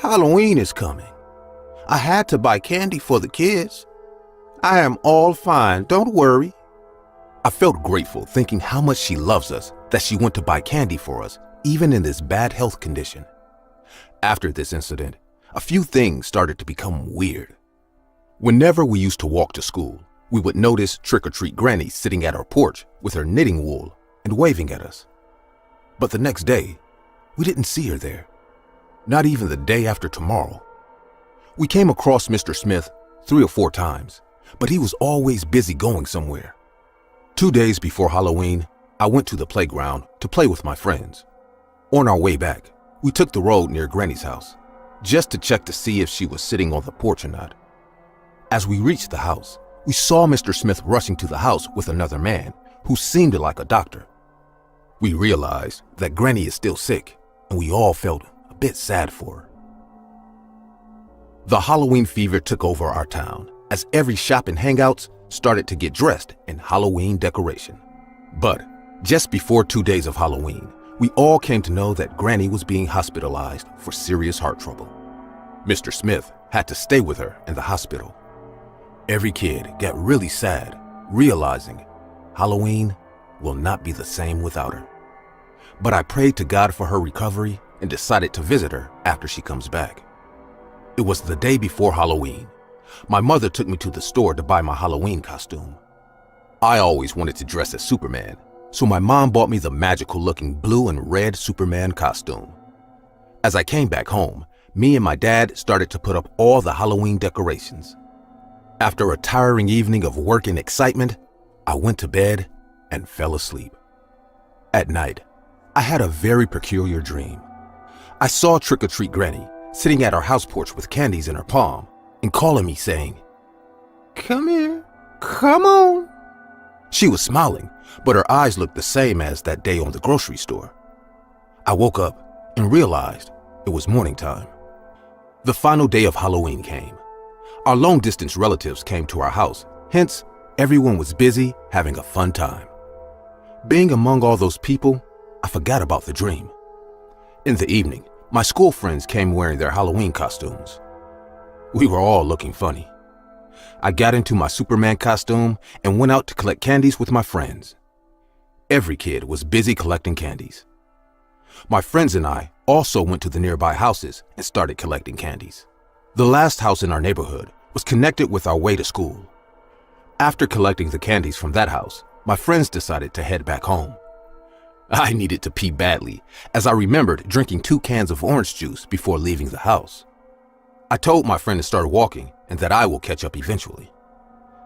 Halloween is coming. I had to buy candy for the kids. I am all fine, don't worry. I felt grateful thinking how much she loves us that she went to buy candy for us, even in this bad health condition. After this incident, a few things started to become weird. Whenever we used to walk to school, we would notice trick-or-treat Granny sitting at our porch with her knitting wool and waving at us. But the next day, we didn't see her there. Not even the day after tomorrow. We came across Mr. Smith 3 or 4 times, but he was always busy going somewhere. 2 days before Halloween, I went to the playground to play with my friends. On our way back, we took the road near Granny's house, just to check to see if she was sitting on the porch or not. As we reached the house, we saw Mr. Smith rushing to the house with another man who seemed like a doctor. We realized that Granny is still sick, and we all felt a bit sad for her. The Halloween fever took over our town as every shop and hangouts started to get dressed in Halloween decoration. But just before 2 days of Halloween, we all came to know that Granny was being hospitalized for serious heart trouble. Mr. Smith had to stay with her in the hospital. Every kid got really sad, realizing Halloween will not be the same without her. But I prayed to God for her recovery and decided to visit her after she comes back. It was the day before Halloween. My mother took me to the store to buy my Halloween costume. I always wanted to dress as Superman, so my mom bought me the magical-looking blue and red Superman costume. As I came back home, me and my dad started to put up all the Halloween decorations. After a tiring evening of work and excitement, I went to bed and fell asleep. At night, I had a very peculiar dream. I saw Trick-or-Treat Granny sitting at our house porch with candies in her palm and calling me saying, "Come here, come on." She was smiling, but her eyes looked the same as that day on the grocery store. I woke up and realized it was morning time. The final day of Halloween came. Our long-distance relatives came to our house, hence everyone was busy having a fun time. Being among all those people, I forgot about the dream. In the evening, my school friends came wearing their Halloween costumes. We were all looking funny. I got into my Superman costume and went out to collect candies with my friends. Every kid was busy collecting candies. My friends and I also went to the nearby houses and started collecting candies. The last house in our neighborhood was connected with our way to school. After collecting the candies from that house, my friends decided to head back home. I needed to pee badly, as I remembered drinking 2 cans of orange juice before leaving the house. I told my friend to start walking and that I will catch up eventually.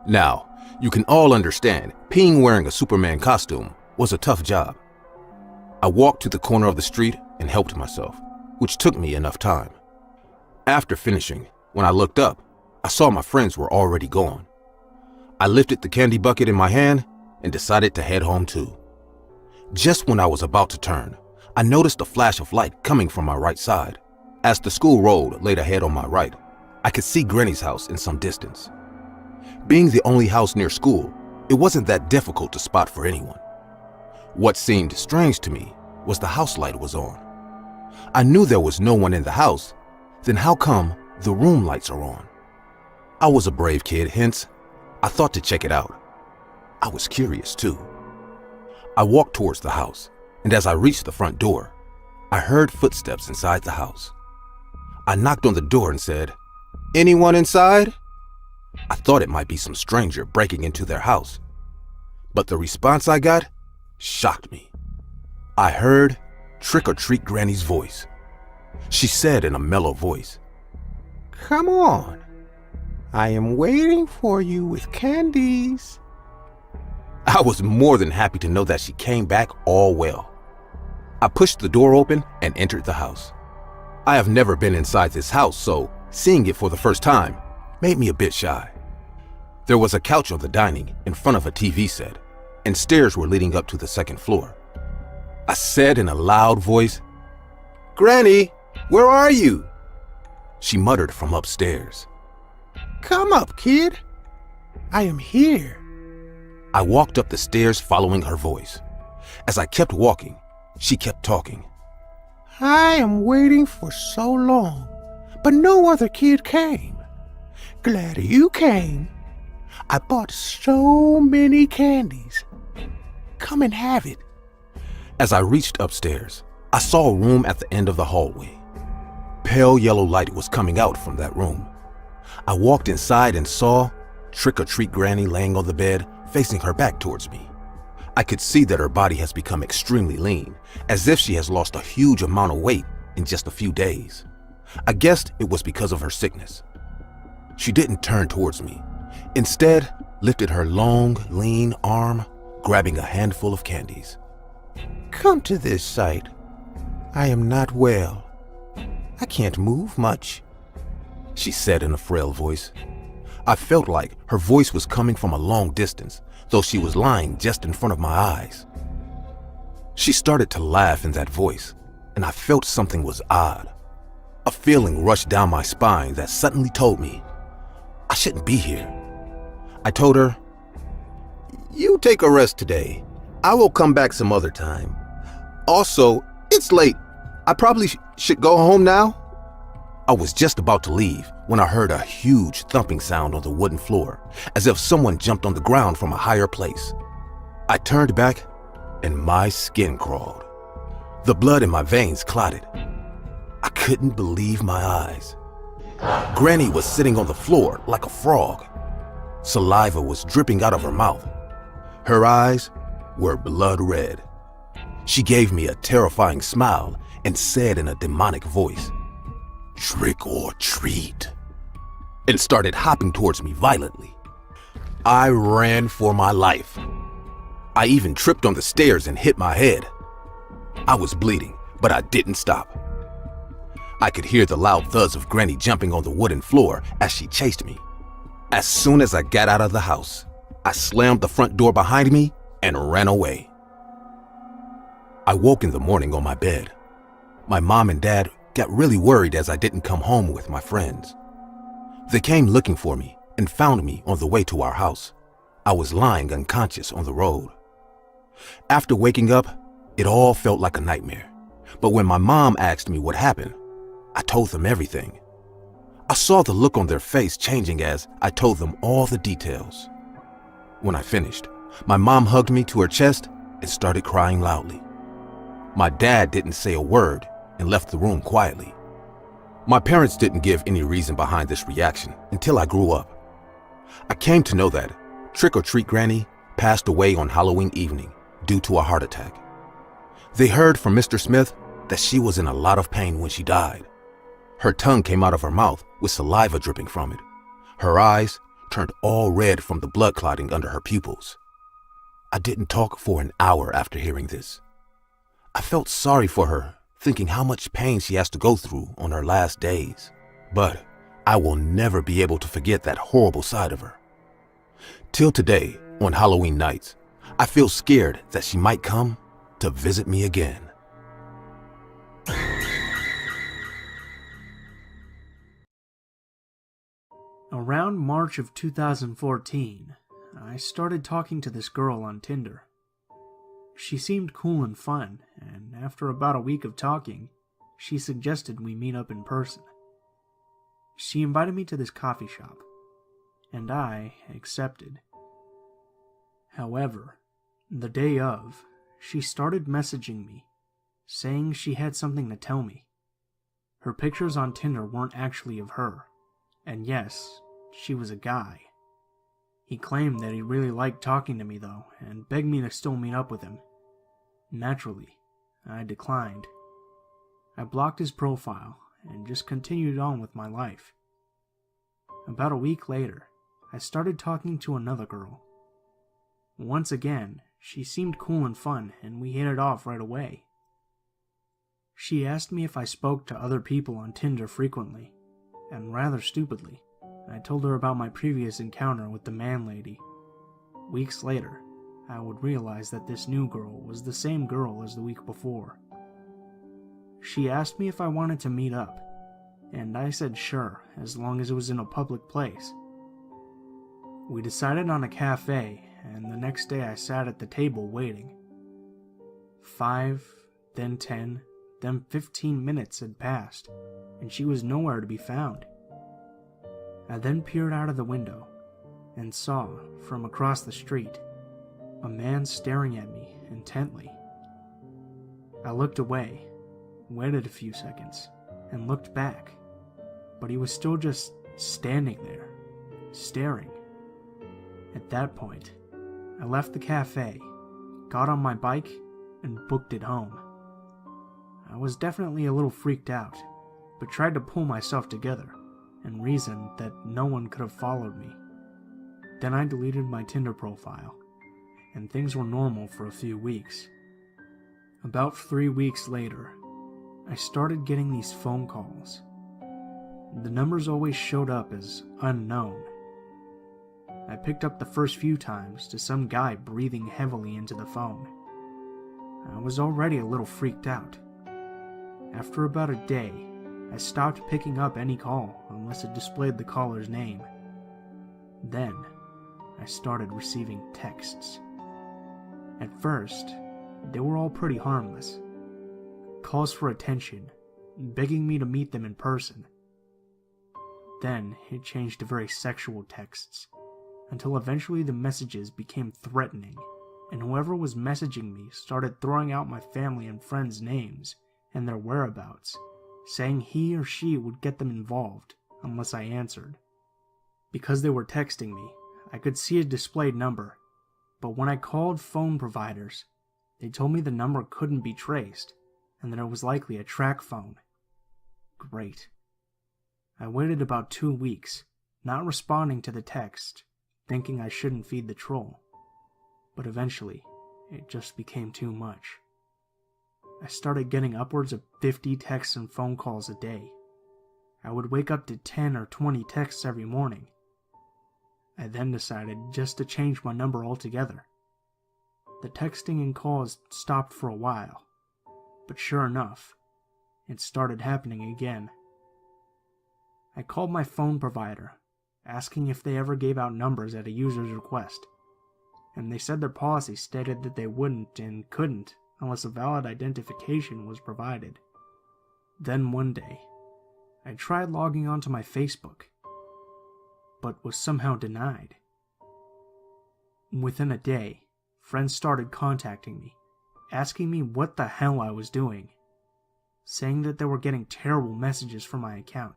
Now, you can all understand peeing wearing a Superman costume was a tough job. I walked to the corner of the street and helped myself, which took me enough time. After finishing, when I looked up, I saw my friends were already gone. I lifted the candy bucket in my hand and decided to head home too. Just when I was about to turn, I noticed a flash of light coming from my right side. As the school road laid ahead on my right, I could see Granny's house in some distance. Being the only house near school, it wasn't that difficult to spot for anyone. What seemed strange to me was the house light was on. I knew there was no one in the house, then how come the room lights are on? I was a brave kid, hence, I thought to check it out. I was curious too. I walked towards the house, and as I reached the front door, I heard footsteps inside the house. I knocked on the door and said, "Anyone inside?" I thought it might be some stranger breaking into their house, but the response I got shocked me. I heard Trick-or-Treat Granny's voice. She said in a mellow voice, "Come on, I am waiting for you with candies." I was more than happy to know that she came back all well. I pushed the door open and entered the house. I have never been inside this house, so seeing it for the first time made me a bit shy. There was a couch on the dining in front of a TV set, and stairs were leading up to the second floor. I said in a loud voice, "Granny, where are you?" She muttered from upstairs, "Come up, kid. I am here." I walked up the stairs following her voice. As I kept walking, she kept talking. "I am waiting for so long. but no other kid came. Glad you came. I bought so many candies. Come and have it. As I reached upstairs, I saw a room at the end of the hallway. Pale yellow light was coming out from that room. I walked inside and saw Trick-or-Treat Granny laying on the bed, facing her back towards me. I could see that her body has become extremely lean, as if she has lost a huge amount of weight in just a few days. I guessed it was because of her sickness. She didn't turn towards me. Instead, lifted her long, lean arm, grabbing a handful of candies. Come to this side. I am not well. I can't move much, she said in a frail voice. I felt like her voice was coming from a long distance, though she was lying just in front of my eyes. She started to laugh in that voice, and I felt something was odd. A feeling rushed down my spine that suddenly told me I shouldn't be here. I told her, "You take a rest today. I will come back some other time. Also, it's late. I probably should go home now." I was just about to leave when I heard a huge thumping sound on the wooden floor, as if someone jumped on the ground from a higher place. I turned back and my skin crawled. The blood in my veins clotted. I couldn't believe my eyes. Granny was sitting on the floor like a frog. Saliva was dripping out of her mouth. Her eyes were blood red. She gave me a terrifying smile and said in a demonic voice, "Trick or treat," and started hopping towards me violently. I ran for my life. I even tripped on the stairs and hit my head. I was bleeding, but I didn't stop. I could hear the loud thuds of Granny jumping on the wooden floor as she chased me. As soon as I got out of the house, I slammed the front door behind me and ran away. I woke in the morning on my bed. My mom and dad got really worried as I didn't come home with my friends. They came looking for me and found me on the way to our house. I was lying unconscious on the road. After waking up, it all felt like a nightmare. But when my mom asked me what happened, I told them everything. I saw the look on their face changing as I told them all the details. When I finished, my mom hugged me to her chest and started crying loudly. My dad didn't say a word and left the room quietly. My parents didn't give any reason behind this reaction until I grew up. I came to know that Trick-or-Treat Granny passed away on Halloween evening due to a heart attack. They heard from Mr. Smith that she was in a lot of pain when she died. Her tongue came out of her mouth with saliva dripping from it. Her eyes turned all red from the blood clotting under her pupils. I didn't talk for an hour after hearing this. I felt sorry for her, thinking how much pain she has to go through on her last days. But I will never be able to forget that horrible side of her. Till today, on Halloween nights, I feel scared that she might come to visit me again. Around March of 2014, I started talking to this girl on Tinder. She seemed cool and fun, and after about a week of talking, she suggested we meet up in person. She invited me to this coffee shop, and I accepted. However, the day of, she started messaging me, saying she had something to tell me. Her pictures on Tinder weren't actually of her, and yes, she was a guy. He claimed that he really liked talking to me though, and begged me to still meet up with him. Naturally, I declined. I blocked his profile and just continued on with my life. About a week later, I started talking to another girl. Once again, she seemed cool and fun, and we hit it off right away. She asked me if I spoke to other people on Tinder frequently, and rather stupidly, I told her about my previous encounter with the man lady. Weeks later, I would realize that this new girl was the same girl as the week before. She asked me if I wanted to meet up, and I said sure, as long as it was in a public place. We decided on a cafe, and the next day I sat at the table waiting. 5, then 10, then 15 minutes had passed, and she was nowhere to be found. I then peered out of the window and saw, from across the street, a man staring at me intently. I looked away, waited a few seconds, and looked back, but he was still just standing there, staring. At that point, I left the cafe, got on my bike, and booked it home. I was definitely a little freaked out, but tried to pull myself together and reasoned that no one could have followed me. Then I deleted my Tinder profile, and things were normal for a few weeks. About 3 weeks later, I started getting these phone calls. The numbers always showed up as unknown. I picked up the first few times to some guy breathing heavily into the phone. I was already a little freaked out. After about a day, I stopped picking up any call unless it displayed the caller's name. Then, I started receiving texts. At first, they were all pretty harmless. Calls for attention, begging me to meet them in person. Then, it changed to very sexual texts, until eventually the messages became threatening, and whoever was messaging me started throwing out my family and friends' names and their whereabouts, saying he or she would get them involved unless I answered. Because they were texting me, I could see a displayed number, but when I called phone providers, they told me the number couldn't be traced and that it was likely a track phone. Great. I waited about 2 weeks, not responding to the text, thinking I shouldn't feed the troll. But eventually, it just became too much. I started getting upwards of 50 texts and phone calls a day. I would wake up to 10 or 20 texts every morning. I then decided just to change my number altogether. The texting and calls stopped for a while, but sure enough, it started happening again. I called my phone provider, asking if they ever gave out numbers at a user's request, and they said their policy stated that they wouldn't and couldn't unless a valid identification was provided. Then one day, I tried logging onto my Facebook, but was somehow denied. Within a day, friends started contacting me, asking me what the hell I was doing, saying that they were getting terrible messages from my account.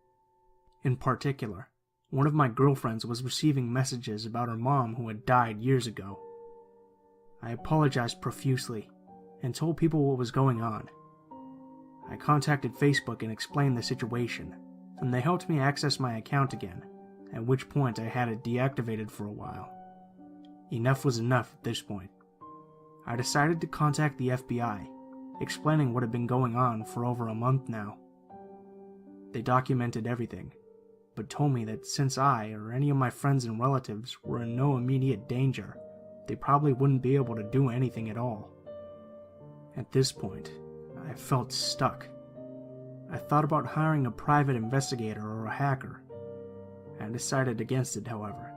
In particular, one of my girlfriends was receiving messages about her mom who had died years ago. I apologized profusely and told people what was going on. I contacted Facebook and explained the situation, and they helped me access my account again, at which point I had it deactivated for a while. Enough was enough at this point. I decided to contact the FBI, explaining what had been going on for over a month now. They documented everything, but told me that since I or any of my friends and relatives were in no immediate danger, they probably wouldn't be able to do anything at all. At this point, I felt stuck. I thought about hiring a private investigator or a hacker. I decided against it, however,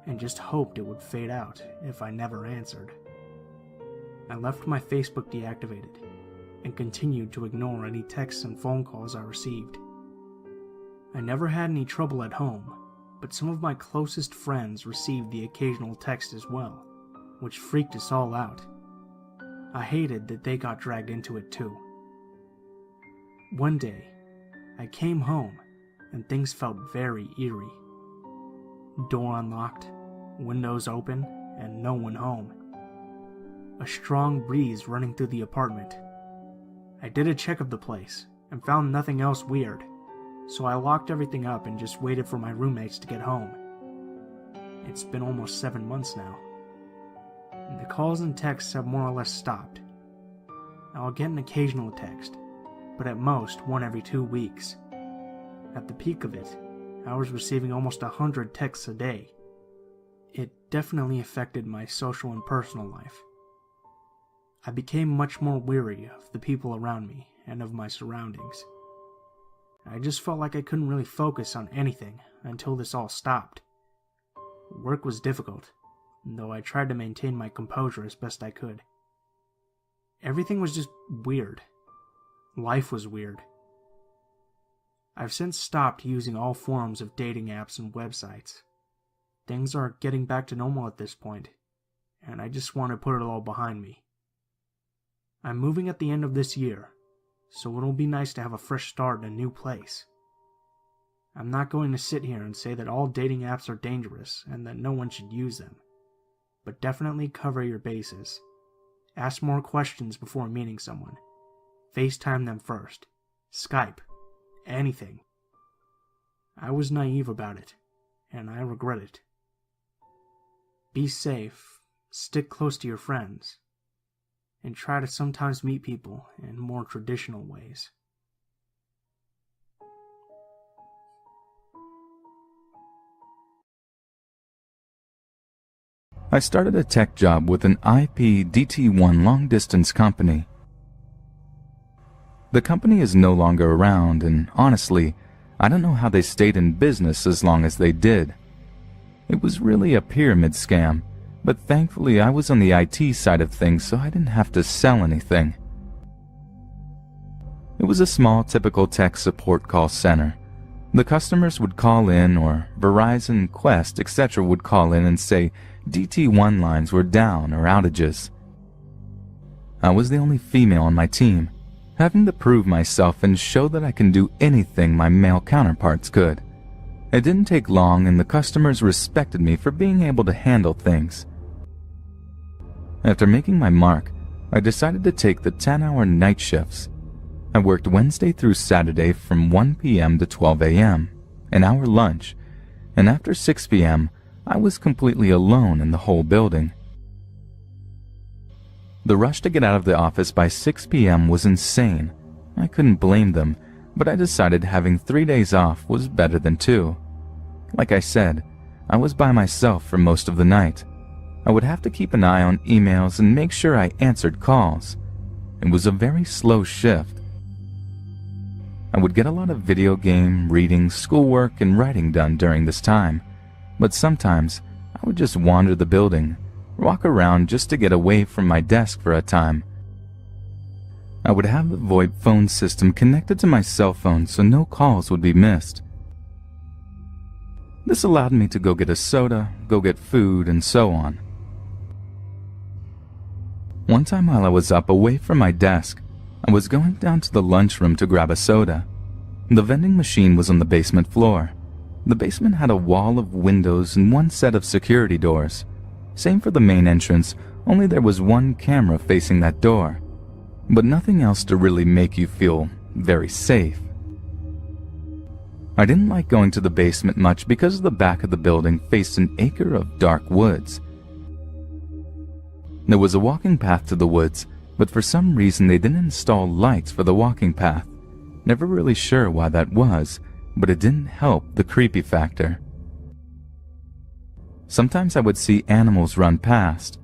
and just hoped it would fade out if I never answered. I left my Facebook deactivated and continued to ignore any texts and phone calls I received. I never had any trouble at home, but some of my closest friends received the occasional text as well, which freaked us all out. I hated that they got dragged into it too. One day, I came home and things felt very eerie. Door unlocked, windows open, and no one home. A strong breeze running through the apartment. I did a check of the place and found nothing else weird, so I locked everything up and just waited for my roommates to get home. It's been almost 7 months now. The calls and texts have more or less stopped. I'll get an occasional text, but at most one every 2 weeks. At the peak of it, I was receiving almost 100 texts a day. It definitely affected my social and personal life. I became much more weary of the people around me and of my surroundings. I just felt like I couldn't really focus on anything until this all stopped. Work was difficult, though I tried to maintain my composure as best I could. Everything was just weird. Life was weird. I've since stopped using all forms of dating apps and websites. Things are getting back to normal at this point, and I just want to put it all behind me. I'm moving at the end of this year, so it'll be nice to have a fresh start in a new place. I'm not going to sit here and say that all dating apps are dangerous and that no one should use them, but definitely cover your bases. Ask more questions before meeting someone. FaceTime them first. Skype. Anything. I was naive about it, and I regret it. Be safe, stick close to your friends, and try to sometimes meet people in more traditional ways. I started a tech job with an IP DT1 long-distance company. The company is no longer around, and honestly, I don't know how they stayed in business as long as they did. It was really a pyramid scam, but thankfully I was on the IT side of things, so I didn't have to sell anything. It was a small, typical tech support call center. The customers would call in, or Verizon, Quest, etc. would call in and say DT1 lines were down or outages. I was the only female on my team, having to prove myself and show that I can do anything my male counterparts could. It didn't take long, and the customers respected me for being able to handle things. After making my mark, I decided to take the 10-hour night shifts. I worked Wednesday through Saturday from 1 p.m. to 12 a.m., an hour lunch, and after 6 p.m., I was completely alone in the whole building. The rush to get out of the office by 6 p.m. was insane. I couldn't blame them, but I decided having 3 days off was better than 2. Like I said, I was by myself for most of the night. I would have to keep an eye on emails and make sure I answered calls. It was a very slow shift. I would get a lot of video game, reading, schoolwork, and writing done during this time, but sometimes I would just wander the building, walk around just to get away from my desk for a time. I would have the VoIP phone system connected to my cell phone so no calls would be missed. This allowed me to go get a soda, go get food, and so on. One time while I was up away from my desk, I was going down to the lunchroom to grab a soda. The vending machine was on the basement floor. The basement had a wall of windows and one set of security doors. Same for the main entrance, only there was one camera facing that door, but nothing else to really make you feel very safe. I didn't like going to the basement much because the back of the building faced an acre of dark woods. There was a walking path to the woods, but for some reason they didn't install lights for the walking path. Never really sure why that was, but it didn't help the creepy factor. Sometimes I would see animals run past,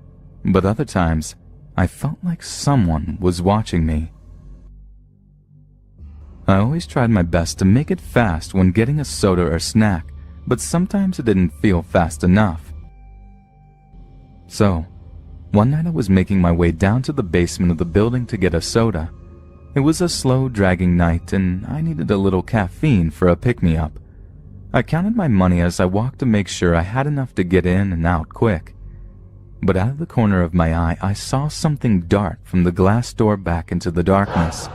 but other times I felt like someone was watching me. I always tried my best to make it fast when getting a soda or snack, but sometimes it didn't feel fast enough. So, one night I was making my way down to the basement of the building to get a soda. It was a slow, dragging night, and I needed a little caffeine for a pick-me-up. I counted my money as I walked to make sure I had enough to get in and out quick. But out of the corner of my eye, I saw something dart from the glass door back into the darkness.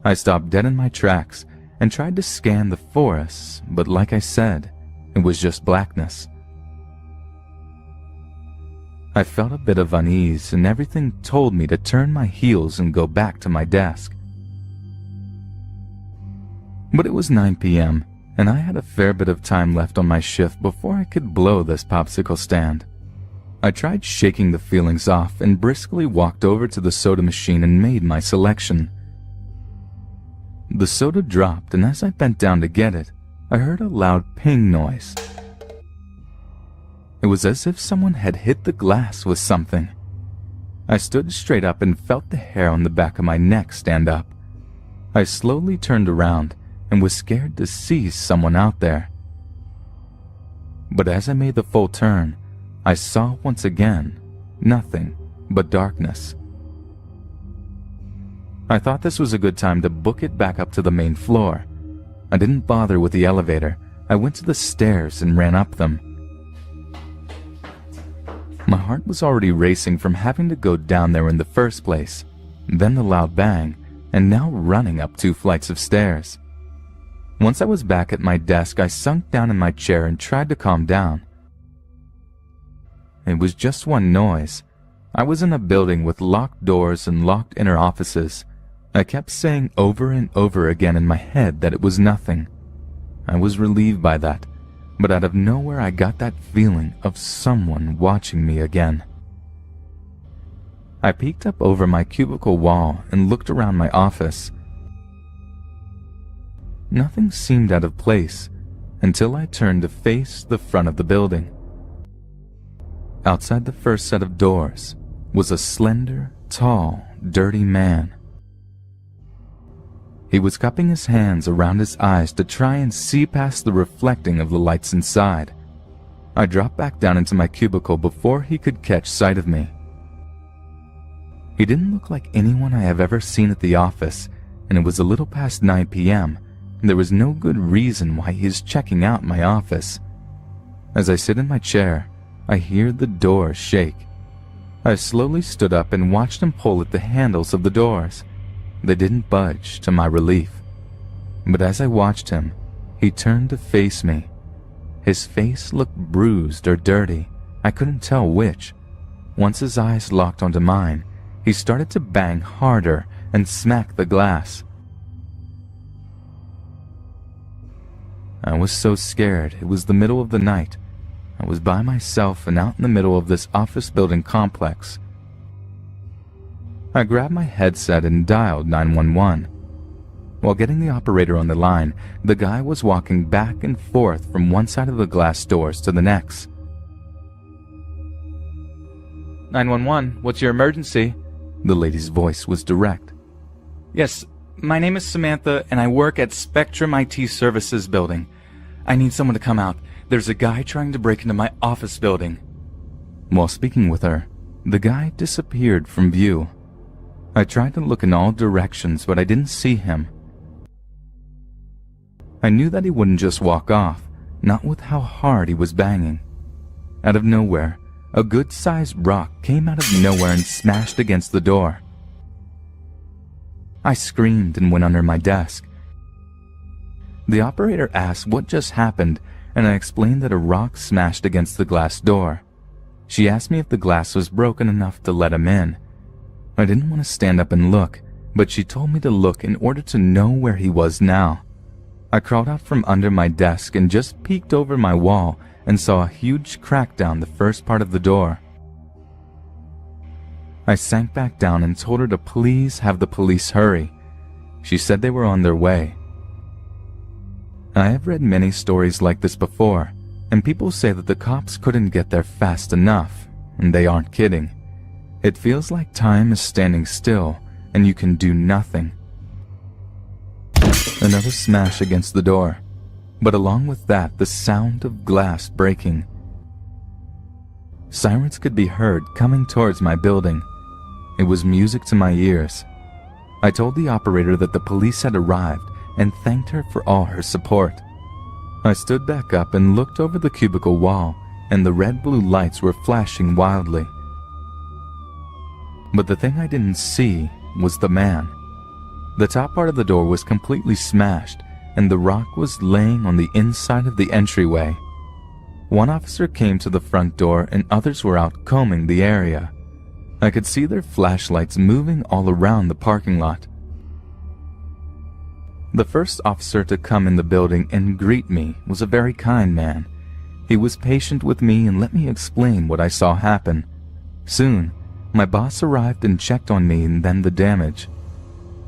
I stopped dead in my tracks and tried to scan the forest, but like I said, it was just blackness. I felt a bit of unease, and everything told me to turn my heels and go back to my desk. But it was 9 p.m., and I had a fair bit of time left on my shift before I could blow this popsicle stand. I tried shaking the feelings off and briskly walked over to the soda machine and made my selection. The soda dropped, and as I bent down to get it, I heard a loud ping noise. It was as if someone had hit the glass with something. I stood straight up and felt the hair on the back of my neck stand up. I slowly turned around and was scared to see someone out there. But as I made the full turn, I saw once again nothing but darkness. I thought this was a good time to book it back up to the main floor. I didn't bother with the elevator. I went to the stairs and ran up them. My heart was already racing from having to go down there in the first place, then the loud bang, and now running up 2 flights of stairs. Once I was back at my desk, I sunk down in my chair and tried to calm down. It was just one noise. I was in a building with locked doors and locked inner offices. I kept saying over and over again in my head that it was nothing. I was relieved by that, but out of nowhere I got that feeling of someone watching me again. I peeked up over my cubicle wall and looked around my office. Nothing seemed out of place until I turned to face the front of the building. Outside the first set of doors was a slender, tall, dirty man. He was cupping his hands around his eyes to try and see past the reflecting of the lights inside. I dropped back down into my cubicle before he could catch sight of me. He didn't look like anyone I have ever seen at the office, and it was a little past 9 p.m. There was no good reason why he is checking out my office. As I sit in my chair, I hear the door shake. I slowly stood up and watched him pull at the handles of the doors. They didn't budge, to my relief. But as I watched him, he turned to face me. His face looked bruised or dirty. I couldn't tell which. Once his eyes locked onto mine, he started to bang harder and smack the glass. I was so scared. It was the middle of the night. I was by myself and out in the middle of this office building complex. I grabbed my headset and dialed 911. While getting the operator on the line, the guy was walking back and forth from one side of the glass doors to the next. 911, what's your emergency? The lady's voice was direct. Yes, my name is Samantha and I work at Spectrum IT Services building. I need someone to come out. There's a guy trying to break into my office building. While speaking with her, the guy disappeared from view. I tried to look in all directions, but I didn't see him. I knew that he wouldn't just walk off, not with how hard he was banging. Out of nowhere, a good-sized rock came out of nowhere and smashed against the door. I screamed and went under my desk. The operator asked what just happened, and I explained that a rock smashed against the glass door. She asked me if the glass was broken enough to let him in. I didn't want to stand up and look, but she told me to look in order to know where he was now. I crawled out from under my desk and just peeked over my wall and saw a huge crack down the first part of the door. I sank back down and told her to please have the police hurry. She said they were on their way. I have read many stories like this before, and people say that the cops couldn't get there fast enough, and they aren't kidding. It feels like time is standing still, and you can do nothing. Another smash against the door, but along with that, the sound of glass breaking. Sirens could be heard coming towards my building. It was music to my ears. I told the operator that the police had arrived and thanked her for all her support. I stood back up and looked over the cubicle wall, and the red-blue lights were flashing wildly. But the thing I didn't see was the man. The top part of the door was completely smashed, and the rock was laying on the inside of the entryway. One officer came to the front door and others were out combing the area. I could see their flashlights moving all around the parking lot. The first officer to come in the building and greet me was a very kind man. He was patient with me and let me explain what I saw happen. Soon, my boss arrived and checked on me and then the damage.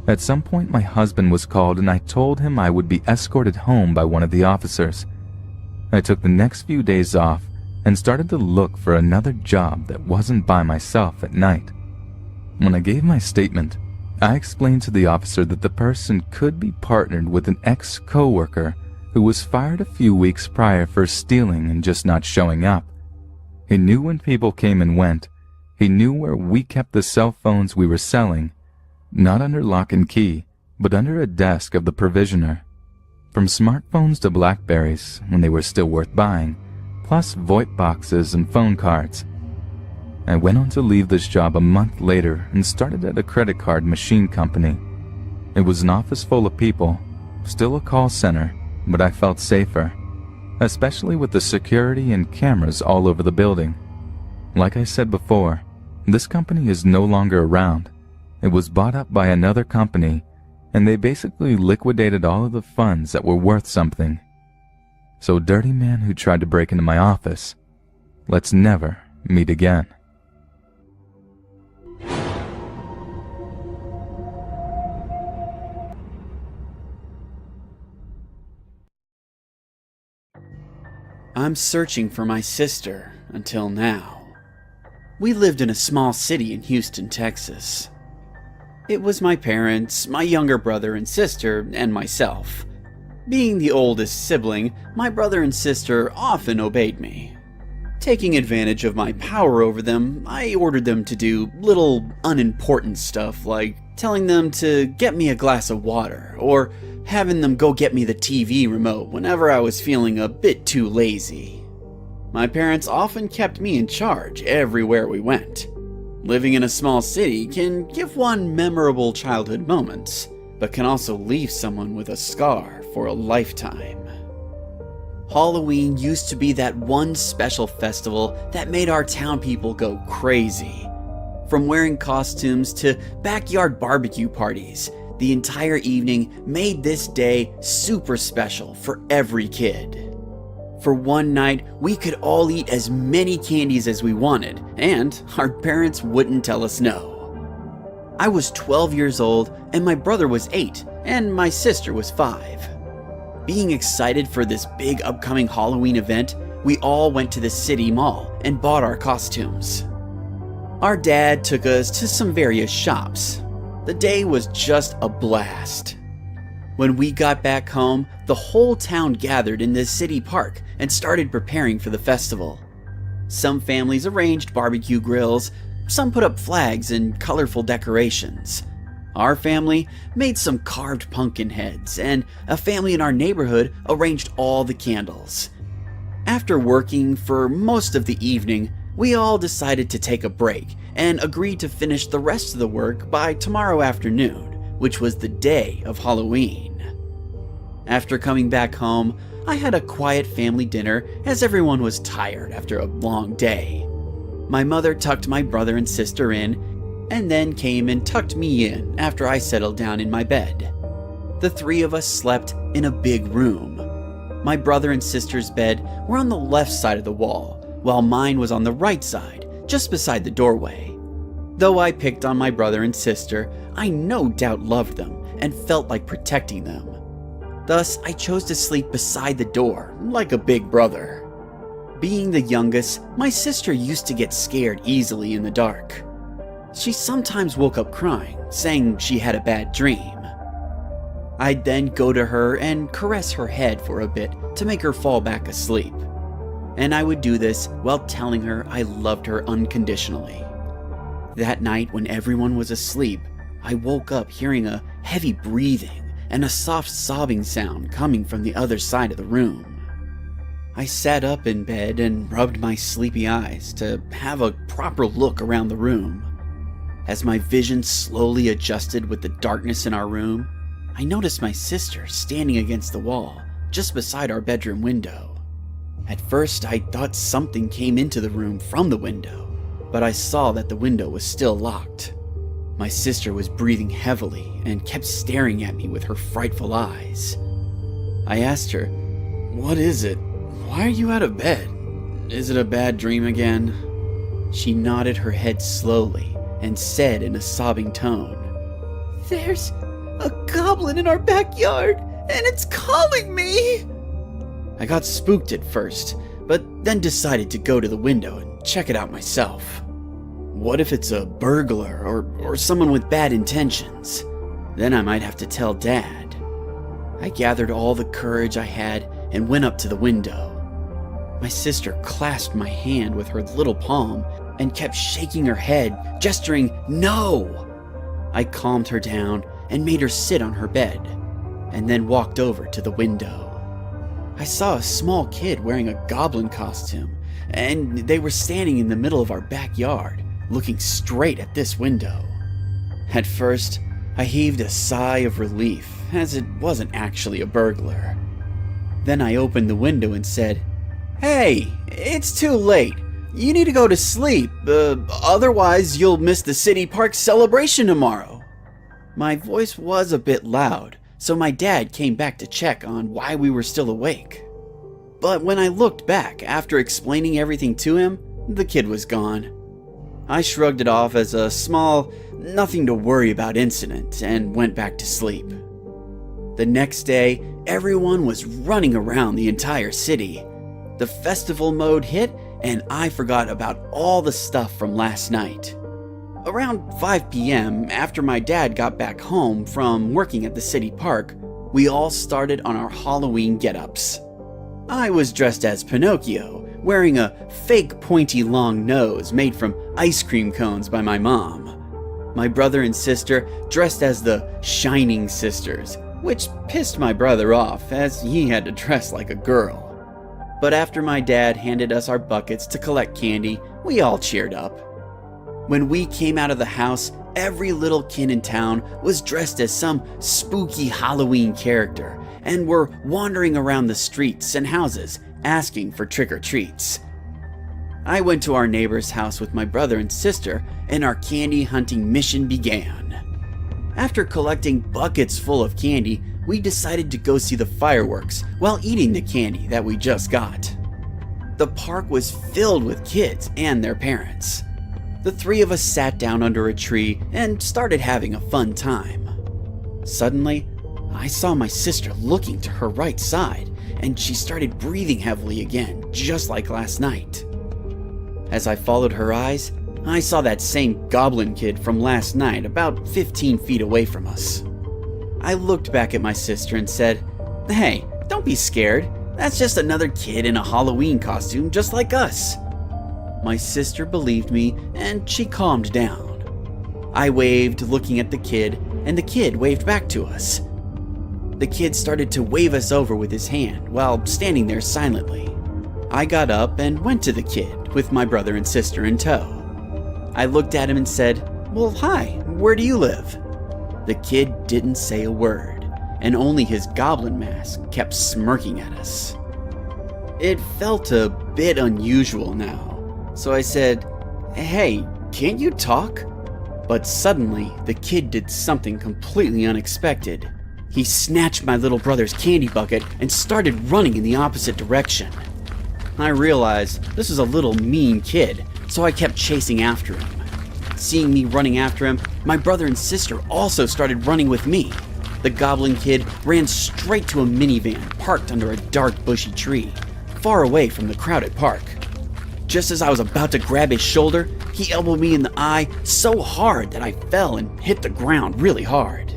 At some point my husband was called and I told him I would be escorted home by one of the officers. I took the next few days off and started to look for another job that wasn't by myself at night. When I gave my statement, I explained to the officer that the person could be partnered with an ex-coworker who was fired a few weeks prior for stealing and just not showing up. He knew when people came and went, He knew where we kept the cell phones we were selling, not under lock and key, but under a desk of the provisioner. From smartphones to Blackberries, when they were still worth buying, plus VoIP boxes and phone cards. I went on to leave this job a month later and started at a credit card machine company. It was an office full of people, still a call center, but I felt safer, especially with the security and cameras all over the building. Like I said before, this company is no longer around. It was bought up by another company, and they basically liquidated all of the funds that were worth something. So dirty man who tried to break into my office, let's never meet again. I'm searching for my sister until now. We lived in a small city in Houston, Texas. It was my parents, my younger brother and sister, and myself. Being the oldest sibling, my brother and sister often obeyed me. Taking advantage of my power over them, I ordered them to do little unimportant stuff like telling them to get me a glass of water or having them go get me the TV remote whenever I was feeling a bit too lazy. My parents often kept me in charge everywhere we went. Living in a small city can give one memorable childhood moments, but can also leave someone with a scar for a lifetime. Halloween used to be that one special festival that made our town people go crazy. From wearing costumes to backyard barbecue parties, the entire evening made this day super special for every kid. For one night, we could all eat as many candies as we wanted, and our parents wouldn't tell us no. I was 12 years old, and my brother was 8, and my sister was 5. Being excited for this big upcoming Halloween event, we all went to the city mall and bought our costumes. Our dad took us to some various shops. The day was just a blast. When we got back home, the whole town gathered in the city park and started preparing for the festival. Some families arranged barbecue grills, some put up flags and colorful decorations. Our family made some carved pumpkin heads, and a family in our neighborhood arranged all the candles. After working for most of the evening, we all decided to take a break and agreed to finish the rest of the work by tomorrow afternoon, which was the day of Halloween. After coming back home, I had a quiet family dinner as everyone was tired after a long day. My mother tucked my brother and sister in, and then came and tucked me in after I settled down in my bed. The three of us slept in a big room. My brother and sister's bed were on the left side of the wall, while mine was on the right side, just beside the doorway. Though I picked on my brother and sister, I no doubt loved them and felt like protecting them. Thus, I chose to sleep beside the door, like a big brother. Being the youngest, my sister used to get scared easily in the dark. She sometimes woke up crying, saying she had a bad dream. I'd then go to her and caress her head for a bit to make her fall back asleep. And I would do this while telling her I loved her unconditionally. That night, when everyone was asleep, I woke up hearing a heavy breathing and a soft sobbing sound coming from the other side of the room. I sat up in bed and rubbed my sleepy eyes to have a proper look around the room. As my vision slowly adjusted with the darkness in our room, I noticed my sister standing against the wall, just beside our bedroom window. At first, I thought something came into the room from the window, but I saw that the window was still locked. My sister was breathing heavily and kept staring at me with her frightful eyes. I asked her, "What is it? Why are you out of bed? Is it a bad dream again?" She nodded her head slowly and said in a sobbing tone, "There's a goblin in our backyard, and it's calling me!" I got spooked at first, but then decided to go to the window and check it out myself. What if it's a burglar or someone with bad intentions? Then I might have to tell Dad. I gathered all the courage I had and went up to the window. My sister clasped my hand with her little palm and kept shaking her head, gesturing no. I calmed her down and made her sit on her bed, and then walked over to the window. I saw a small kid wearing a goblin costume, and they were standing in the middle of our backyard, looking straight at this window. At first, I heaved a sigh of relief, as it wasn't actually a burglar. Then I opened the window and said, "Hey, it's too late. You need to go to sleep, otherwise you'll miss the city park celebration tomorrow." My voice was a bit loud, so my dad came back to check on why we were still awake. But when I looked back after explaining everything to him, the kid was gone. I shrugged it off as a small, nothing to worry about incident and went back to sleep. The next day, everyone was running around the entire city. The festival mode hit, and I forgot about all the stuff from last night. Around 5 p.m., after my dad got back home from working at the city park, we all started on our Halloween get-ups. I was dressed as Pinocchio, wearing a fake pointy long nose made from ice cream cones by my mom. My brother and sister dressed as the Shining Sisters, which pissed my brother off as he had to dress like a girl. But after my dad handed us our buckets to collect candy, we all cheered up. When we came out of the house, every little kid in town was dressed as some spooky Halloween character and were wandering around the streets and houses asking for trick-or-treats. I went to our neighbor's house with my brother and sister, and our candy hunting mission began. After collecting buckets full of candy, we decided to go see the fireworks while eating the candy that we just got. The park was filled with kids and their parents. The three of us sat down under a tree and started having a fun time. Suddenly, I saw my sister looking to her right side, and she started breathing heavily again, just like last night. As I followed her eyes, I saw that same goblin kid from last night about 15 feet away from us. I looked back at my sister and said, "Hey, don't be scared. That's just another kid in a Halloween costume just like us." My sister believed me and she calmed down. I waved, looking at the kid, and the kid waved back to us. The kid started to wave us over with his hand while standing there silently. I got up and went to the kid with my brother and sister in tow. I looked at him and said, "Well, hi, where do you live?" The kid didn't say a word, and only his goblin mask kept smirking at us. It felt a bit unusual now, so I said, "Hey, can't you talk?" But suddenly, the kid did something completely unexpected. He snatched my little brother's candy bucket and started running in the opposite direction. I realized this was a little mean kid, so I kept chasing after him. Seeing me running after him, my brother and sister also started running with me. The goblin kid ran straight to a minivan parked under a dark bushy tree, far away from the crowded park. Just as I was about to grab his shoulder, he elbowed me in the eye so hard that I fell and hit the ground really hard.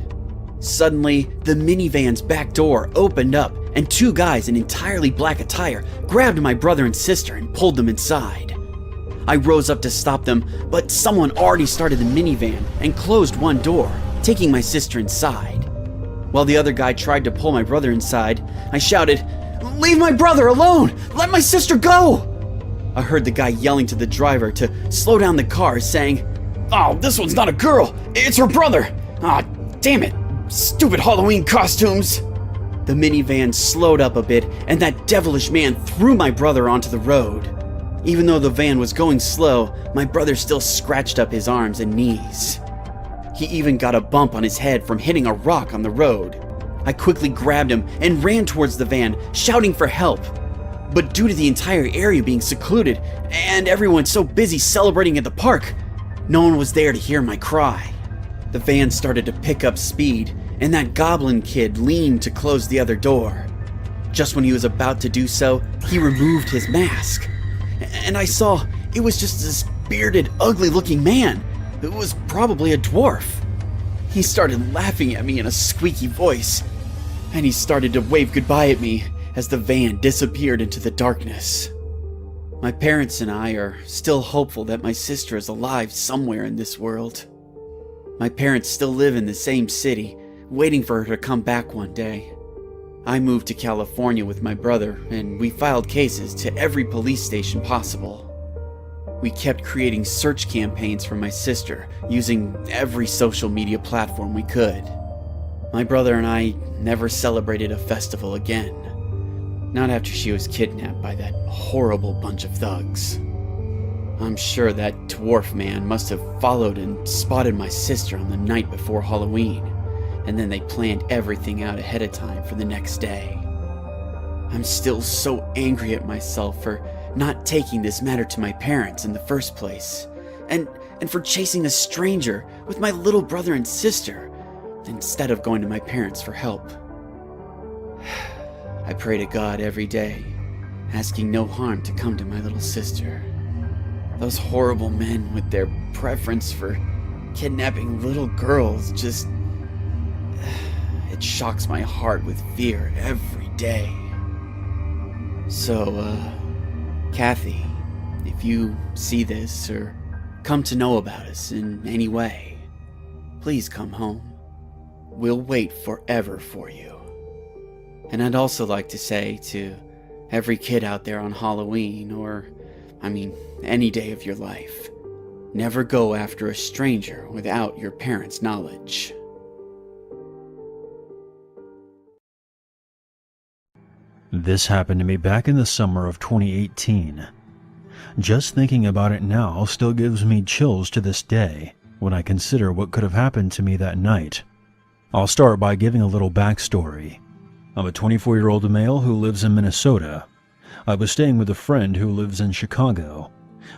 Suddenly, the minivan's back door opened up and two guys in entirely black attire grabbed my brother and sister and pulled them inside. I rose up to stop them, but someone already started the minivan and closed one door, taking my sister inside. While the other guy tried to pull my brother inside, I shouted, "Leave my brother alone! Let my sister go!" I heard the guy yelling to the driver to slow down the car, saying, "Oh, this one's not a girl, it's her brother! Ah, damn it! Stupid Halloween costumes!" The minivan slowed up a bit, and that devilish man threw my brother onto the road. Even though the van was going slow, my brother still scratched up his arms and knees. He even got a bump on his head from hitting a rock on the road. I quickly grabbed him and ran towards the van, shouting for help. But due to the entire area being secluded and everyone so busy celebrating at the park, no one was there to hear my cry. The van started to pick up speed, and that goblin kid leaned to close the other door. Just when he was about to do so, he removed his mask. And I saw it was just this bearded, ugly-looking man. It was probably a dwarf. He started laughing at me in a squeaky voice, and he started to wave goodbye at me as the van disappeared into the darkness. My parents and I are still hopeful that my sister is alive somewhere in this world. My parents still live in the same city, waiting for her to come back one day. I moved to California with my brother, and we filed cases to every police station possible. We kept creating search campaigns for my sister, using every social media platform we could. My brother and I never celebrated a festival again. Not after she was kidnapped by that horrible bunch of thugs. I'm sure that dwarf man must have followed and spotted my sister on the night before Halloween, and then they planned everything out ahead of time for the next day. I'm still so angry at myself for not taking this matter to my parents in the first place, and for chasing a stranger with my little brother and sister, instead of going to my parents for help. I pray to God every day, asking no harm to come to my little sister. Those horrible men with their preference for kidnapping little girls just... it shocks my heart with fear every day. So, Kathy, if you see this or come to know about us in any way, please come home. We'll wait forever for you. And I'd also like to say to every kid out there on Halloween, or, any day of your life, never go after a stranger without your parents' knowledge. This happened to me back in the summer of 2018. Just thinking about it now still gives me chills to this day when I consider what could have happened to me that night. I'll start by giving a little backstory. I'm a 24-year-old male who lives in Minnesota. I was staying with a friend who lives in Chicago.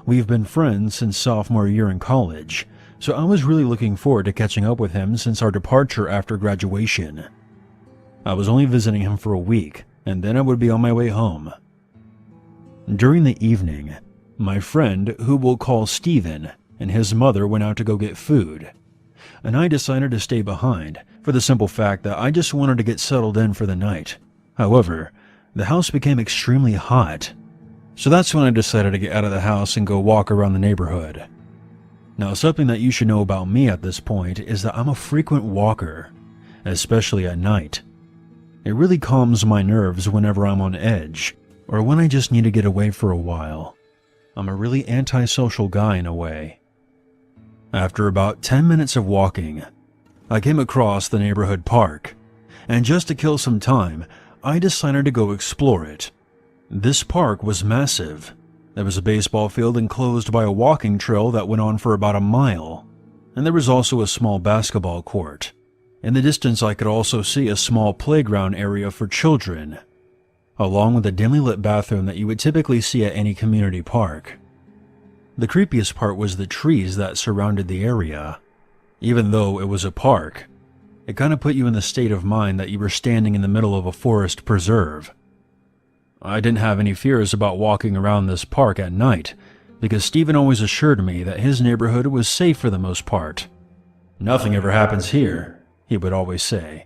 We've been friends since sophomore year in college, so I was really looking forward to catching up with him since our departure after graduation. I was only visiting him for a week, and then I would be on my way home. During the evening, my friend, who we'll call Steven, and his mother went out to go get food, and I decided to stay behind for the simple fact that I just wanted to get settled in for the night. However, the house became extremely hot, so that's when I decided to get out of the house and go walk around the neighborhood. Now, something that you should know about me at this point is that I'm a frequent walker, especially at night. It really calms my nerves whenever I'm on edge, or when I just need to get away for a while. I'm a really antisocial guy in a way. After about 10 minutes of walking, I came across the neighborhood park, and just to kill some time, I decided to go explore it. This park was massive. There was a baseball field enclosed by a walking trail that went on for about a mile, and there was also a small basketball court. In the distance, I could also see a small playground area for children, along with a dimly lit bathroom that you would typically see at any community park. The creepiest part was the trees that surrounded the area. Even though it was a park, it kind of put you in the state of mind that you were standing in the middle of a forest preserve. I didn't have any fears about walking around this park at night, because Steven always assured me that his neighborhood was safe for the most part. "Nothing ever happens here," he would always say.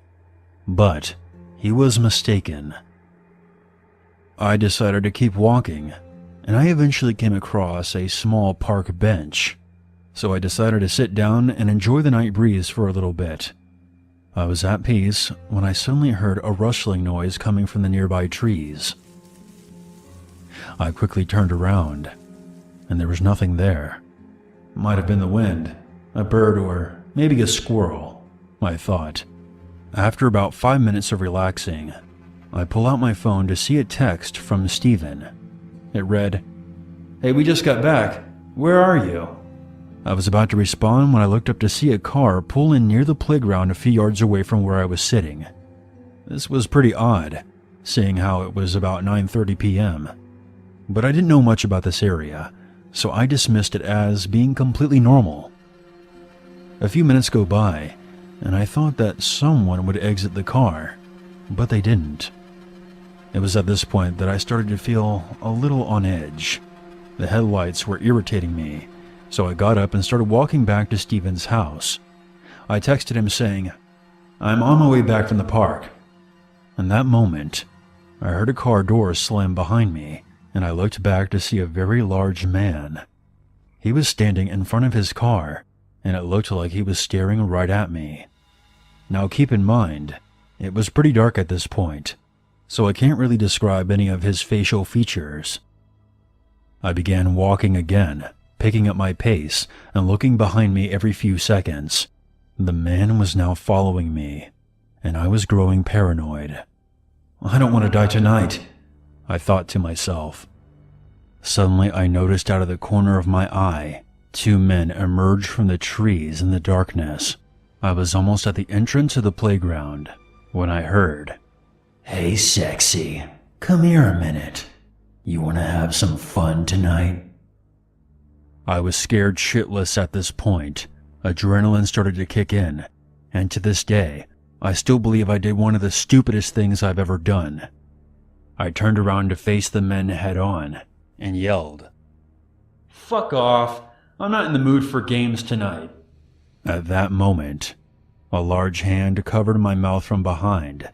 But he was mistaken. I decided to keep walking, and I eventually came across a small park bench, so I decided to sit down and enjoy the night breeze for a little bit. I was at peace when I suddenly heard a rustling noise coming from the nearby trees. I quickly turned around, and there was nothing there. Might have been the wind, a bird, or maybe a squirrel, I thought. After about 5 minutes of relaxing, I pull out my phone to see a text from Steven. It read, "Hey, we just got back. Where are you?" I was about to respond when I looked up to see a car pull in near the playground a few yards away from where I was sitting. This was pretty odd, seeing how it was about 9:30 p.m. But I didn't know much about this area, so I dismissed it as being completely normal. A few minutes go by, and I thought that someone would exit the car, but they didn't. It was at this point that I started to feel a little on edge. The headlights were irritating me, so I got up and started walking back to Steven's house. I texted him saying, "I'm on my way back from the park." In that moment, I heard a car door slam behind me, and I looked back to see a very large man. He was standing in front of his car, and it looked like he was staring right at me. Now keep in mind, it was pretty dark at this point, so I can't really describe any of his facial features. I began walking again, picking up my pace and looking behind me every few seconds. The man was now following me, and I was growing paranoid. I don't want to die tonight, I thought to myself. Suddenly I noticed out of the corner of my eye, 2 men emerged from the trees in the darkness. I was almost at the entrance of the playground when I heard, "Hey sexy, come here a minute. You want to have some fun tonight?" I was scared shitless at this point. Adrenaline started to kick in, and to this day, I still believe I did one of the stupidest things I've ever done. I turned around to face the men head on and yelled, "Fuck off, I'm not in the mood for games tonight." At that moment, a large hand covered my mouth from behind,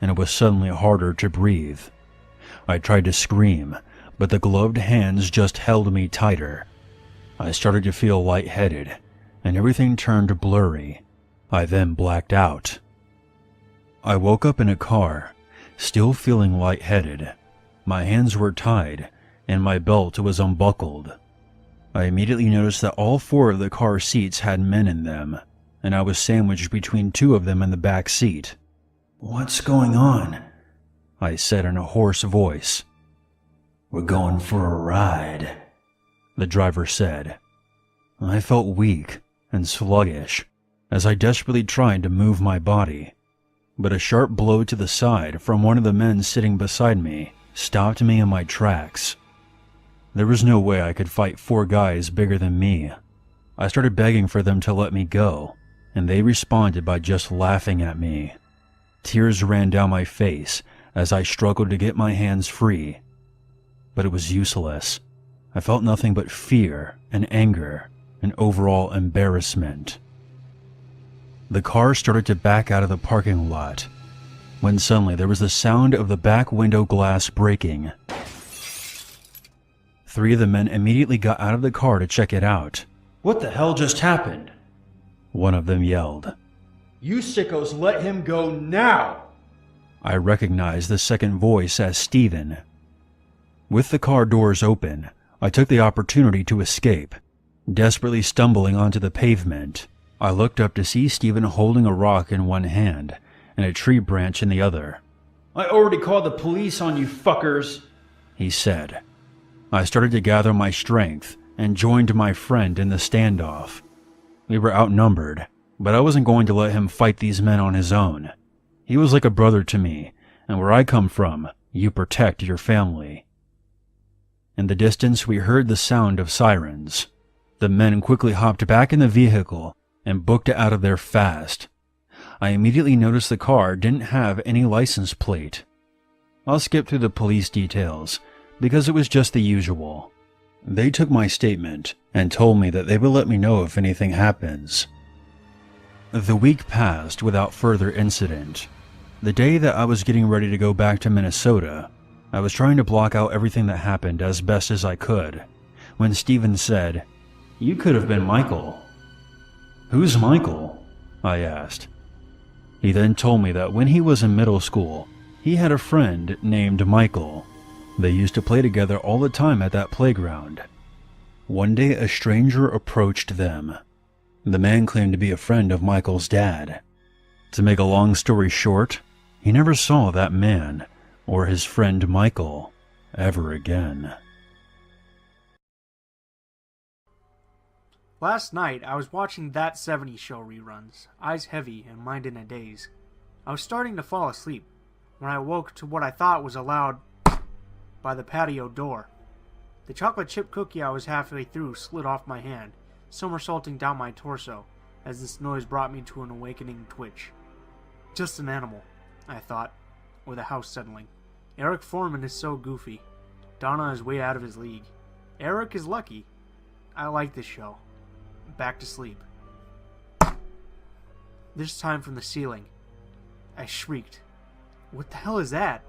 and it was suddenly harder to breathe. I tried to scream, but the gloved hands just held me tighter. I started to feel lightheaded, and everything turned blurry. I then blacked out. I woke up in a car, still feeling lightheaded. My hands were tied, and my belt was unbuckled. I immediately noticed that all 4 of the car seats had men in them, and I was sandwiched between 2 of them in the back seat. "What's going on?" I said in a hoarse voice. "We're going for a ride," the driver said. I felt weak and sluggish as I desperately tried to move my body, but a sharp blow to the side from one of the men sitting beside me stopped me in my tracks. There was no way I could fight 4 guys bigger than me. I started begging for them to let me go, and they responded by just laughing at me. Tears ran down my face as I struggled to get my hands free, but it was useless. I felt nothing but fear and anger and overall embarrassment. The car started to back out of the parking lot, when suddenly there was the sound of the back window glass breaking. 3 of the men immediately got out of the car to check it out. "What the hell just happened?" one of them yelled. "You sickos let him go now!" I recognized the second voice as Steven. With the car doors open, I took the opportunity to escape. Desperately stumbling onto the pavement, I looked up to see Steven holding a rock in one hand and a tree branch in the other. "I already called the police on you fuckers," he said. I started to gather my strength and joined my friend in the standoff. We were outnumbered, but I wasn't going to let him fight these men on his own. He was like a brother to me, and where I come from, you protect your family. In the distance, we heard the sound of sirens. The men quickly hopped back in the vehicle and booked it out of there fast. I immediately noticed the car didn't have any license plate. I'll skip through the police details, because it was just the usual. They took my statement and told me that they would let me know if anything happens. The week passed without further incident. The day that I was getting ready to go back to Minnesota, I was trying to block out everything that happened as best as I could, when Steven said, "You could have been Michael." "Who's Michael?" I asked. He then told me that when he was in middle school, he had a friend named Michael. They used to play together all the time at that playground. One day a stranger approached them. The man claimed to be a friend of Michael's dad. To make a long story short, he never saw that man or his friend Michael ever again. Last night, I was watching That 70s Show reruns, eyes heavy and mind in a daze. I was starting to fall asleep when I woke to what I thought was a loud by the patio door. The chocolate chip cookie I was halfway through slid off my hand, somersaulting down my torso as this noise brought me to an awakening twitch. Just an animal, I thought, with the house settling. Eric Foreman is so goofy. Donna is way out of his league. Eric is lucky. I like this show. Back to sleep. This time from the ceiling. I shrieked. What the hell is that?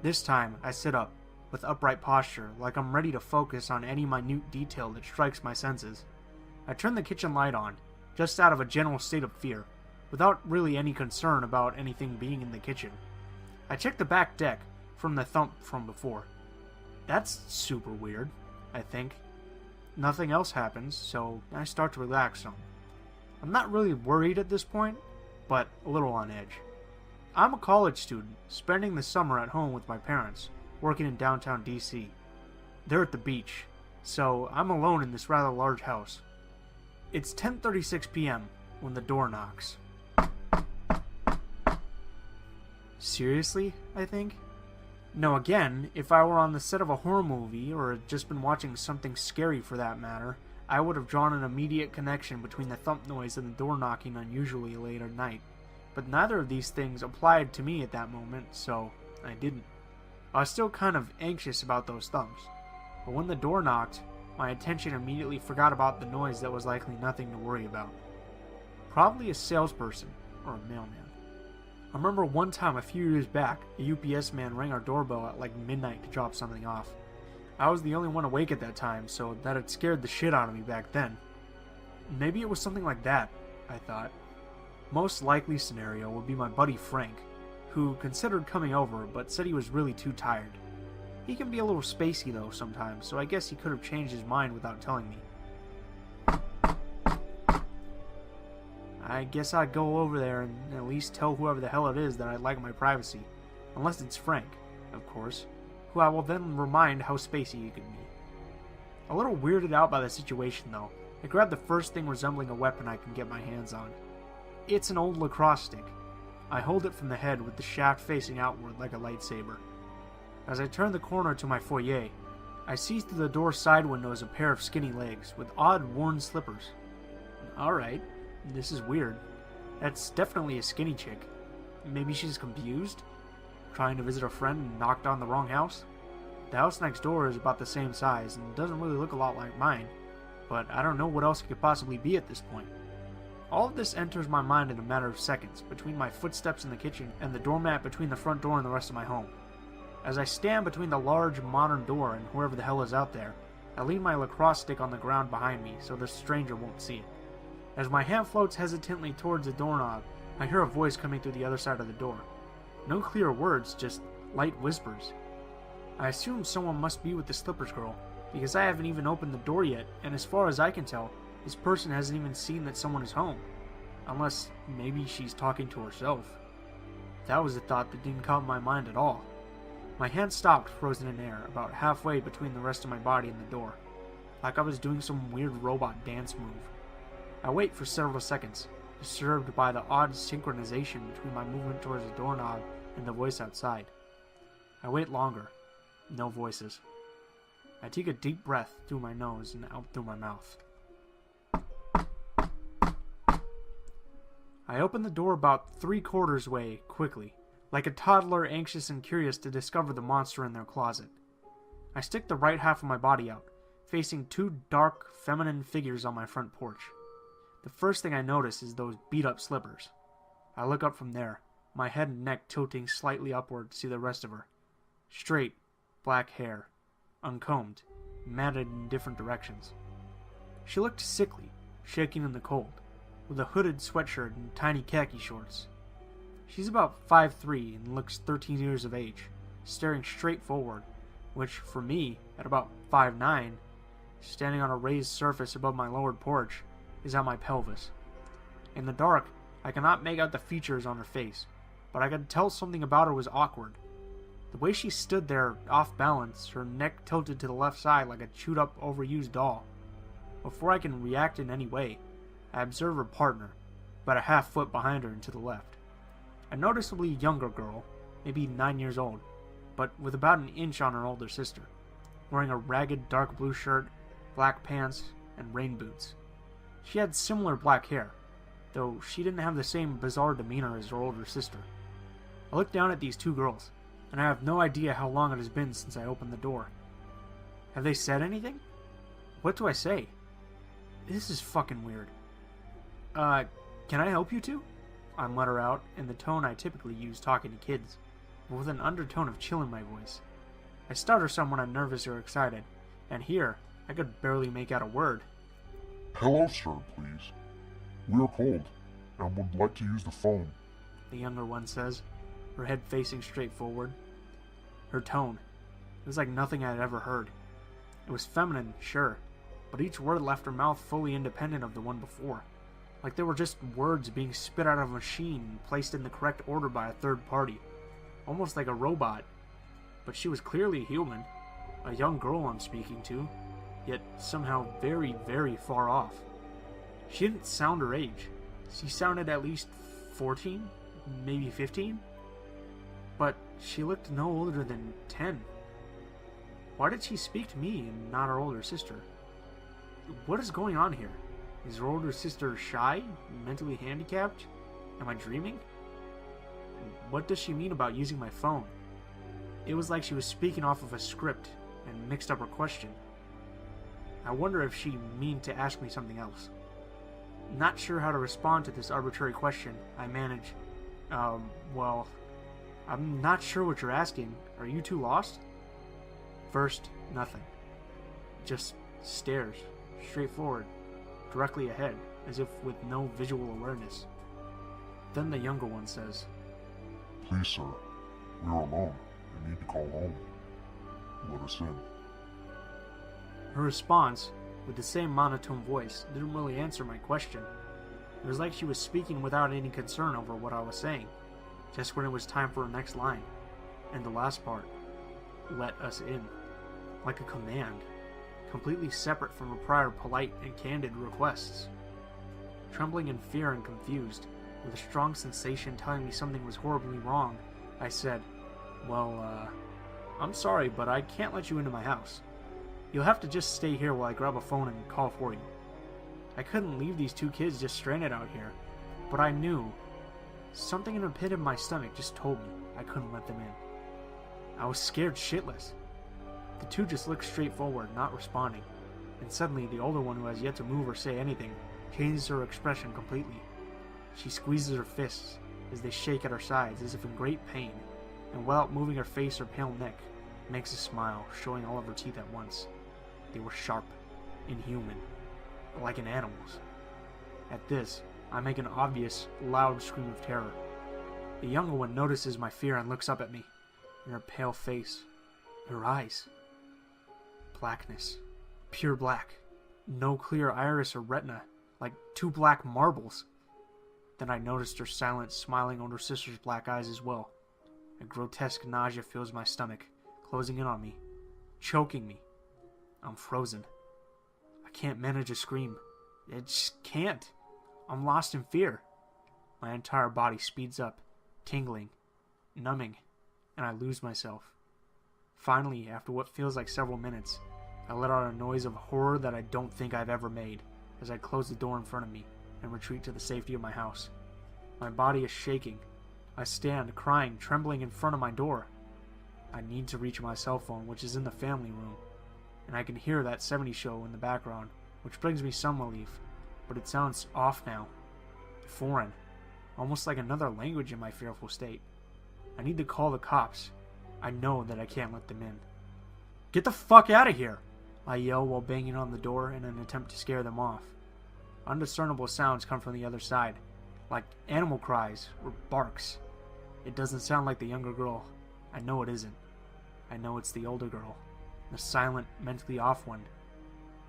This time I sit up, with upright posture, like I'm ready to focus on any minute detail that strikes my senses. I turn the kitchen light on, just out of a general state of fear, without really any concern about anything being in the kitchen. I check the back deck from the thump from before. That's super weird, I think. Nothing else happens, so I start to relax some. I'm not really worried at this point, but a little on edge. I'm a college student, spending the summer at home with my parents, working in downtown DC. They're at the beach, so I'm alone in this rather large house. It's 10:36 p.m. when the door knocks. Seriously, I think? No, again, if I were on the set of a horror movie, or had just been watching something scary for that matter, I would have drawn an immediate connection between the thump noise and the door knocking unusually late at night. But neither of these things applied to me at that moment, so I didn't. I was still kind of anxious about those thumps, but when the door knocked, my attention immediately forgot about the noise that was likely nothing to worry about. Probably a salesperson, or a mailman. I remember one time a few years back, a UPS man rang our doorbell at like midnight to drop something off. I was the only one awake at that time, so that had scared the shit out of me back then. Maybe it was something like that, I thought. Most likely scenario would be my buddy Frank, who considered coming over but said he was really too tired. He can be a little spacey though sometimes, so I guess he could have changed his mind without telling me. I guess I'd go over there and at least tell whoever the hell it is that I'd like my privacy. Unless it's Frank, of course, who I will then remind how spacey he could be. A little weirded out by the situation though, I grab the first thing resembling a weapon I can get my hands on. It's an old lacrosse stick. I hold it from the head with the shaft facing outward like a lightsaber. As I turn the corner to my foyer, I see through the door side windows a pair of skinny legs with odd worn slippers. Alright, this is weird. That's definitely a skinny chick. Maybe she's confused? Trying to visit a friend and knocked on the wrong house? The house next door is about the same size and doesn't really look a lot like mine, but I don't know what else it could possibly be at this point. All of this enters my mind in a matter of seconds, between my footsteps in the kitchen and the doormat between the front door and the rest of my home. As I stand between the large, modern door and whoever the hell is out there, I lean my lacrosse stick on the ground behind me so the stranger won't see it. As my hand floats hesitantly towards the doorknob, I hear a voice coming through the other side of the door. No clear words, just light whispers. I assume someone must be with the Slippers girl, because I haven't even opened the door yet, and as far as I can tell, this person hasn't even seen that someone is home. Unless maybe she's talking to herself. That was a thought that didn't come to my mind at all. My hand stopped frozen in air, about halfway between the rest of my body and the door, like I was doing some weird robot dance move. I wait for several seconds, disturbed by the odd synchronization between my movement towards the doorknob and the voice outside. I wait longer. No voices. I take a deep breath through my nose and out through my mouth. I open the door about 3/4 way quickly, like a toddler anxious and curious to discover the monster in their closet. I stick the right half of my body out, facing two dark, feminine figures on my front porch. The first thing I notice is those beat-up slippers. I look up from there, my head and neck tilting slightly upward to see the rest of her. Straight, black hair, uncombed, matted in different directions. She looked sickly, shaking in the cold, with a hooded sweatshirt and tiny khaki shorts. She's about 5'3" and looks 13 years of age, staring straight forward, which, for me, at about 5'9", standing on a raised surface above my lowered porch, is at my pelvis. In the dark, I cannot make out the features on her face, but I could tell something about her was awkward. The way she stood there, off balance, her neck tilted to the left side like a chewed-up, overused doll. Before I can react in any way, I observe her partner, about a half foot behind her and to the left. A noticeably younger girl, maybe 9 years old, but with about an inch on her older sister, wearing a ragged dark blue shirt, black pants, and rain boots. She had similar black hair, though she didn't have the same bizarre demeanor as her older sister. I look down at these two girls, and I have no idea how long it has been since I opened the door. Have they said anything? What do I say? This is fucking weird. Can I help you two? I mutter out in the tone I typically use talking to kids, but with an undertone of chill in my voice. I stutter some when I'm nervous or excited, and here, I could barely make out a word. Hello, sir, please. We are cold and would like to use the phone. The younger one says, her head facing straight forward. Her tone, it was like nothing I had ever heard. It was feminine, sure, but each word left her mouth fully independent of the one before. Like they were just words being spit out of a machine and placed in the correct order by a third party. Almost like a robot. But she was clearly human. A young girl I'm speaking to, yet somehow very, very far off. She didn't sound her age. She sounded at least 14, maybe 15. But she looked no older than 10. Why did she speak to me and not her older sister? What is going on here? Is her older sister shy? Mentally handicapped? Am I dreaming? What does she mean about using my phone? It was like she was speaking off of a script and mixed up her question. I wonder if she meant to ask me something else. Not sure how to respond to this arbitrary question, I manage, well, I'm not sure what you're asking. Are you two lost? First, nothing. Just stares, straight forward, directly ahead, as if with no visual awareness. Then the younger one says, Please, sir, we are alone and need to call home. Let us in. Her response, with the same monotone voice, didn't really answer my question. It was like she was speaking without any concern over what I was saying, just when it was time for her next line. And the last part, let us in. Like a command, completely separate from her prior polite and candid requests. Trembling in fear and confused, with a strong sensation telling me something was horribly wrong, I said, well, I'm sorry, but I can't let you into my house. You'll have to just stay here while I grab a phone and call for you. I couldn't leave these two kids just stranded out here, but I knew. Something in the pit of my stomach just told me I couldn't let them in. I was scared shitless. The two just looked straight forward, not responding, and suddenly the older one, who has yet to move or say anything, changes her expression completely. She squeezes her fists as they shake at her sides as if in great pain, and without moving her face or pale neck, makes a smile, showing all of her teeth at once. They were sharp, inhuman, like an animal's. At this, I make an obvious, loud scream of terror. The younger one notices my fear and looks up at me. In her pale face, her eyes, blackness, pure black, no clear iris or retina, like two black marbles. Then I noticed her silent, smiling on her sister's black eyes as well. A grotesque nausea fills my stomach, closing in on me, choking me. I'm frozen. I can't manage a scream. I just can't. I'm lost in fear. My entire body speeds up, tingling, numbing, and I lose myself. Finally, after what feels like several minutes, I let out a noise of horror that I don't think I've ever made as I close the door in front of me and retreat to the safety of my house. My body is shaking. I stand, crying, trembling in front of my door. I need to reach my cell phone, which is in the family room, and I can hear that 70s show in the background, which brings me some relief, but it sounds off now. Foreign. Almost like another language in my fearful state. I need to call the cops. I know that I can't let them in. Get the fuck out of here! I yell while banging on the door in an attempt to scare them off. Undiscernible sounds come from the other side, like animal cries or barks. It doesn't sound like the younger girl. I know it isn't. I know it's the older girl, the silent, mentally off one.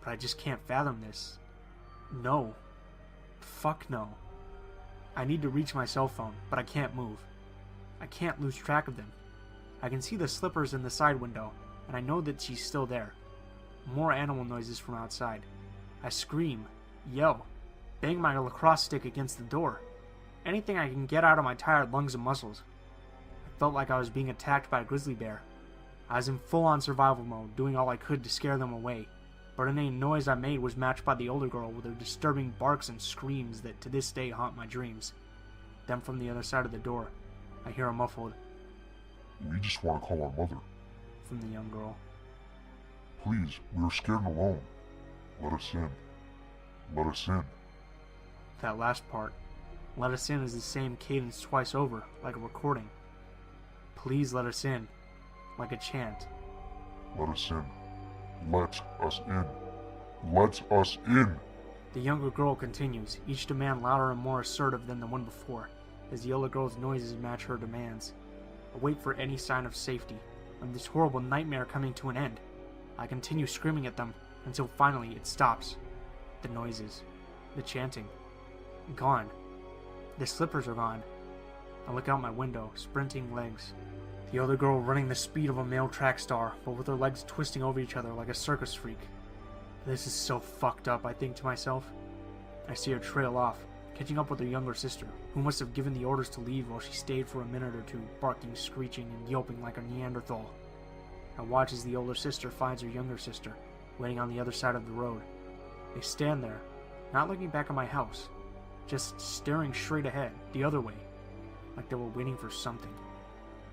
But I just can't fathom this. No. Fuck no. I need to reach my cell phone, but I can't move. I can't lose track of them. I can see the slippers in the side window, and I know that she's still there. More animal noises from outside. I scream, yell, bang my lacrosse stick against the door. Anything I can get out of my tired lungs and muscles. I felt like I was being attacked by a grizzly bear. I was in full-on survival mode, doing all I could to scare them away, but any noise I made was matched by the older girl with her disturbing barks and screams that to this day haunt my dreams. Then from the other side of the door, I hear a muffled, We just want to call our mother. from the young girl. Please, we are scared and alone. Let us in. Let us in. That last part, let us in, is the same cadence twice over, like a recording. Please let us in, like a chant. Let us in. Let us in. Let us in. The younger girl continues, each demand louder and more assertive than the one before, as the older girl's noises match her demands. I wait for any sign of safety, and this horrible nightmare coming to an end. I continue screaming at them, until finally it stops. The noises, the chanting, gone. The slippers are gone. I look out my window, sprinting legs. The other girl running the speed of a male track star, but with her legs twisting over each other like a circus freak. This is so fucked up, I think to myself. I see her trail off, catching up with her younger sister, who must have given the orders to leave while she stayed for a minute or two, barking, screeching, and yelping like a Neanderthal. I watch as the older sister finds her younger sister, waiting on the other side of the road. They stand there, not looking back at my house, just staring straight ahead, the other way, like they were waiting for something.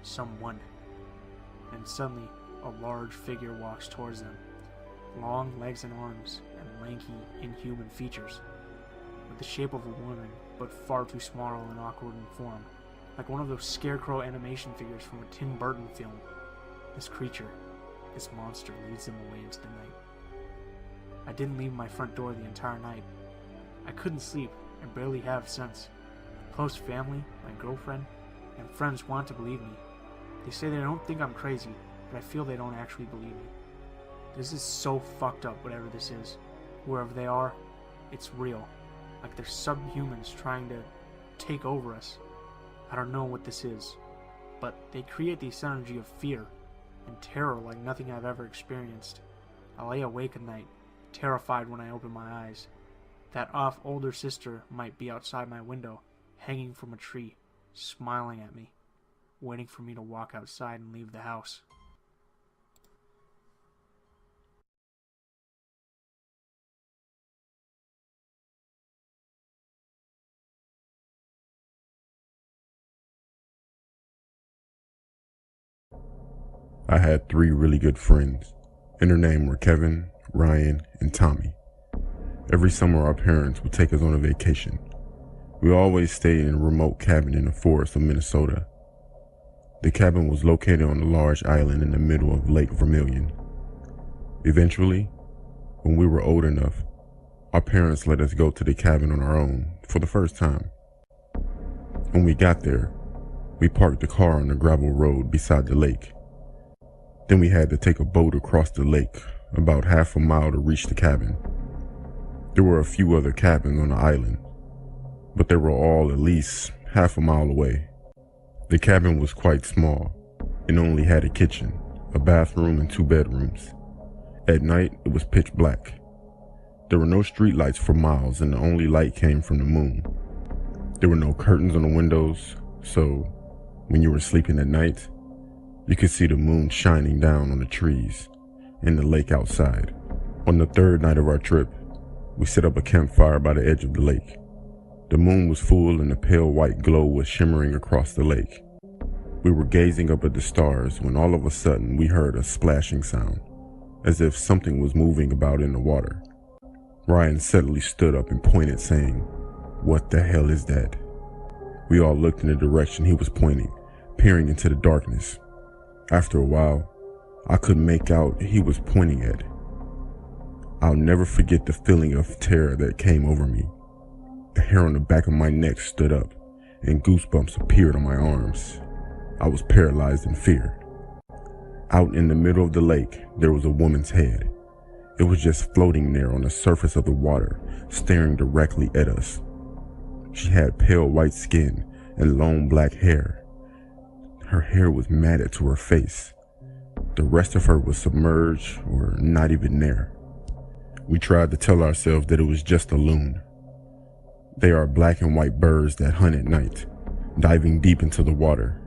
Someone. And suddenly, a large figure walks towards them. Long legs and arms, and lanky, inhuman features. With the shape of a woman, but far too small and awkward in form. Like one of those scarecrow animation figures from a Tim Burton film. This creature, this monster, leads them away into the night. I didn't leave my front door the entire night. I couldn't sleep, and barely have since. Close family, my girlfriend, and friends want to believe me. They say they don't think I'm crazy, but I feel they don't actually believe me. This is so fucked up, whatever this is. Wherever they are, it's real. Like they're subhumans trying to take over us. I don't know what this is, but they create this energy of fear and terror like nothing I've ever experienced. I lay awake at night, terrified when I open my eyes. That off older sister might be outside my window, hanging from a tree, smiling at me, waiting for me to walk outside and leave the house. I had 3 really good friends, and their names were Kevin, Ryan, and Tommy. Every summer our parents would take us on a vacation. We always stayed in a remote cabin in the forest of Minnesota. The cabin was located on a large island in the middle of Lake Vermilion. Eventually, when we were old enough, our parents let us go to the cabin on our own for the first time. When we got there, we parked the car on the gravel road beside the lake. Then we had to take a boat across the lake, about half a mile to reach the cabin. There were a few other cabins on the island, but they were all at least half a mile away. The cabin was quite small and only had a kitchen, a bathroom, and 2 bedrooms. At night, it was pitch black. There were no street lights for miles, and the only light came from the moon. There were no curtains on the windows, so when you were sleeping at night, you could see the moon shining down on the trees and the lake outside. On the 3rd night of our trip, we set up a campfire by the edge of the lake. The moon was full and the pale white glow was shimmering across the lake. We were gazing up at the stars when all of a sudden we heard a splashing sound, as if something was moving about in the water. Ryan suddenly stood up and pointed, saying, "What the hell is that?" We all looked in the direction he was pointing, peering into the darkness. After a while, I could make out he was pointing at. I'll never forget the feeling of terror that came over me. The hair on the back of my neck stood up, and goosebumps appeared on my arms. I was paralyzed in fear. Out in the middle of the lake, there was a woman's head. It was just floating there on the surface of the water, staring directly at us. She had pale white skin and long black hair. Her hair was matted to her face. The rest of her was submerged or not even there. We tried to tell ourselves that it was just a loon. They are black and white birds that hunt at night, diving deep into the water.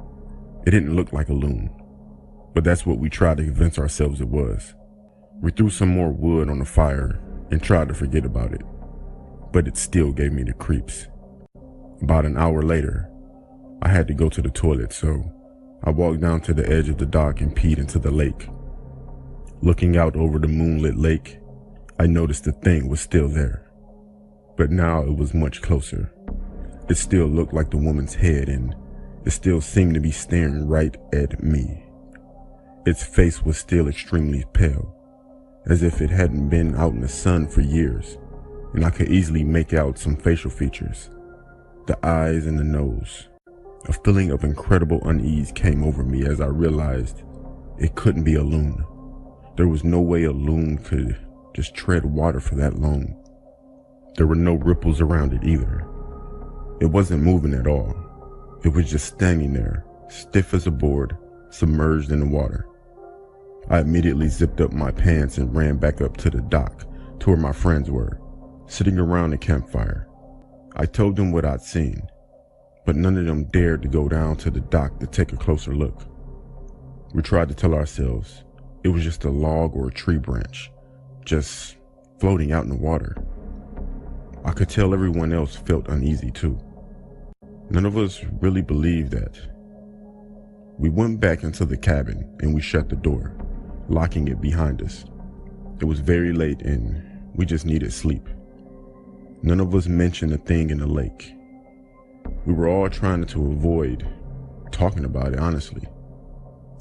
It didn't look like a loon, but that's what we tried to convince ourselves it was. We threw some more wood on the fire and tried to forget about it, but it still gave me the creeps. About an hour later, I had to go to the toilet, so I walked down to the edge of the dock and peed into the lake. Looking out over the moonlit lake, I noticed the thing was still there, but now it was much closer. It still looked like the woman's head, and it still seemed to be staring right at me. Its face was still extremely pale, as if it hadn't been out in the sun for years, and I could easily make out some facial features, the eyes and the nose. A feeling of incredible unease came over me as I realized it couldn't be a loon. There was no way a loon could just tread water for that long. There were no ripples around it either. It wasn't moving at all. It was just standing there, stiff as a board, submerged in the water. I immediately zipped up my pants and ran back up to the dock to where my friends were, sitting around the campfire. I told them what I'd seen, but none of them dared to go down to the dock to take a closer look. We tried to tell ourselves it was just a log or a tree branch, just floating out in the water. I could tell everyone else felt uneasy too. None of us really believed that. We went back into the cabin and we shut the door, locking it behind us. It was very late and we just needed sleep. None of us mentioned a thing in the lake. We were all trying to avoid talking about it, honestly.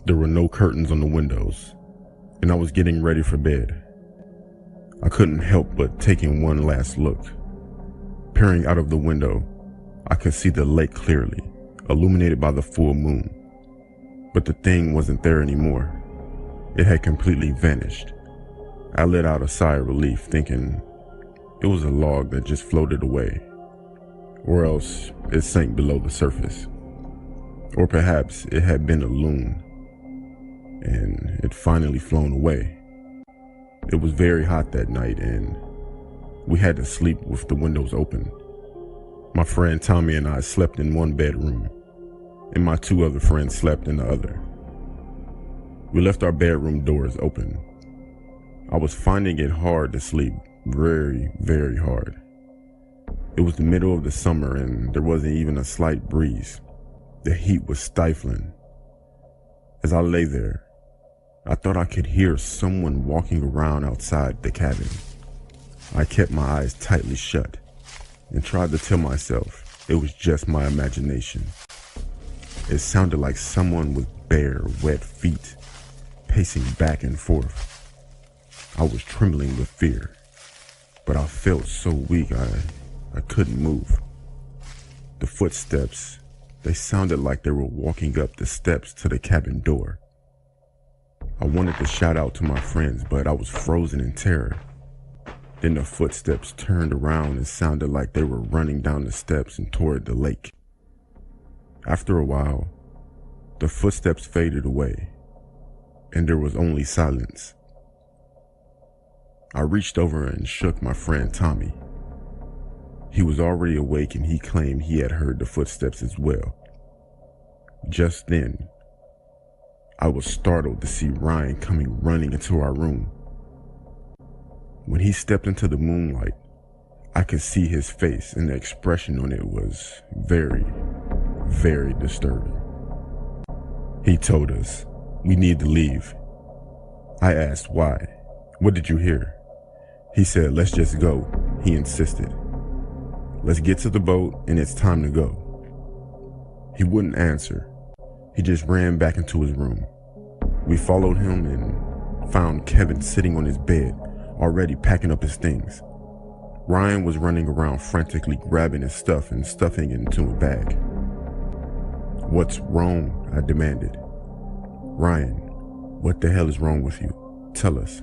There were no curtains on the windows, and I was getting ready for bed. I couldn't help but taking one last look. Peering out of the window, I could see the lake clearly, illuminated by the full moon. But the thing wasn't there anymore. It had completely vanished. I let out a sigh of relief, thinking it was a log that just floated away, or else it sank below the surface. Or perhaps it had been a loon, and it finally flown away. It was very hot that night, and we had to sleep with the windows open. My friend Tommy and I slept in one bedroom, and my two other friends slept in the other. We left our bedroom doors open. I was finding it hard to sleep, very, very hard. It was the middle of the summer and there wasn't even a slight breeze. The heat was stifling. As I lay there, I thought I could hear someone walking around outside the cabin. I kept my eyes tightly shut and tried to tell myself it was just my imagination. It sounded like someone with bare, wet feet, pacing back and forth. I was trembling with fear, but I felt so weak I couldn't move. The footsteps, they sounded like they were walking up the steps to the cabin door. I wanted to shout out to my friends, but I was frozen in terror. Then the footsteps turned around and sounded like they were running down the steps and toward the lake. After a while, the footsteps faded away, and there was only silence. I reached over and shook my friend Tommy. He was already awake and he claimed he had heard the footsteps as well. Just then, I was startled to see Ryan coming running into our room. When he stepped into the moonlight, I could see his face and the expression on it was very, very disturbing. He told us we need to leave. I asked why. What did you hear? He said, let's just go. He insisted. Let's get to the boat and it's time to go. He wouldn't answer. He just ran back into his room. We followed him and found Kevin sitting on his bed, already packing up his things. Ryan was running around frantically grabbing his stuff and stuffing it into a bag. What's wrong? I demanded. Ryan, what the hell is wrong with you? Tell us.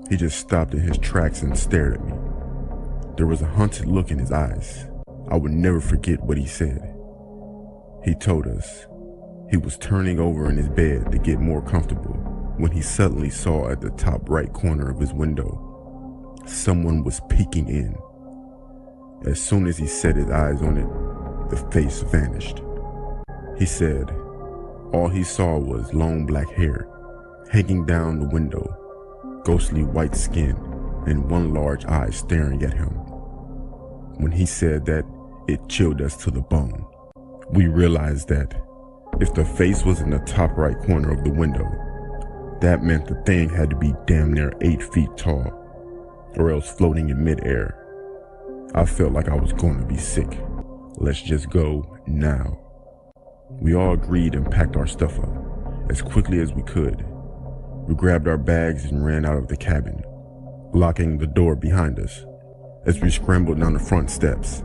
He just stopped in his tracks and stared at me. There was a haunted look in his eyes. I would never forget what he said. He told us he was turning over in his bed to get more comfortable when he suddenly saw at the top right corner of his window, someone was peeking in. As soon as he set his eyes on it, the face vanished. He said all he saw was long black hair hanging down the window, ghostly white skin, and one large eye staring at him. When he said that, it chilled us to the bone. We realized that if the face was in the top right corner of the window, that meant the thing had to be damn near 8 feet tall, or else floating in midair. I felt like I was going to be sick. Let's just go now. We all agreed and packed our stuff up, as quickly as we could. We grabbed our bags and ran out of the cabin, locking the door behind us. As we scrambled down the front steps,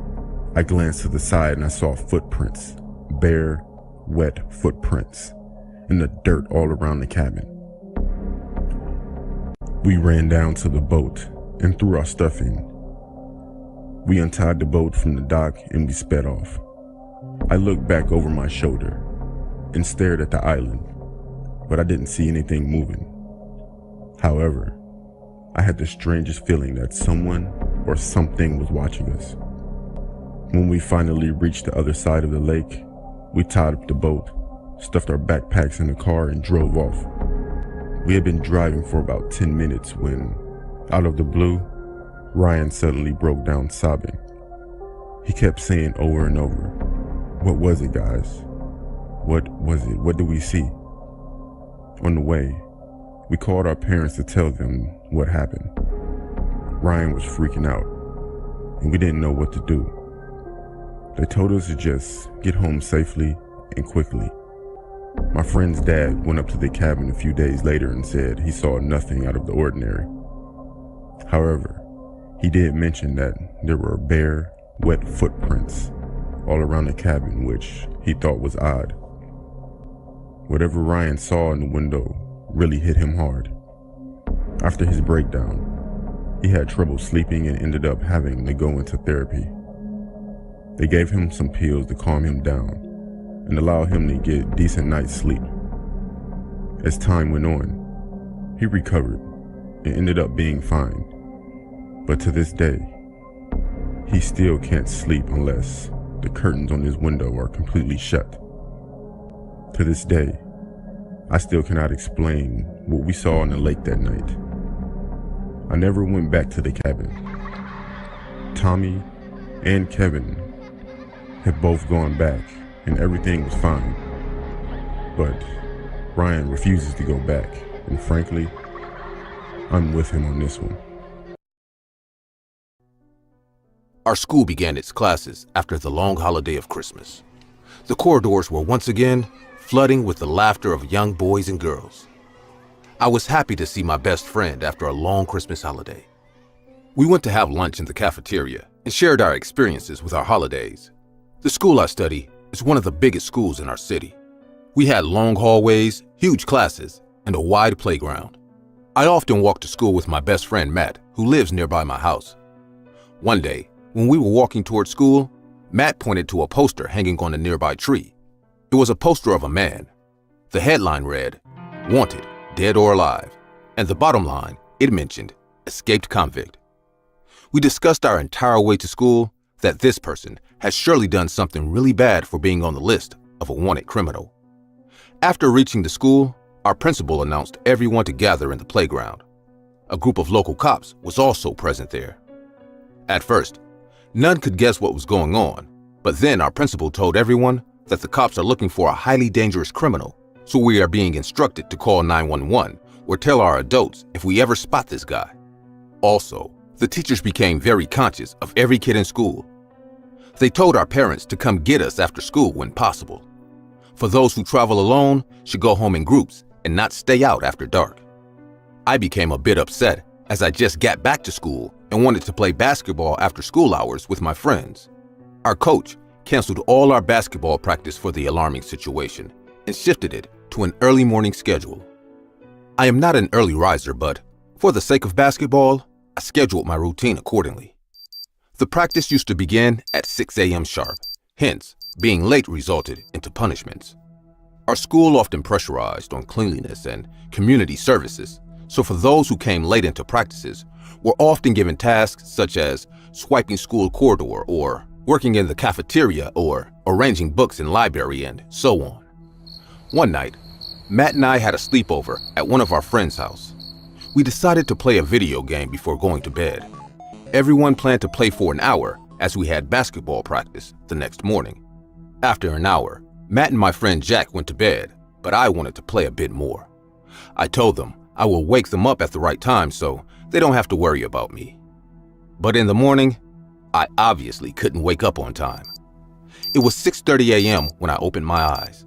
I glanced to the side and I saw footprints, bare, wet footprints, in the dirt all around the cabin. We ran down to the boat and threw our stuff in. We untied the boat from the dock and we sped off. I looked back over my shoulder and stared at the island, but I didn't see anything moving. However, I had the strangest feeling that someone or something was watching us. When we finally reached the other side of the lake, we tied up the boat, stuffed our backpacks in the car, and drove off. We had been driving for about 10 minutes when, out of the blue, Ryan suddenly broke down sobbing. He kept saying over and over, "What was it, guys? What was it? What did we see?" On the way, we called our parents to tell them what happened. Ryan was freaking out, and we didn't know what to do. They told us to just get home safely and quickly. My friend's dad went up to the cabin a few days later and said he saw nothing out of the ordinary. However, he did mention that there were bare, wet footprints all around the cabin, which he thought was odd. Whatever Ryan saw in the window really hit him hard. After his breakdown, he had trouble sleeping and ended up having to go into therapy. They gave him some pills to calm him down and allow him to get a decent night's sleep. As time went on, he recovered and ended up being fine. But to this day, he still can't sleep unless the curtains on his window are completely shut. To this day, I still cannot explain what we saw in the lake that night. I never went back to the cabin. Tommy and Kevin had both gone back and everything was fine. But Ryan refuses to go back, and frankly, I'm with him on this one. Our school began its classes after the long holiday of Christmas. The corridors were once again flooding with the laughter of young boys and girls. I was happy to see my best friend after a long Christmas holiday. We went to have lunch in the cafeteria and shared our experiences with our holidays. The school I study is one of the biggest schools in our city. We had long hallways, huge classes, and a wide playground. I often walked to school with my best friend Matt, who lives nearby my house. One day, when we were walking toward school, Matt pointed to a poster hanging on a nearby tree. It was a poster of a man. The headline read, "Wanted, dead or alive," and the bottom line, it mentioned, "escaped convict." We discussed our entire way to school that this person has surely done something really bad for being on the list of a wanted criminal. After reaching the school, our principal announced everyone to gather in the playground. A group of local cops was also present there. At first, none could guess what was going on, but then our principal told everyone that the cops are looking for a highly dangerous criminal, so we are being instructed to call 911 or tell our adults if we ever spot this guy. Also, the teachers became very conscious of every kid in school. They told our parents to come get us after school when possible. For those who travel alone, should go home in groups and not stay out after dark. I became a bit upset as I just got back to school and wanted to play basketball after school hours with my friends. Our coach canceled all our basketball practice for the alarming situation and shifted it to an early morning schedule. I am not an early riser, but for the sake of basketball, I scheduled my routine accordingly. The practice used to begin at 6 a.m. sharp, hence being late resulted into punishments. Our school often pressurized on cleanliness and community services, so for those who came late into practices, were often given tasks such as swiping school corridor or working in the cafeteria or arranging books in library and so on. One night, Matt and I had a sleepover at one of our friends' house. We decided to play a video game before going to bed. Everyone planned to play for an hour as we had basketball practice the next morning. After an hour, Matt and my friend Jack went to bed, but I wanted to play a bit more. I told them I will wake them up at the right time so they don't have to worry about me. But in the morning, I obviously couldn't wake up on time. It was 6:30 a.m. when I opened my eyes.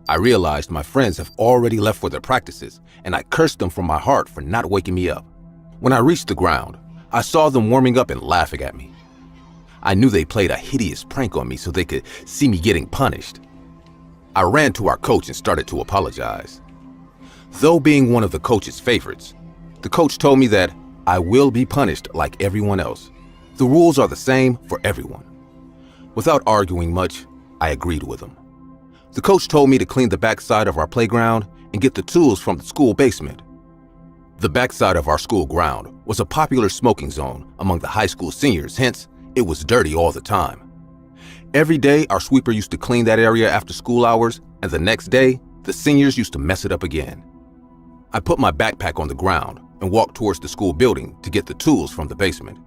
I realized my friends have already left for their practices, and I cursed them from my heart for not waking me up. When I reached the ground, I saw them warming up and laughing at me. I knew they played a hideous prank on me so they could see me getting punished. I ran to our coach and started to apologize. Though being one of the coach's favorites, the coach told me that I will be punished like everyone else. The rules are the same for everyone. Without arguing much, I agreed with him. The coach told me to clean the backside of our playground and get the tools from the school basement. The backside of our school ground was a popular smoking zone among the high school seniors, hence, it was dirty all the time. Every day, our sweeper used to clean that area after school hours, and the next day, the seniors used to mess it up again. I put my backpack on the ground and walked towards the school building to get the tools from the basement.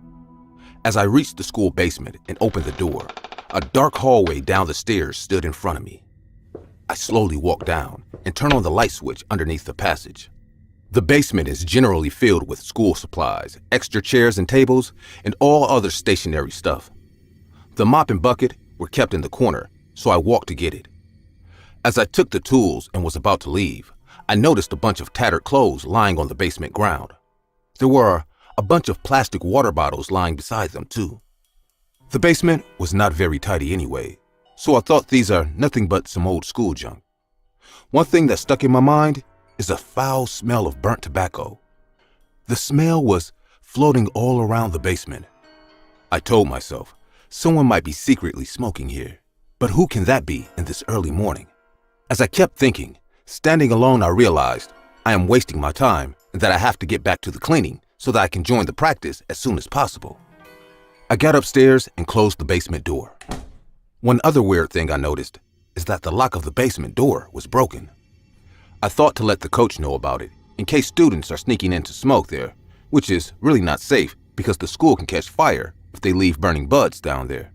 As I reached the school basement and opened the door, a dark hallway down the stairs stood in front of me. I slowly walked down and turned on the light switch underneath the passage. The basement is generally filled with school supplies, extra chairs and tables, and all other stationary stuff. The mop and bucket were kept in the corner, so I walked to get it. As I took the tools and was about to leave, I noticed a bunch of tattered clothes lying on the basement ground. There were a bunch of plastic water bottles lying beside them, too. The basement was not very tidy anyway, so I thought these are nothing but some old school junk. One thing that stuck in my mind is a foul smell of burnt tobacco. The smell was floating all around the basement. I told myself, someone might be secretly smoking here, but who can that be in this early morning? As I kept thinking, standing alone, I realized I am wasting my time and that I have to get back to the cleaning so that I can join the practice as soon as possible. I got upstairs and closed the basement door. One other weird thing I noticed is that the lock of the basement door was broken. I thought to let the coach know about it in case students are sneaking in to smoke there, which is really not safe because the school can catch fire if they leave burning buds down there.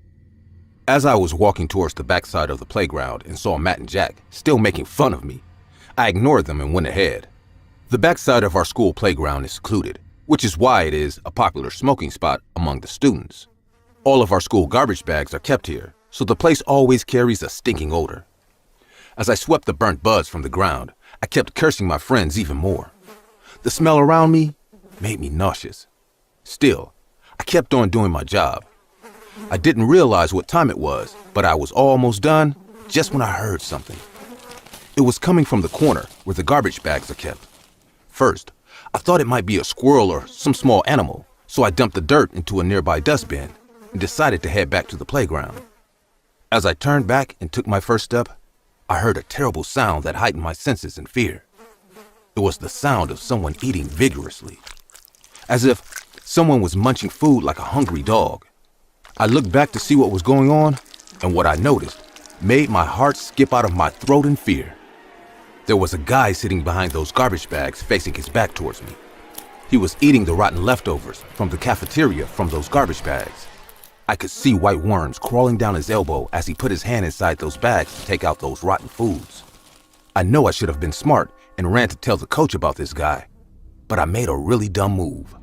As I was walking towards the backside of the playground and saw Matt and Jack still making fun of me, I ignored them and went ahead. The backside of our school playground is secluded, which is why it is a popular smoking spot among the students. All of our school garbage bags are kept here, so the place always carries a stinking odor. As I swept the burnt buds from the ground, I kept cursing my friends even more. The smell around me made me nauseous. Still, I kept on doing my job. I didn't realize what time it was, but I was almost done just when I heard something. It was coming from the corner where the garbage bags are kept. First, I thought it might be a squirrel or some small animal, so I dumped the dirt into a nearby dustbin and decided to head back to the playground. As I turned back and took my first step, I heard a terrible sound that heightened my senses and fear. It was the sound of someone eating vigorously, as if someone was munching food like a hungry dog. I looked back to see what was going on, and what I noticed made my heart skip out of my throat in fear. There was a guy sitting behind those garbage bags facing his back towards me. He was eating the rotten leftovers from the cafeteria from those garbage bags. I could see white worms crawling down his elbow as he put his hand inside those bags to take out those rotten foods. I know I should have been smart and ran to tell the coach about this guy, but I made a really dumb move.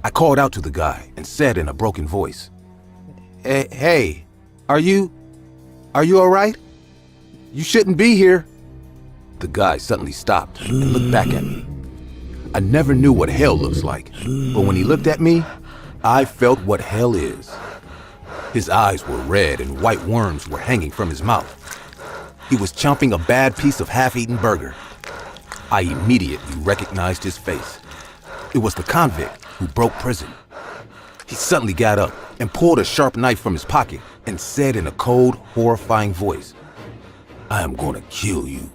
I called out to the guy and said in a broken voice, Hey, are you all right? You shouldn't be here." The guy suddenly stopped and looked back at me. I never knew what hell looks like, but when he looked at me, I felt what hell is. His eyes were red and white worms were hanging from his mouth. He was chomping a bad piece of half-eaten burger. I immediately recognized his face. It was the convict who broke prison. He suddenly got up and pulled a sharp knife from his pocket and said in a cold, horrifying voice, "I am going to kill you,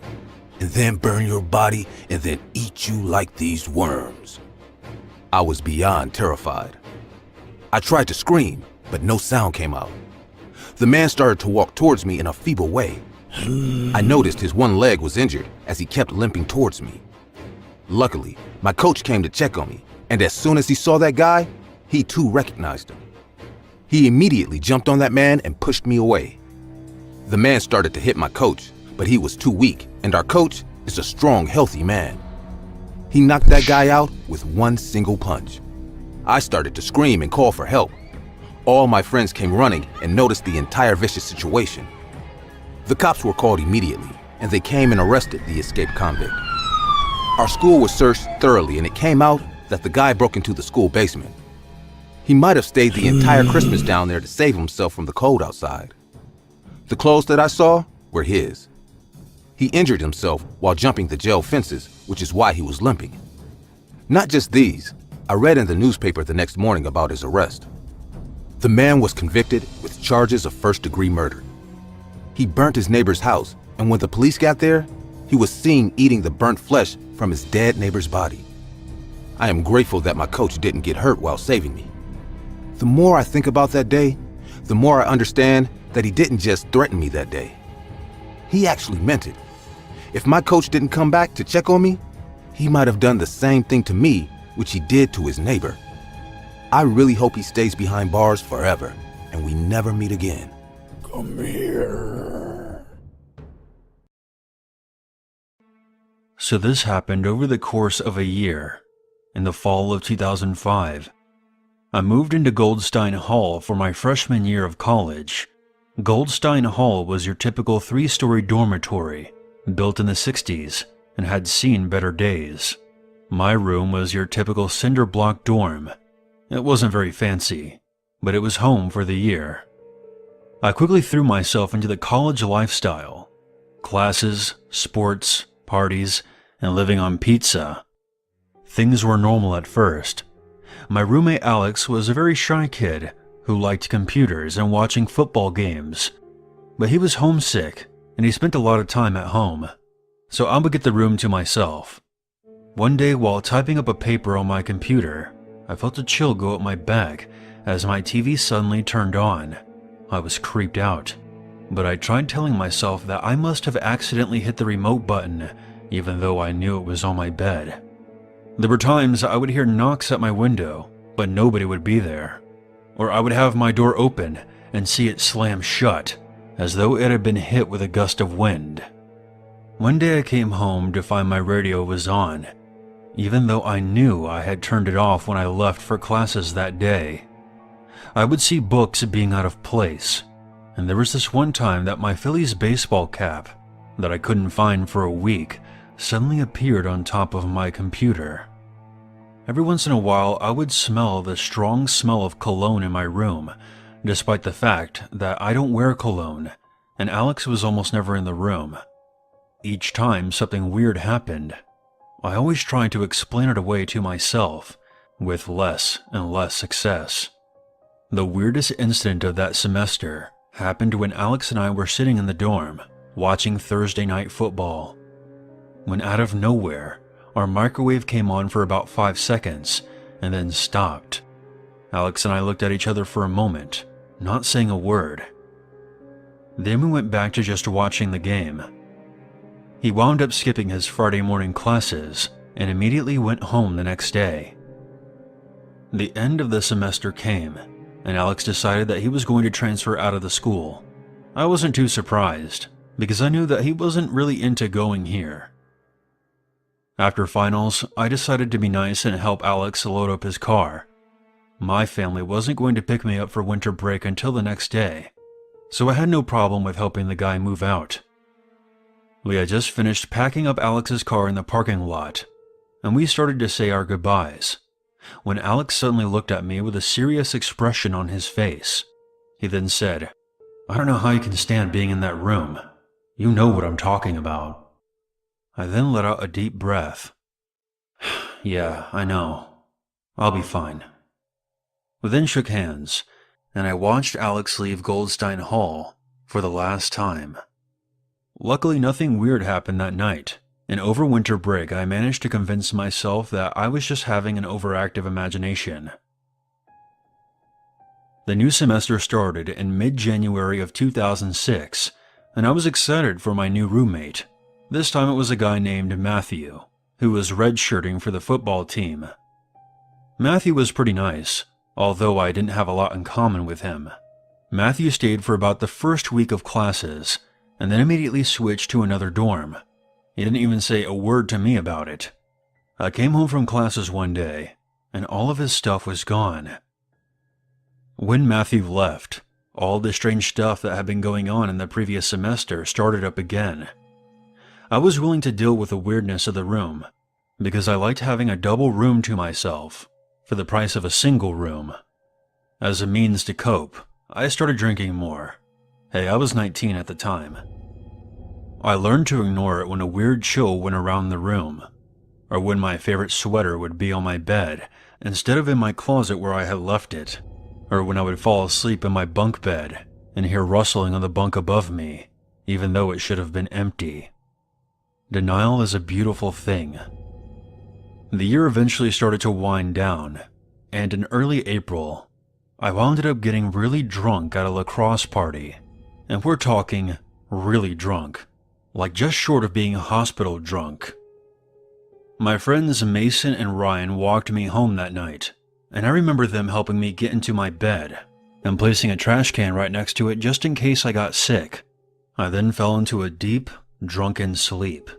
and then burn your body, and then eat you like these worms." I was beyond terrified. I tried to scream, but no sound came out. The man started to walk towards me in a feeble way. I noticed his one leg was injured as he kept limping towards me. Luckily, my coach came to check on me, and as soon as he saw that guy, he too recognized him. He immediately jumped on that man and pushed me away. The man started to hit my coach, but he was too weak, and our coach is a strong, healthy man. He knocked that guy out with one single punch. I started to scream and call for help. All my friends came running and noticed the entire vicious situation. The cops were called immediately, and they came and arrested the escaped convict. Our school was searched thoroughly, and it came out that the guy broke into the school basement. He might have stayed the entire Christmas down there to save himself from the cold outside. The clothes that I saw were his. He injured himself while jumping the jail fences, which is why he was limping. Not just these, I read in the newspaper the next morning about his arrest. The man was convicted with charges of first-degree murder. He burnt his neighbor's house, and when the police got there, he was seen eating the burnt flesh from his dead neighbor's body. I am grateful that my coach didn't get hurt while saving me. The more I think about that day, the more I understand that he didn't just threaten me that day. He actually meant it. If my coach didn't come back to check on me, he might have done the same thing to me, which he did to his neighbor. I really hope he stays behind bars forever, and we never meet again. Come here. So this happened over the course of a year. In the fall of 2005, I moved into Goldstein Hall for my freshman year of college. Goldstein Hall was your typical 3-story dormitory, built in the 60s, and had seen better days. My room was your typical cinder block dorm. It wasn't very fancy, but it was home for the year. I quickly threw myself into the college lifestyle. Classes, sports, parties, and living on pizza. Things were normal at first. My roommate Alex was a very shy kid who liked computers and watching football games. But he was homesick, and he spent a lot of time at home, so I would get the room to myself. One day while typing up a paper on my computer, I felt a chill go up my back as my TV suddenly turned on. I was creeped out, but I tried telling myself that I must have accidentally hit the remote button, even though I knew it was on my bed. There were times I would hear knocks at my window, but nobody would be there. Or I would have my door open and see it slam shut, as though it had been hit with a gust of wind. One day I came home to find my radio was on, even though I knew I had turned it off when I left for classes that day. I would see books being out of place, and there was this one time that my Phillies baseball cap, that I couldn't find for a week, suddenly appeared on top of my computer. Every once in a while, I would smell the strong smell of cologne in my room, despite the fact that I don't wear cologne, and Alex was almost never in the room. Each time something weird happened, I always tried to explain it away to myself, with less and less success. The weirdest incident of that semester happened when Alex and I were sitting in the dorm, watching Thursday night football. When out of nowhere, our microwave came on for about 5 seconds and then stopped. Alex and I looked at each other for a moment, not saying a word. Then we went back to just watching the game. He wound up skipping his Friday morning classes and immediately went home the next day. The end of the semester came, and Alex decided that he was going to transfer out of the school. I wasn't too surprised, because I knew that he wasn't really into going here. After finals, I decided to be nice and help Alex load up his car. My family wasn't going to pick me up for winter break until the next day, so I had no problem with helping the guy move out. We had just finished packing up Alex's car in the parking lot, and we started to say our goodbyes, when Alex suddenly looked at me with a serious expression on his face. He then said, "I don't know how you can stand being in that room. You know what I'm talking about." I then let out a deep breath. "Yeah, I know. I'll be fine." We then shook hands, and I watched Alex leave Goldstein Hall for the last time. Luckily, nothing weird happened that night, and over winter break I managed to convince myself that I was just having an overactive imagination. The new semester started in mid-January of 2006, and I was excited for my new roommate. This time it was a guy named Matthew, who was redshirting for the football team. Matthew was pretty nice, although I didn't have a lot in common with him. Matthew stayed for about the first week of classes, and then immediately switched to another dorm. He didn't even say a word to me about it. I came home from classes one day, and all of his stuff was gone. When Matthew left, all the strange stuff that had been going on in the previous semester started up again. I was willing to deal with the weirdness of the room, because I liked having a double room to myself for the price of a single room. As a means to cope, I started drinking more. Hey, I was 19 at the time. I learned to ignore it when a weird chill went around the room, or when my favorite sweater would be on my bed instead of in my closet where I had left it, or when I would fall asleep in my bunk bed and hear rustling on the bunk above me, even though it should have been empty. Denial is a beautiful thing. The year eventually started to wind down, and in early April, I wound up getting really drunk at a lacrosse party. And we're talking really drunk, like just short of being hospital drunk. My friends Mason and Ryan walked me home that night, and I remember them helping me get into my bed and placing a trash can right next to it just in case I got sick. I then fell into a deep, drunken sleep.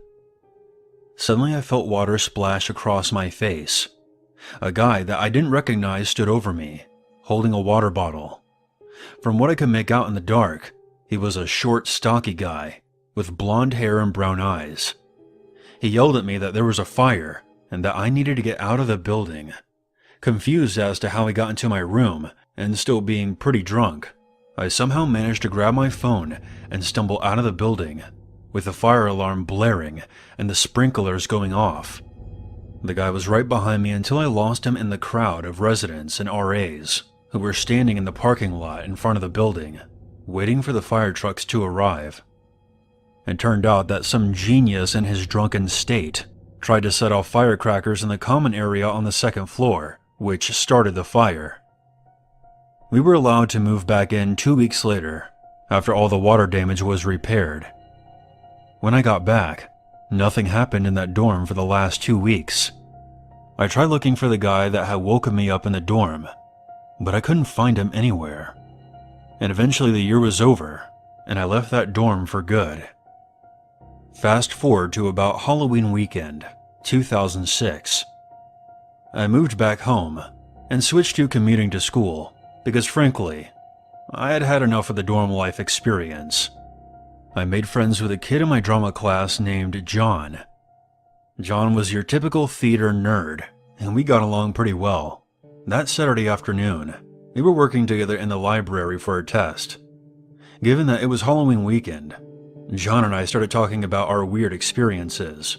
Suddenly I felt water splash across my face. A guy that I didn't recognize stood over me, holding a water bottle. From what I could make out in the dark, he was a short, stocky guy with blonde hair and brown eyes. He yelled at me that there was a fire and that I needed to get out of the building. Confused as to how he got into my room and still being pretty drunk, I somehow managed to grab my phone and stumble out of the building, with the fire alarm blaring and the sprinklers going off. The guy was right behind me until I lost him in the crowd of residents and RAs who were standing in the parking lot in front of the building, waiting for the fire trucks to arrive. It turned out that some genius in his drunken state tried to set off firecrackers in the common area on the second floor, which started the fire. We were allowed to move back in 2 weeks later, after all the water damage was repaired. When I got back, nothing happened in that dorm for the last 2 weeks. I tried looking for the guy that had woken me up in the dorm, but I couldn't find him anywhere. And eventually the year was over, and I left that dorm for good. Fast forward to about Halloween weekend, 2006. I moved back home and switched to commuting to school because frankly, I had had enough of the dorm life experience. I made friends with a kid in my drama class named John. John was your typical theater nerd, and we got along pretty well. That Saturday afternoon, we were working together in the library for a test. Given that it was Halloween weekend, John and I started talking about our weird experiences.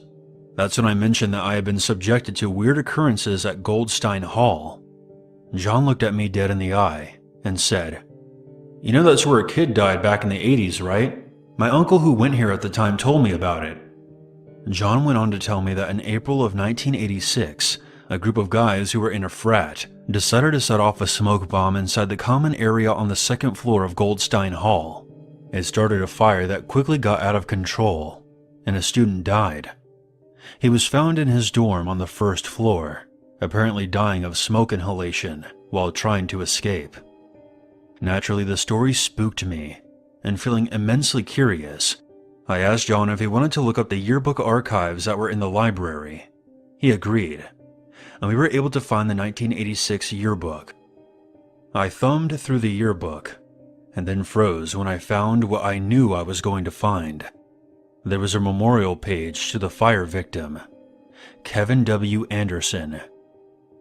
That's when I mentioned that I had been subjected to weird occurrences at Goldstein Hall. John looked at me dead in the eye and said, "You know that's where a kid died back in the 80s, right? My uncle who went here at the time told me about it." John went on to tell me that in April of 1986, a group of guys who were in a frat decided to set off a smoke bomb inside the common area on the second floor of Goldstein Hall. It started a fire that quickly got out of control, and a student died. He was found in his dorm on the first floor, apparently dying of smoke inhalation while trying to escape. Naturally, the story spooked me, and feeling immensely curious, I asked John if he wanted to look up the yearbook archives that were in the library. He agreed, and we were able to find the 1986 yearbook. I thumbed through the yearbook, and then froze when I found what I knew I was going to find. There was a memorial page to the fire victim, Kevin W. Anderson,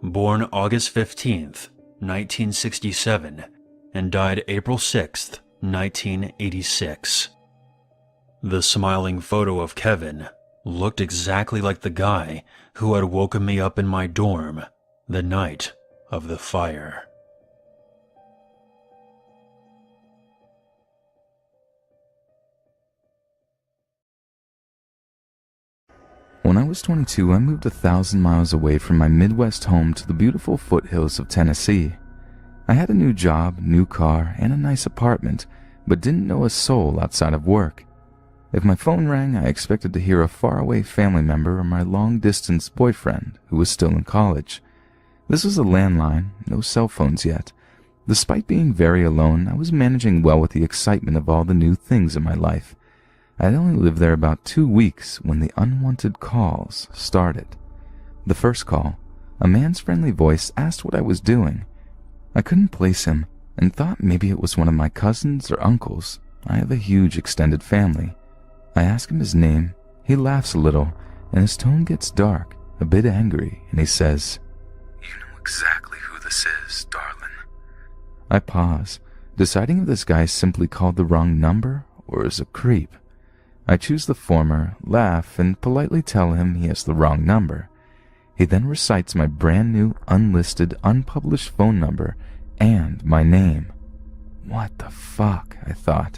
born August 15th, 1967, and died April 6th, 1986. The smiling photo of Kevin looked exactly like the guy who had woken me up in my dorm the night of the fire. When I was 22, I moved 1,000 miles away from my Midwest home to the beautiful foothills of Tennessee. I had a new job, new car, and a nice apartment, but didn't know a soul outside of work. If my phone rang, I expected to hear a faraway family member or my long-distance boyfriend who was still in college. This was a landline, no cell phones yet. Despite being very alone, I was managing well with the excitement of all the new things in my life. I had only lived there about 2 weeks when the unwanted calls started. The first call, a man's friendly voice asked what I was doing. I couldn't place him and thought maybe it was one of my cousins or uncles. I have a huge extended family. I asked him his name, He laughs a little, and his tone gets dark, a bit angry, and he says, "You know exactly who this is, darling." I pause, deciding if this guy simply called the wrong number or is a creep. I choose the former, laugh, and politely tell him he has the wrong number. He then recites my brand new, unlisted, unpublished phone number and my name. What the fuck, I thought.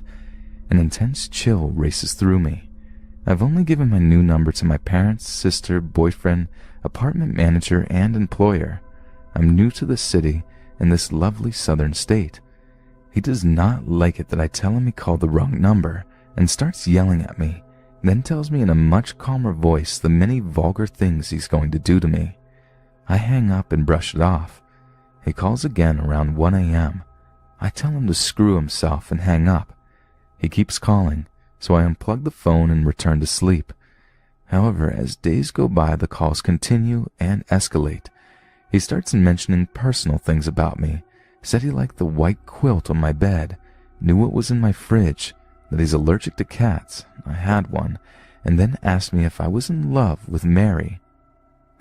An intense chill races through me. I've only given my new number to my parents, sister, boyfriend, apartment manager, and employer. I'm new to the city in this lovely southern state. He does not like it that I tell him he called the wrong number and starts yelling at me, then tells me in a much calmer voice the many vulgar things he's going to do to me. I hang up and brush it off. He calls again around 1 a.m. I tell him to screw himself and hang up. He keeps calling, so I unplug the phone and return to sleep. However, as days go by, the calls continue and escalate. He starts mentioning personal things about me, said he liked the white quilt on my bed, knew what was in my fridge, that he's allergic to cats, I had one, and then asked me if I was in love with Mary.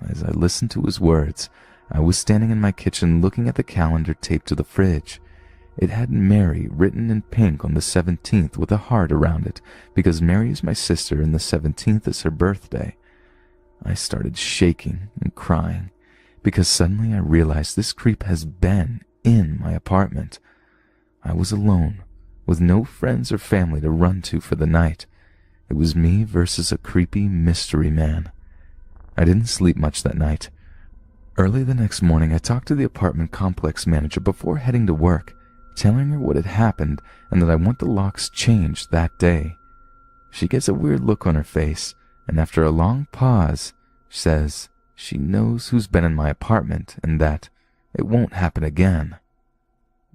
As I listened to his words, I was standing in my kitchen looking at the calendar taped to the fridge. It had Mary written in pink on the 17th with a heart around it, because Mary is my sister and the 17th is her birthday. I started shaking and crying, because suddenly I realized this creep has been in my apartment. I was alone, with no friends or family to run to for the night. It was me versus a creepy mystery man. I didn't sleep much that night. Early the next morning, I talked to the apartment complex manager before heading to work, telling her what had happened and that I want the locks changed that day. She gets a weird look on her face, and after a long pause, says she knows who's been in my apartment and that it won't happen again.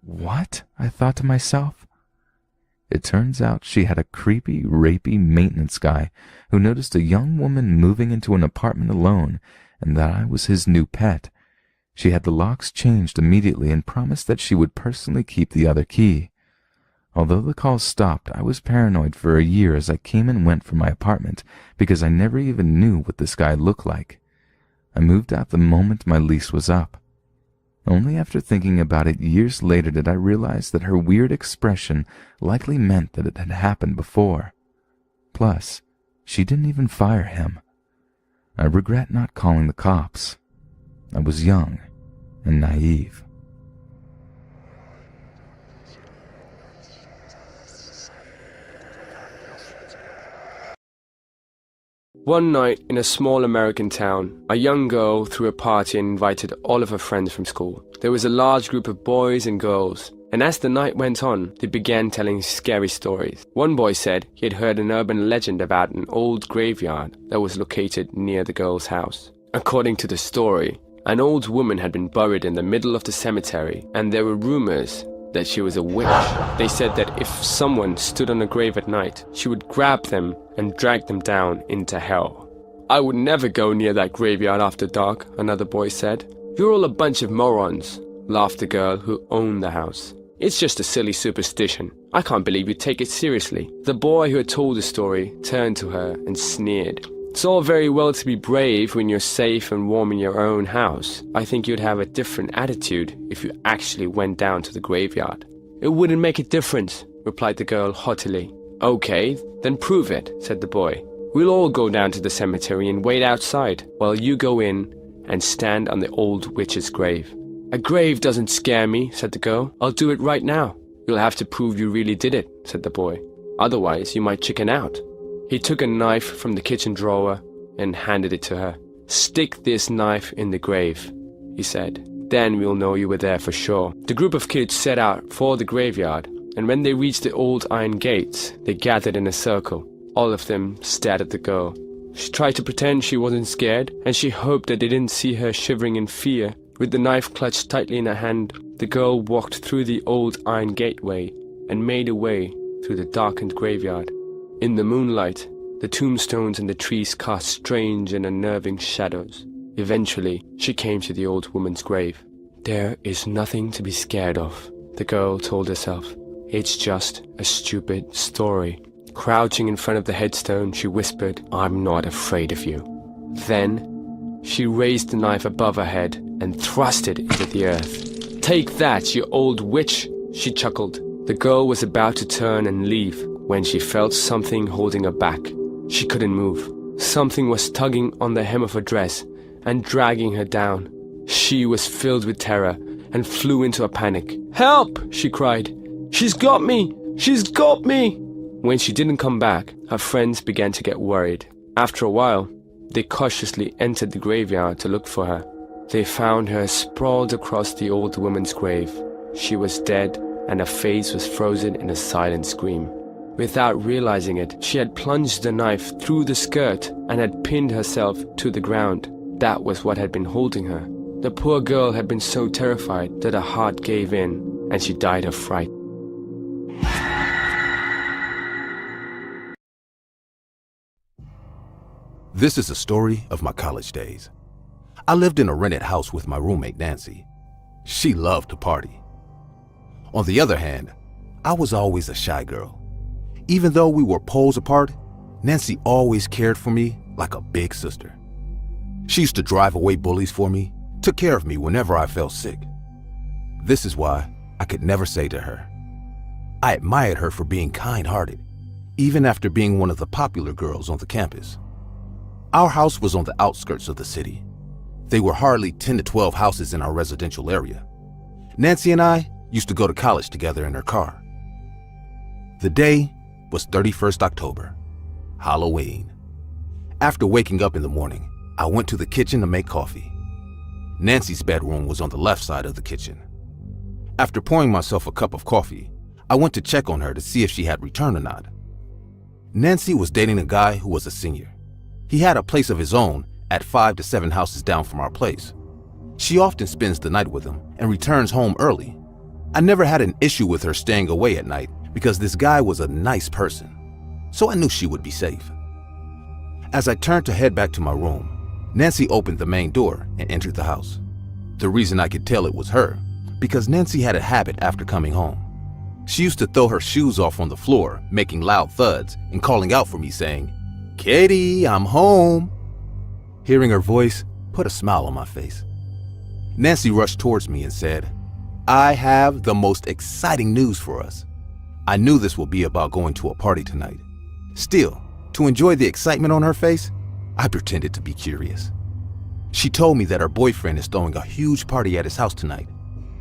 What? I thought to myself. It turns out she had a creepy, rapey maintenance guy who noticed a young woman moving into an apartment alone and that I was his new pet. She had the locks changed immediately and promised that she would personally keep the other key. Although the calls stopped, I was paranoid for a year as I came and went from my apartment because I never even knew what this guy looked like. I moved out the moment my lease was up. Only after thinking about it years later did I realize that her weird expression likely meant that it had happened before. Plus, she didn't even fire him. I regret not calling the cops. I was young and naive. One night in a small American town, a young girl threw a party and invited all of her friends from school. There was a large group of boys and girls, and as the night went on, they began telling scary stories. One boy said he had heard an urban legend about an old graveyard that was located near the girl's house. According to the story, an old woman had been buried in the middle of the cemetery, and there were rumors that she was a witch. They said that if someone stood on a grave at night, she would grab them and drag them down into hell. "I would never go near that graveyard after dark," another boy said. "You're all a bunch of morons," laughed the girl who owned the house. "It's just a silly superstition. I can't believe you take it seriously." The boy who had told the story turned to her and sneered. "It's all very well to be brave when you're safe and warm in your own house. I think you'd have a different attitude if you actually went down to the graveyard." "It wouldn't make a difference," replied the girl haughtily. "Okay, then prove it," said the boy. "We'll all go down to the cemetery and wait outside while you go in and stand on the old witch's grave." "A grave doesn't scare me," said the girl. "I'll do it right now." "You'll have to prove you really did it," said the boy. "Otherwise, you might chicken out." He took a knife from the kitchen drawer and handed it to her. "Stick this knife in the grave," he said. "Then we'll know you were there for sure." The group of kids set out for the graveyard, and when they reached the old iron gates, they gathered in a circle. All of them stared at the girl. She tried to pretend she wasn't scared, and she hoped that they didn't see her shivering in fear. With the knife clutched tightly in her hand, the girl walked through the old iron gateway and made her way through the darkened graveyard. In the moonlight, the tombstones and the trees cast strange and unnerving shadows. Eventually, she came to the old woman's grave. "There is nothing to be scared of," the girl told herself. "It's just a stupid story." Crouching in front of the headstone, she whispered, "I'm not afraid of you." Then, she raised the knife above her head and thrust it into the earth. "Take that, you old witch," she chuckled. The girl was about to turn and leave when she felt something holding her back. She couldn't move. Something was tugging on the hem of her dress and dragging her down. She was filled with terror and flew into a panic. "Help!" she cried. "She's got me! She's got me!" When she didn't come back, her friends began to get worried. After a while, they cautiously entered the graveyard to look for her. They found her sprawled across the old woman's grave. She was dead, and her face was frozen in a silent scream. Without realizing it, she had plunged the knife through the skirt and had pinned herself to the ground. That was what had been holding her. The poor girl had been so terrified that her heart gave in, and she died of fright. This is a story of my college days. I lived in a rented house with my roommate Nancy. She loved to party. On the other hand, I was always a shy girl. Even though we were poles apart, Nancy always cared for me like a big sister. She used to drive away bullies for me, took care of me whenever I felt sick. This is why I could never say to her. I admired her for being kind-hearted, even after being one of the popular girls on the campus. Our house was on the outskirts of the city. There were hardly 10 to 12 houses in our residential area. Nancy and I used to go to college together in her car. The day was 31st October, Halloween. After waking up in the morning, I went to the kitchen to make coffee. Nancy's bedroom was on the left side of the kitchen. After pouring myself a cup of coffee, I went to check on her to see if she had returned or not. Nancy was dating a guy who was a senior. He had a place of his own at 5 to 7 houses down from our place. She often spends the night with him and returns home early. I never had an issue with her staying away at night because this guy was a nice person, so I knew she would be safe. As I turned to head back to my room, Nancy opened the main door and entered the house. The reason I could tell it was her, because Nancy had a habit after coming home. She used to throw her shoes off on the floor, making loud thuds and calling out for me saying, "Katie, I'm home." Hearing her voice put a smile on my face. Nancy rushed towards me and said, "I have the most exciting news for us." I knew this would be about going to a party tonight. Still, to enjoy the excitement on her face, I pretended to be curious. She told me that her boyfriend is throwing a huge party at his house tonight.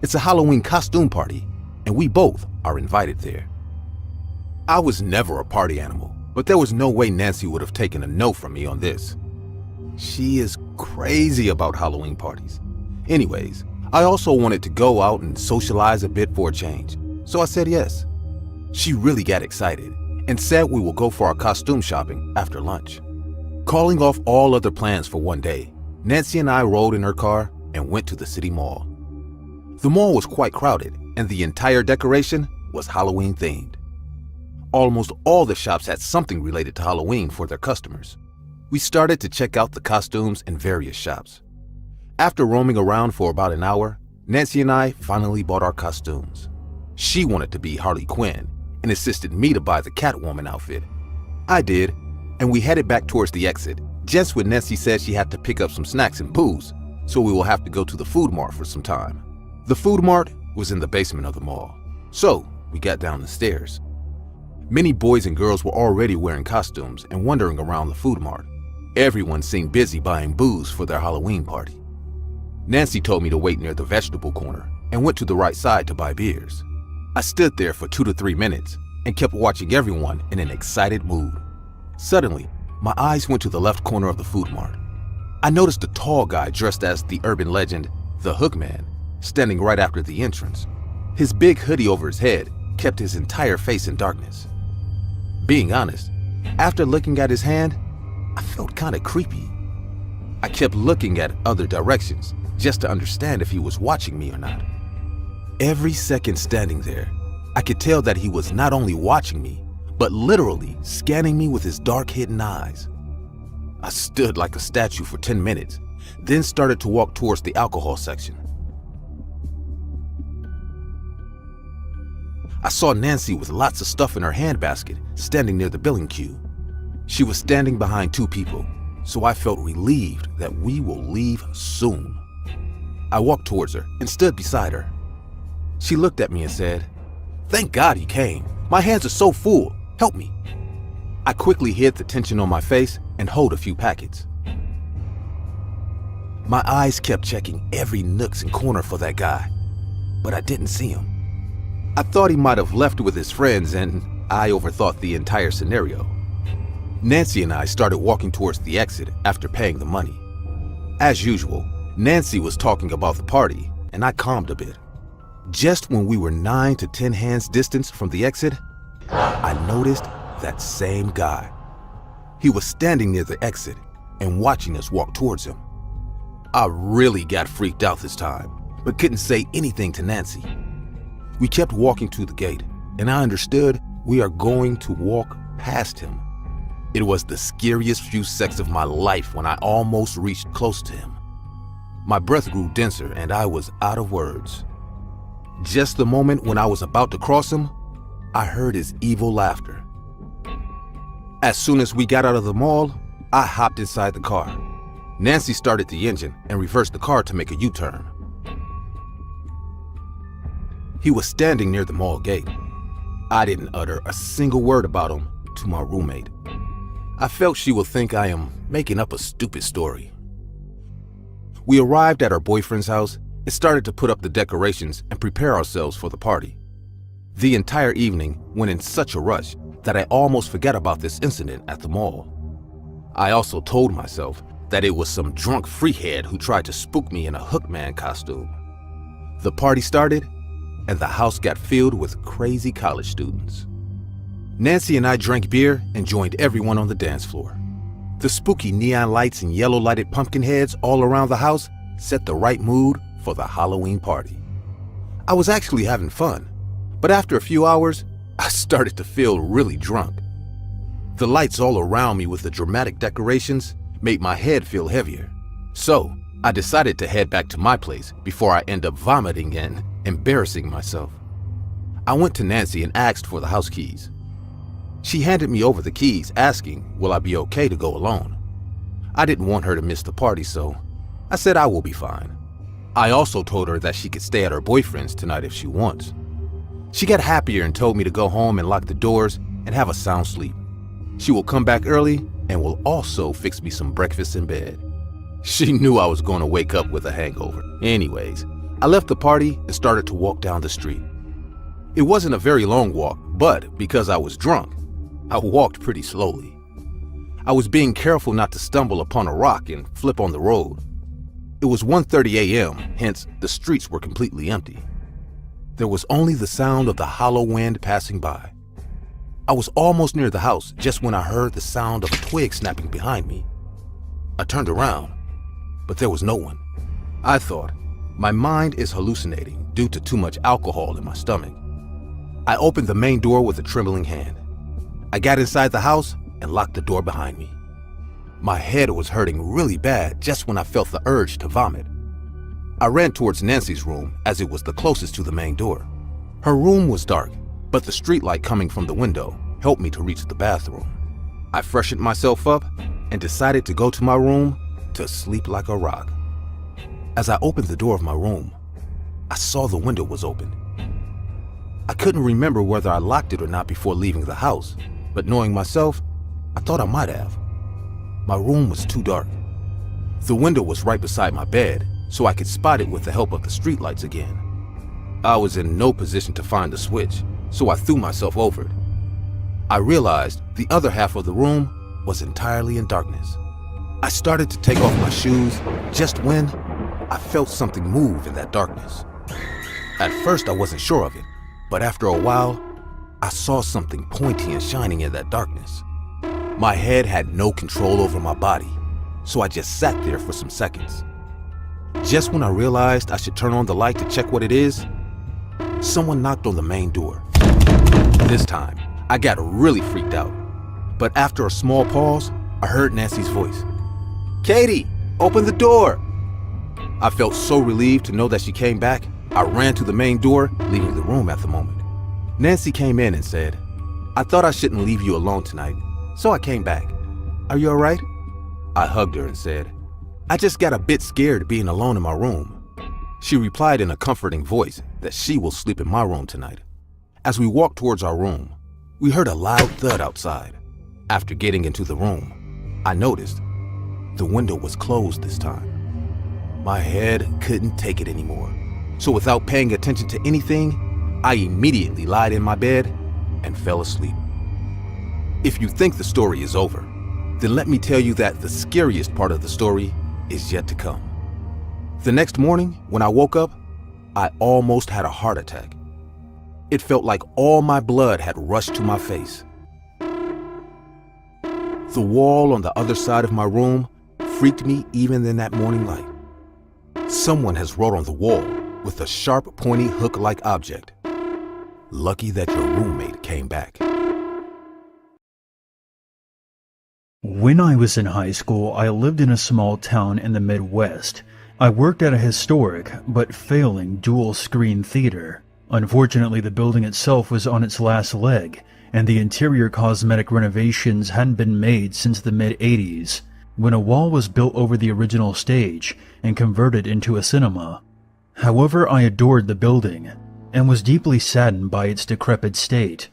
It's a Halloween costume party, and we both are invited there. I was never a party animal, but there was no way Nancy would have taken a no from me on this. She is crazy about Halloween parties. Anyways, I also wanted to go out and socialize a bit for a change, so I said yes. She really got excited and said we will go for our costume shopping after lunch. Calling off all other plans for one day, Nancy and I rode in her car and went to the city mall. The mall was quite crowded and the entire decoration was Halloween themed. Almost all the shops had something related to Halloween for their customers. We started to check out the costumes in various shops. After roaming around for about an hour, Nancy and I finally bought our costumes. She wanted to be Harley Quinn and insisted me to buy the Catwoman outfit. I did, and we headed back towards the exit, just when Nancy said she had to pick up some snacks and booze, so we will have to go to the food mart for some time. The food mart was in the basement of the mall, so we got down the stairs. Many boys and girls were already wearing costumes and wandering around the food mart. Everyone seemed busy buying booze for their Halloween party. Nancy told me to wait near the vegetable corner and went to the right side to buy beers. I stood there for 2 to 3 minutes and kept watching everyone in an excited mood. Suddenly, my eyes went to the left corner of the food mart. I noticed a tall guy dressed as the urban legend, the Hookman, standing right after the entrance. His big hoodie over his head kept his entire face in darkness. Being honest, after looking at his hand, I felt kind of creepy. I kept looking at other directions just to understand if he was watching me or not. Every second standing there, I could tell that he was not only watching me, but literally scanning me with his dark hidden eyes. I stood like a statue for 10 minutes, then started to walk towards the alcohol section. I saw Nancy with lots of stuff in her handbasket standing near the billing queue. She was standing behind two people, so I felt relieved that we will leave soon. I walked towards her and stood beside her. She looked at me and said, "Thank God you came. My hands are so full. Help me." I quickly hid the tension on my face and hold a few packets. My eyes kept checking every nooks and corner for that guy, but I didn't see him. I thought he might have left with his friends, and I overthought the entire scenario. Nancy and I started walking towards the exit after paying the money. As usual, Nancy was talking about the party, and I calmed a bit. Just when we were 9 to 10 hands distance from the exit, I noticed that same guy. He was standing near the exit and watching us walk towards him. I really got freaked out this time, but couldn't say anything to Nancy. We kept walking to the gate, and I understood we are going to walk past him. It was the scariest few seconds of my life when I almost reached close to him. My breath grew denser and I was out of words. Just the moment when I was about to cross him, I heard his evil laughter. As soon as we got out of the mall, I hopped inside the car. Nancy started the engine and reversed the car to make a U-turn. He was standing near the mall gate. I didn't utter a single word about him to my roommate. I felt she would think I am making up a stupid story. We arrived at our boyfriend's house and started to put up the decorations and prepare ourselves for the party. The entire evening went in such a rush that I almost forgot about this incident at the mall. I also told myself that it was some drunk freakhead who tried to spook me in a Hookman costume. The party started, and the house got filled with crazy college students. Nancy and I drank beer and joined everyone on the dance floor. The spooky neon lights and yellow lighted pumpkin heads all around the house set the right mood for the Halloween party. I was actually having fun, but after a few hours, I started to feel really drunk. The lights all around me with the dramatic decorations made my head feel heavier. So I decided to head back to my place before I end up vomiting and embarrassing myself. I went to Nancy and asked for the house keys. She handed me over the keys, asking, will I be okay to go alone? I didn't want her to miss the party, so I said I will be fine. I also told her that she could stay at her boyfriend's tonight if she wants. She got happier and told me to go home and lock the doors and have a sound sleep. She will come back early and will also fix me some breakfast in bed. She knew I was going to wake up with a hangover. Anyways, I left the party and started to walk down the street. It wasn't a very long walk, but because I was drunk, I walked pretty slowly. I was being careful not to stumble upon a rock and flip on the road. It was 1:30 a.m., hence the streets were completely empty. There was only the sound of the hollow wind passing by. I was almost near the house just when I heard the sound of a twig snapping behind me. I turned around, but there was no one. I thought, my mind is hallucinating due to too much alcohol in my stomach. I opened the main door with a trembling hand. I got inside the house and locked the door behind me. My head was hurting really bad just when I felt the urge to vomit. I ran towards Nancy's room as it was the closest to the main door. Her room was dark, but the streetlight coming from the window helped me to reach the bathroom. I freshened myself up and decided to go to my room to sleep like a rock. As I opened the door of my room, I saw the window was open. I couldn't remember whether I locked it or not before leaving the house, but knowing myself, I thought I might have. My room was too dark. The window was right beside my bed, so I could spot it with the help of the streetlights again. I was in no position to find the switch, so I threw myself over it. I realized the other half of the room was entirely in darkness. I started to take off my shoes just when I felt something move in that darkness. At first I wasn't sure of it, but after a while, I saw something pointy and shining in that darkness. My head had no control over my body, so I just sat there for some seconds. Just when I realized I should turn on the light to check what it is, someone knocked on the main door. This time, I got really freaked out, but after a small pause, I heard Nancy's voice. "Katie, open the door!" I felt so relieved to know that she came back, I ran to the main door, leaving the room at the moment. Nancy came in and said, "I thought I shouldn't leave you alone tonight, so I came back. Are you all right?" I hugged her and said, "I just got a bit scared being alone in my room." She replied in a comforting voice that she will sleep in my room tonight. As we walked towards our room, we heard a loud thud outside. After getting into the room, I noticed the window was closed this time. My head couldn't take it anymore, so without paying attention to anything, I immediately lied in my bed and fell asleep. If you think the story is over, then let me tell you that the scariest part of the story is yet to come. The next morning, when I woke up, I almost had a heart attack. It felt like all my blood had rushed to my face. The wall on the other side of my room freaked me even in that morning light. Someone has wrote on the wall with a sharp, pointy, hook-like object. Lucky that your roommate came back. When I was in high school, I lived in a small town in the Midwest. I worked at a historic but failing dual-screen theater. Unfortunately, the building itself was on its last leg, and the interior cosmetic renovations hadn't been made since the mid-'80s, when a wall was built over the original stage and converted into a cinema. However, I adored the building and was deeply saddened by its decrepit state.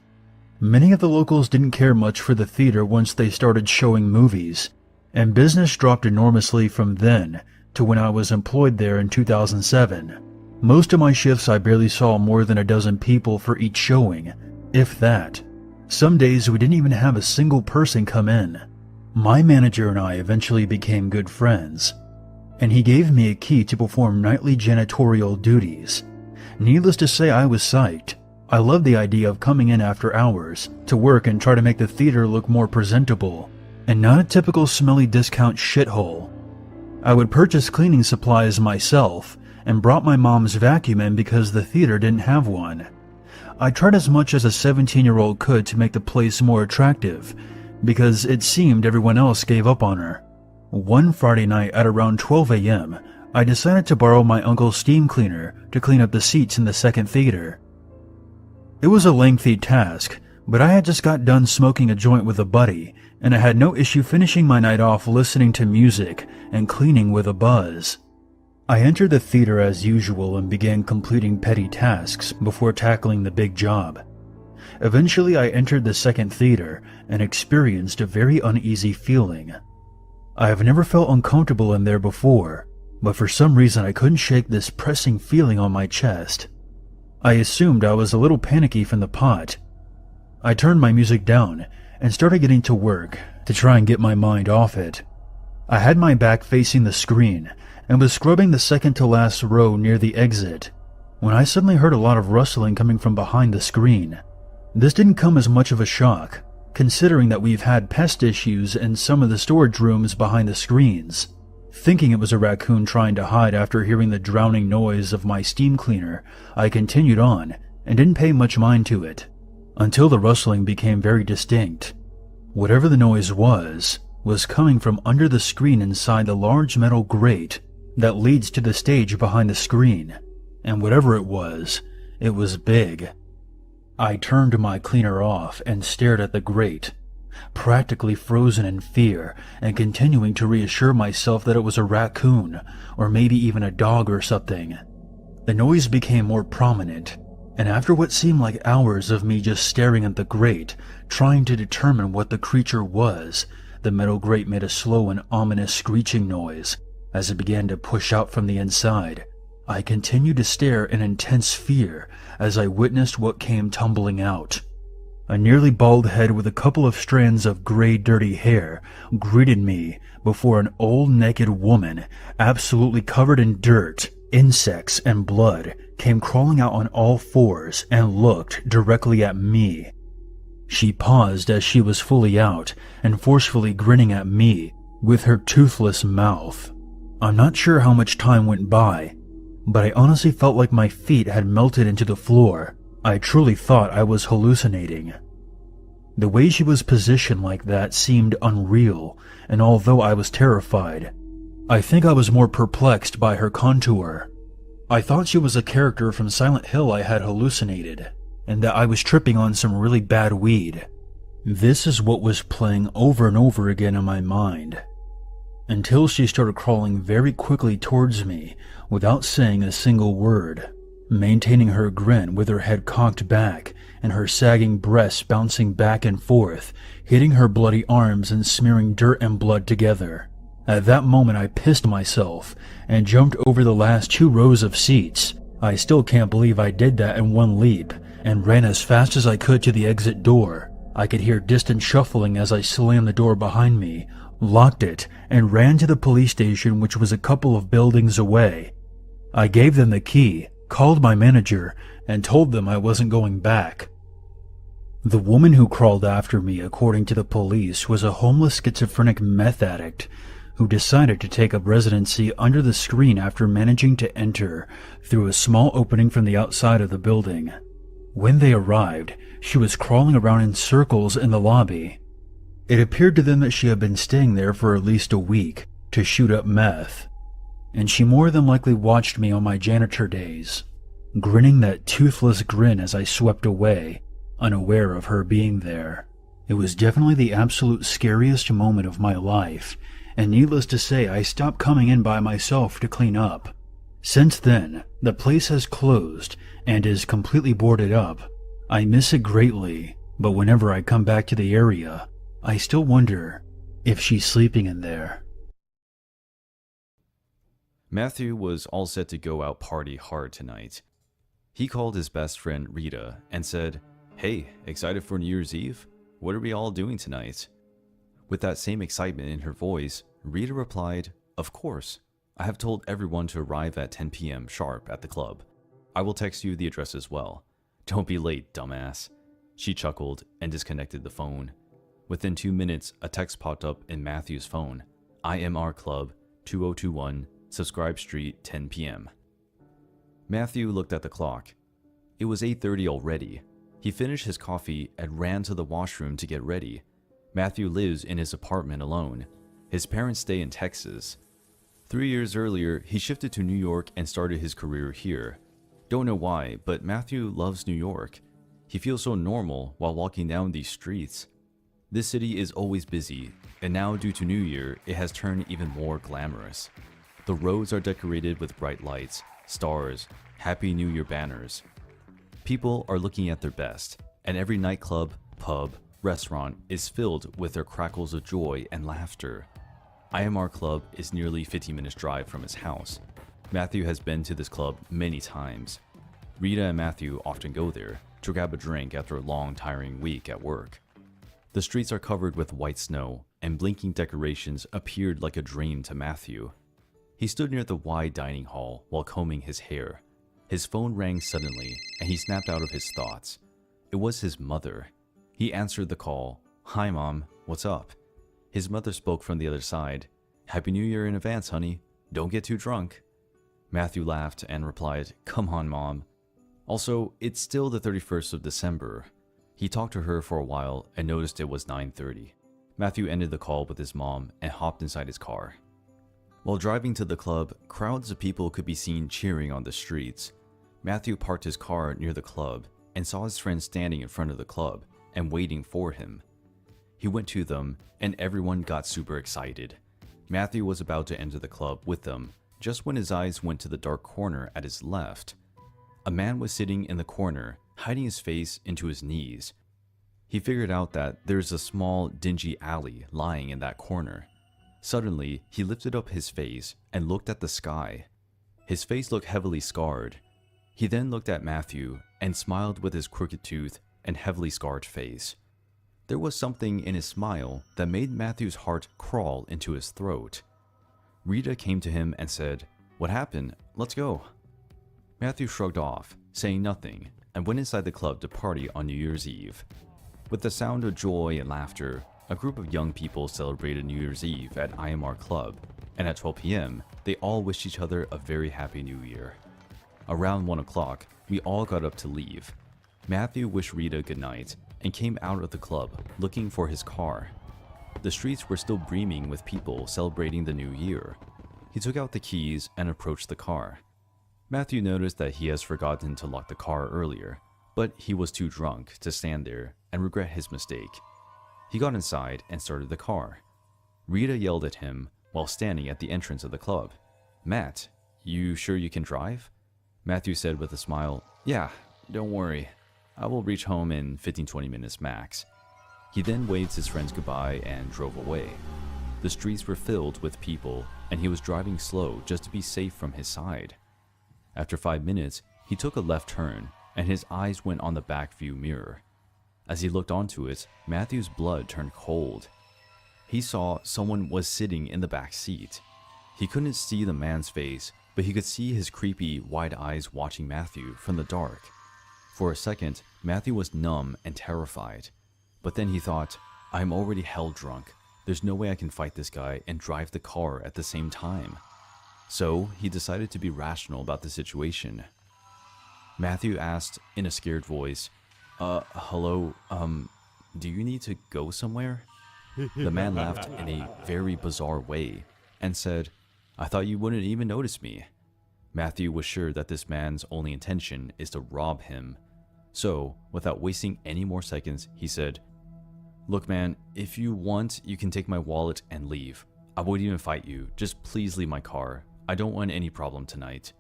Many of the locals didn't care much for the theater once they started showing movies, and business dropped enormously from then to when I was employed there in 2007. Most of my shifts I barely saw more than a dozen people for each showing, if that. Some days we didn't even have a single person come in. My manager and I eventually became good friends, and he gave me a key to perform nightly janitorial duties. Needless to say, I was psyched. I loved the idea of coming in after hours to work and try to make the theater look more presentable, and not a typical smelly discount shithole. I would purchase cleaning supplies myself, and brought my mom's vacuum in because the theater didn't have one. I tried as much as a 17-year-old could to make the place more attractive, because it seemed everyone else gave up on her. One Friday night at around 12 a.m., I decided to borrow my uncle's steam cleaner to clean up the seats in the second theater. It was a lengthy task, but I had just got done smoking a joint with a buddy, and I had no issue finishing my night off listening to music and cleaning with a buzz. I entered the theater as usual and began completing petty tasks before tackling the big job. Eventually, I entered the second theater and experienced a very uneasy feeling. I have never felt uncomfortable in there before, but for some reason I couldn't shake this pressing feeling on my chest. I assumed I was a little panicky from the pot. I turned my music down and started getting to work to try and get my mind off it. I had my back facing the screen and was scrubbing the second to last row near the exit when I suddenly heard a lot of rustling coming from behind the screen. This didn't come as much of a shock, considering that we've had pest issues in some of the storage rooms behind the screens. Thinking it was a raccoon trying to hide after hearing the drowning noise of my steam cleaner, I continued on and didn't pay much mind to it, until the rustling became very distinct. Whatever the noise was coming from under the screen inside the large metal grate that leads to the stage behind the screen, and whatever it was big. I turned my cleaner off and stared at the grate, practically frozen in fear and continuing to reassure myself that it was a raccoon or maybe even a dog or something. The noise became more prominent, and after what seemed like hours of me just staring at the grate, trying to determine what the creature was, the metal grate made a slow and ominous screeching noise as it began to push out from the inside. I continued to stare in intense fear as I witnessed what came tumbling out. A nearly bald head with a couple of strands of gray dirty hair greeted me before an old naked woman, absolutely covered in dirt, insects, and blood, came crawling out on all fours and looked directly at me. She paused as she was fully out and forcefully grinning at me with her toothless mouth. I'm not sure how much time went by, but I honestly felt like my feet had melted into the floor. I truly thought I was hallucinating. The way she was positioned like that seemed unreal, and although I was terrified, I think I was more perplexed by her contour. I thought she was a character from Silent Hill I had hallucinated. and that I was tripping on some really bad weed. This is what was playing over and over again in my mind, until she started crawling very quickly towards me without saying a single word, maintaining her grin with her head cocked back and her sagging breasts bouncing back and forth, hitting her bloody arms and smearing dirt and blood together. At that moment I pissed myself and jumped over the last 2 rows of seats. I still can't believe I did that in one leap, and ran as fast as I could to the exit door. I could hear distant shuffling as I slammed the door behind me, locked it, and ran to the police station, which was a couple of buildings away. I gave them the key, called my manager, and told them I wasn't going back. The woman who crawled after me, according to the police, was a homeless schizophrenic meth addict who decided to take up residency under the screen after managing to enter through a small opening from the outside of the building. When they arrived, she was crawling around in circles in the lobby. It appeared to them that she had been staying there for at least a week to shoot up meth, and she more than likely watched me on my janitor days, grinning that toothless grin as I swept away, unaware of her being there. It was definitely the absolute scariest moment of my life, and needless to say, I stopped coming in by myself to clean up. Since then, the place has closed and is completely boarded up. I miss it greatly, but whenever I come back to the area, I still wonder if she's sleeping in there. Matthew was all set to go out party hard tonight. He called his best friend Rita and said, "Hey, excited for New Year's Eve? What are we all doing tonight?" With that same excitement in her voice, Rita replied, "Of course. I have told everyone to arrive at 10 p.m. sharp at the club. I will text you the address as well. Don't be late, dumbass." She chuckled and disconnected the phone. Within 2 minutes, a text popped up in Matthew's phone. IMR Club, 2021, Subscribe Street, 10 p.m. Matthew looked at the clock. It was 8:30 already. He finished his coffee and ran to the washroom to get ready. Matthew lives in his apartment alone. His parents stay in Texas. 3 years earlier, he shifted to New York and started his career here. Don't know why, but Matthew loves New York. He feels so normal while walking down these streets. This city is always busy, and now due to New Year, it has turned even more glamorous. The roads are decorated with bright lights, stars, Happy New Year banners. People are looking at their best, and every nightclub, pub, restaurant is filled with their crackles of joy and laughter. IMR Club is nearly 15 minutes drive from his house. Matthew has been to this club many times. Rita and Matthew often go there to grab a drink after a long, tiring week at work. The streets are covered with white snow, and blinking decorations appeared like a dream to Matthew. He stood near the wide dining hall while combing his hair. His phone rang suddenly, and he snapped out of his thoughts. It was his mother. He answered the call. "Hi, Mom. What's up?" His mother spoke from the other side. "Happy New Year in advance, honey. Don't get too drunk." Matthew laughed and replied, "Come on, Mom. Also, it's still the 31st of December. He talked to her for a while and noticed it was 9:30. Matthew ended the call with his mom and hopped inside his car. While driving to the club, crowds of people could be seen cheering on the streets. Matthew parked his car near the club and saw his friends standing in front of the club and waiting for him. He went to them, and everyone got super excited. Matthew was about to enter the club with them just when his eyes went to the dark corner at his left. A man was sitting in the corner, hiding his face into his knees. He figured out that there's a small, dingy alley lying in that corner. Suddenly, he lifted up his face and looked at the sky. His face looked heavily scarred. He then looked at Matthew and smiled with his crooked tooth and heavily scarred face. There was something in his smile that made Matthew's heart crawl into his throat. Rita came to him and said, "What happened? Let's go." Matthew shrugged off, saying nothing, and went inside the club to party on New Year's Eve. With the sound of joy and laughter, a group of young people celebrated New Year's Eve at IMR Club, and at 12 p.m., they all wished each other a very happy New Year. Around 1 o'clock, we all got up to leave. Matthew wished Rita good night and came out of the club looking for his car. The streets were still brimming with people celebrating the new year. He took out the keys and approached the car. Matthew noticed that he has forgotten to lock the car earlier, but he was too drunk to stand there and regret his mistake. He got inside and started the car. Rita yelled at him while standing at the entrance of the club. "Matt, you sure you can drive?" Matthew said with a smile, "Yeah, don't worry. I will reach home in 15-20 minutes max." He then waved his friends goodbye and drove away. The streets were filled with people, and he was driving slow just to be safe from his side. After 5 minutes, he took a left turn, and his eyes went on the back view mirror. As he looked onto it, Matthew's blood turned cold. He saw someone was sitting in the back seat. He couldn't see the man's face, but he could see his creepy, wide eyes watching Matthew from the dark. For a second, Matthew was numb and terrified. But then he thought, "I'm already hell drunk. There's no way I can fight this guy and drive the car at the same time." So he decided to be rational about the situation. Matthew asked in a scared voice, hello, do you need to go somewhere?" The man laughed in a very bizarre way and said, "I thought you wouldn't even notice me." Matthew was sure that this man's only intention is to rob him. So, without wasting any more seconds, he said, "Look man, if you want, you can take my wallet and leave. I won't even fight you, just please leave my car. I don't want any problem tonight."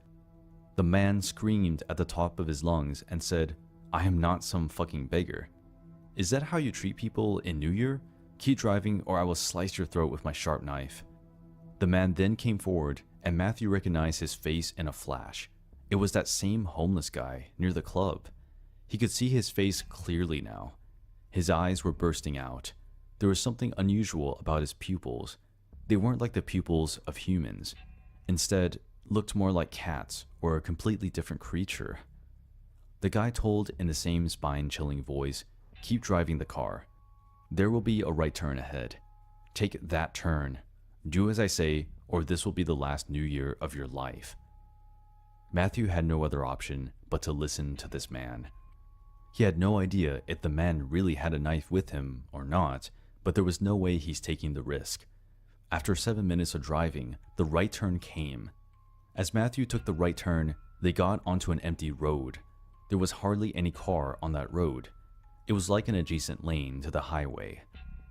The man screamed at the top of his lungs and said, "I am not some fucking beggar. Is that how you treat people in New Year? Keep driving or I will slice your throat with my sharp knife." The man then came forward and Matthew recognized his face in a flash. It was that same homeless guy near the club. He could see his face clearly now. His eyes were bursting out. There was something unusual about his pupils. They weren't like the pupils of humans. Instead, looked more like cats or a completely different creature. The guy told in the same spine-chilling voice, "Keep driving the car. There will be a right turn ahead. Take that turn. Do as I say, or this will be the last New Year of your life." Matthew had no other option but to listen to this man. He had no idea if the man really had a knife with him or not, but there was no way he's taking the risk. After 7 minutes of driving, the right turn came. As Matthew took the right turn, they got onto an empty road. There was hardly any car on that road. It was like an adjacent lane to the highway.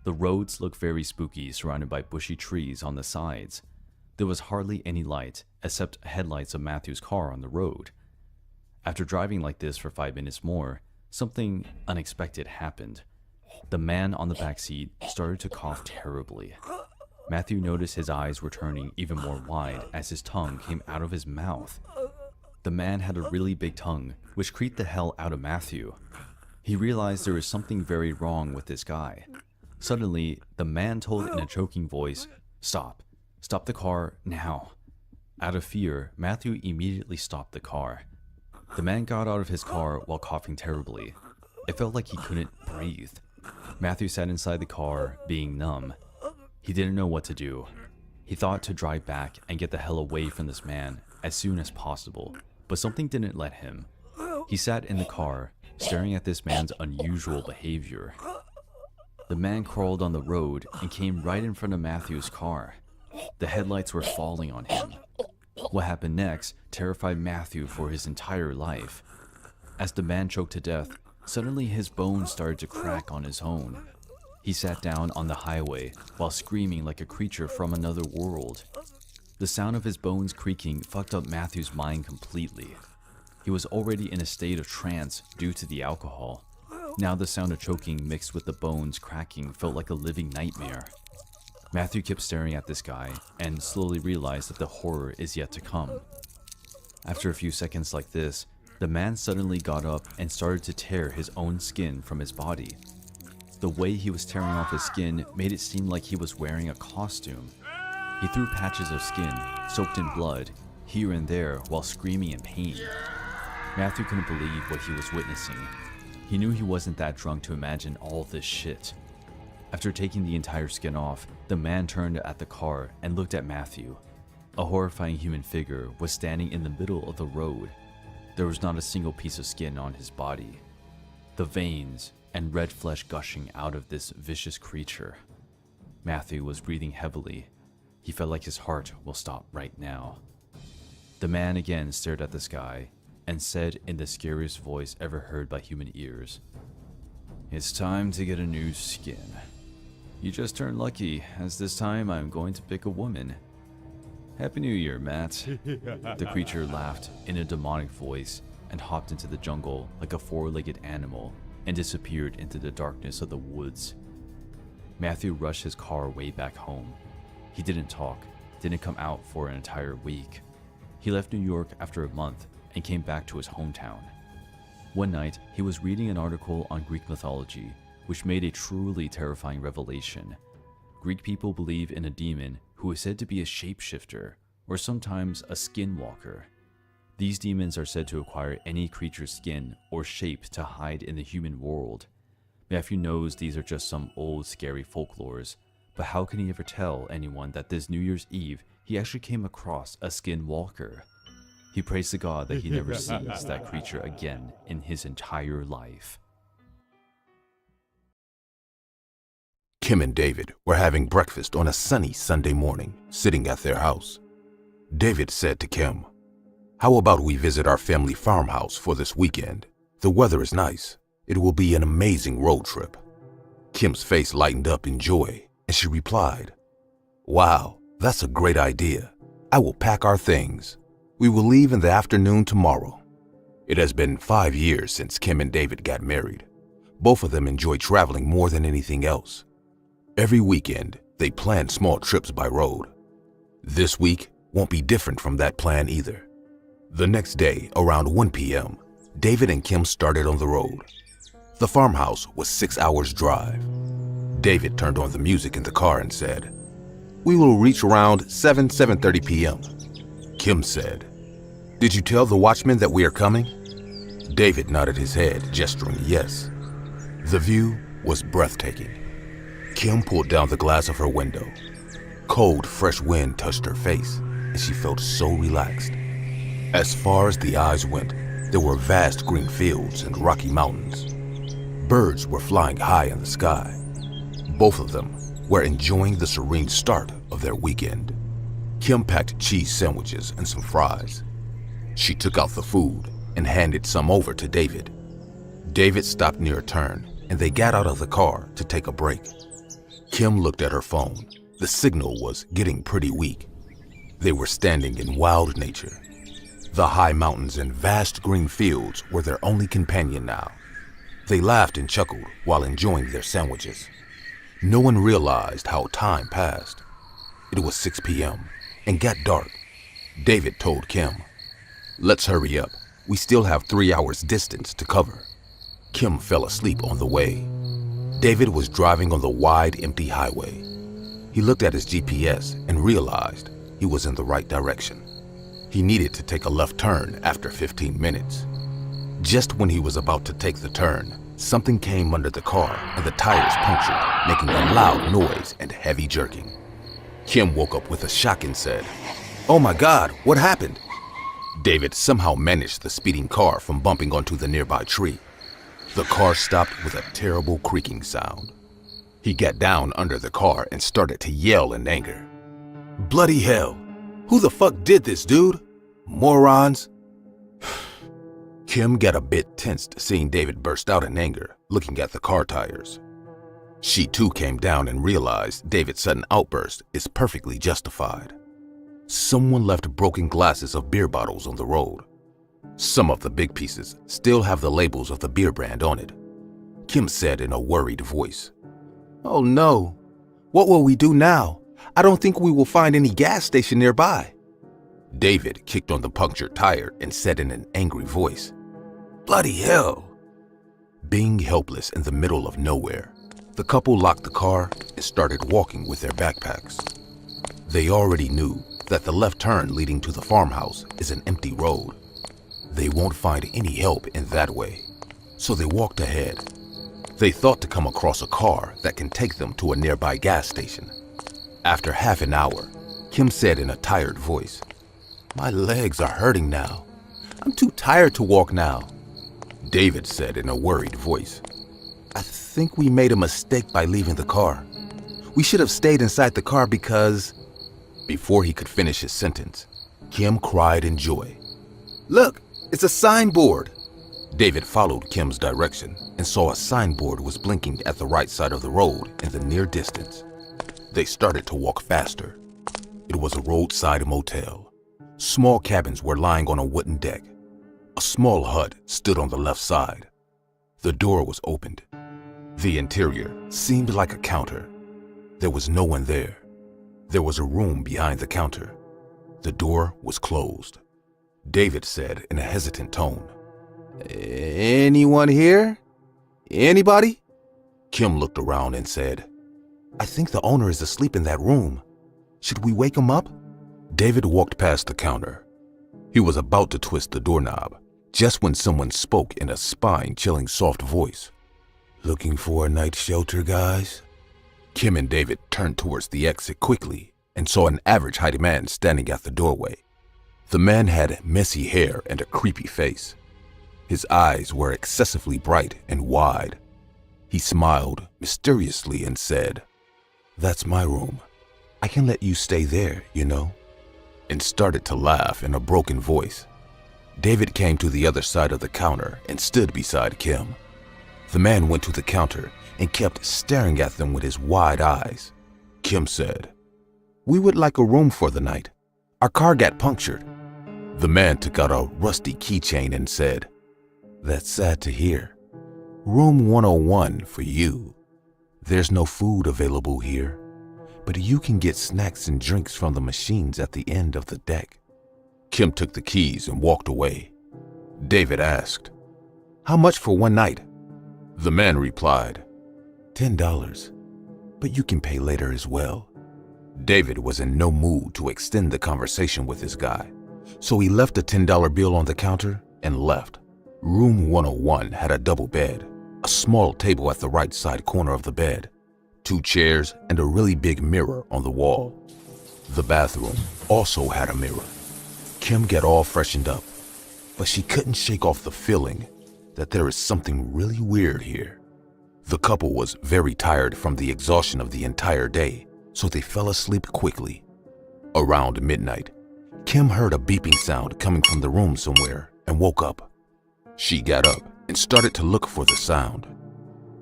The roads looked very spooky, surrounded by bushy trees on the sides. There was hardly any light, except headlights of Matthew's car on the road. After driving like this for 5 minutes more, something unexpected happened. The man on the back seat started to cough terribly. Matthew noticed his eyes were turning even more wide as his tongue came out of his mouth. The man had a really big tongue, which creeped the hell out of Matthew. He realized there was something very wrong with this guy. Suddenly, the man told in a choking voice, "Stop. Stop the car now." Out of fear, Matthew immediately stopped the car. The man got out of his car while coughing terribly. It felt like he couldn't breathe. Matthew sat inside the car, being numb. He didn't know what to do. He thought to drive back and get the hell away from this man as soon as possible, but something didn't let him. He sat in the car, staring at this man's unusual behavior. The man crawled on the road and came right in front of Matthew's car. The headlights were falling on him. What happened next terrified Matthew for his entire life. As the man choked to death, suddenly his bones started to crack on his own. He sat down on the highway while screaming like a creature from another world. The sound of his bones creaking fucked up Matthew's mind completely. He was already in a state of trance due to the alcohol. Now the sound of choking mixed with the bones cracking felt like a living nightmare. Matthew kept staring at this guy and slowly realized that the horror is yet to come. After a few seconds like this, the man suddenly got up and started to tear his own skin from his body. The way he was tearing off his skin made it seem like he was wearing a costume. He threw patches of skin, soaked in blood, here and there while screaming in pain. Matthew couldn't believe what he was witnessing. He knew he wasn't that drunk to imagine all this shit. After taking the entire skin off, the man turned at the car and looked at Matthew. A horrifying human figure was standing in the middle of the road. There was not a single piece of skin on his body. The veins and red flesh gushing out of this vicious creature. Matthew was breathing heavily. He felt like his heart will stop right now. The man again stared at the sky. and said in the scariest voice ever heard by human ears, "It's time to get a new skin. You just turned lucky, as this time I'm going to pick a woman. Happy New Year, Matt." The creature laughed in a demonic voice and hopped into the jungle like a four-legged animal and disappeared into the darkness of the woods. Matthew rushed his car way back home. He didn't talk, didn't come out for an entire week. He left New York after a month and came back to his hometown. One night, he was reading an article on Greek mythology, which made a truly terrifying revelation. Greek people believe in a demon who is said to be a shapeshifter, or sometimes a skinwalker. These demons are said to acquire any creature's skin or shape to hide in the human world. Matthew knows these are just some old scary folklores, but how can he ever tell anyone that this New Year's Eve he actually came across a skinwalker? He prays to God that he never sees that creature again in his entire life. Kim and David were having breakfast on a sunny Sunday morning, sitting at their house. David said to Kim, "How about we visit our family farmhouse for this weekend? The weather is nice. It will be an amazing road trip." Kim's face lightened up in joy, and she replied, "Wow, that's a great idea. I will pack our things. We will leave in the afternoon tomorrow." It has been 5 years since Kim and David got married. Both of them enjoy traveling more than anything else. Every weekend, they plan small trips by road. This week won't be different from that plan either. The next day, around 1 p.m., David and Kim started on the road. The farmhouse was 6 hours' drive. David turned on the music in the car and said, "We will reach around 7:30 p.m. Kim said, "Did you tell the watchman that we are coming?" David nodded his head, gesturing yes. The view was breathtaking. Kim pulled down the glass of her window. Cold, fresh wind touched her face, and she felt so relaxed. As far as the eyes went, there were vast green fields and rocky mountains. Birds were flying high in the sky. Both of them were enjoying the serene start of their weekend. Kim packed cheese sandwiches and some fries. She took out the food and handed some over to David. David stopped near a turn, and they got out of the car to take a break. Kim looked at her phone. The signal was getting pretty weak. They were standing in wild nature. The high mountains and vast green fields were their only companion now. They laughed and chuckled while enjoying their sandwiches. No one realized how time passed. It was 6 p.m. and got dark. David told Kim, "Let's hurry up. We still have 3 hours distance to cover." Kim fell asleep on the way. David was driving on the wide, empty highway. He looked at his GPS and realized he was in the right direction. He needed to take a left turn after 15 minutes. Just when he was about to take the turn, something came under the car and the tires punctured, making a loud noise and heavy jerking. Kim woke up with a shock and said, "Oh my God, what happened?" David somehow managed the speeding car from bumping onto the nearby tree. The car stopped with a terrible creaking sound. He got down under the car and started to yell in anger. "Bloody hell! Who the fuck did this, dude? Morons!" Kim got a bit tensed seeing David burst out in anger, looking at the car tires. She too came down and realized David's sudden outburst is perfectly justified. Someone left broken glasses of beer bottles on the road. Some of the big pieces still have the labels of the beer brand on it. Kim said in a worried voice, "Oh no, what will we do now? I don't think we will find any gas station nearby." David kicked on the punctured tire and said in an angry voice, "Bloody hell!" Being helpless in the middle of nowhere, the couple locked the car and started walking with their backpacks. They already knew that the left turn leading to the farmhouse is an empty road. They won't find any help in that way, so they walked ahead. They thought to come across a car that can take them to a nearby gas station. After half an hour, Kim said in a tired voice, "My legs are hurting now. I'm too tired to walk now." David said in a worried voice, "I think we made a mistake by leaving the car. We should have stayed inside the car because..." Before he could finish his sentence, Kim cried in joy. "Look, It's a signboard. David followed Kim's direction and saw a signboard was blinking at the right side of the road in the near distance. They started to walk faster. It was a roadside motel. Small cabins were lying on a wooden deck. A small hut stood on the left side. The door was opened. The interior seemed like a counter. There was no one there. There was a room behind the counter. The door was closed. David said in a hesitant tone, "Anyone here? Anybody?" Kim looked around and said, "I think the owner is asleep in that room. Should we wake him up?" David walked past the counter. He was about to twist the doorknob just when someone spoke in a spine-chilling soft voice. "Looking for a night shelter, guys?" Kim and David turned towards the exit quickly and saw an average-height man standing at the doorway. The man had messy hair and a creepy face. His eyes were excessively bright and wide. He smiled mysteriously and said, "That's my room. I can let you stay there, you know," and started to laugh in a broken voice. David came to the other side of the counter and stood beside Kim. The man went to the counter and kept staring at them with his wide eyes. Kim said, "We would like a room for the night. Our car got punctured." The man took out a rusty keychain and said, "That's sad to hear. Room 101 for you. There's no food available here, but you can get snacks and drinks from the machines at the end of the deck." Kim took the keys and walked away. David asked, "How much for one night?" The man replied, $10, but you can pay later as well." David was in no mood to extend the conversation with this guy, so he left a $10 bill on the counter and left. Room 101 had a double bed, a small table at the right side corner of the bed, 2 chairs, and a really big mirror on the wall. The bathroom also had a mirror. Kim got all freshened up, but she couldn't shake off the feeling that there is something really weird here. The couple was very tired from the exhaustion of the entire day, so they fell asleep quickly. Around midnight, Kim heard a beeping sound coming from the room somewhere and woke up. She got up and started to look for the sound.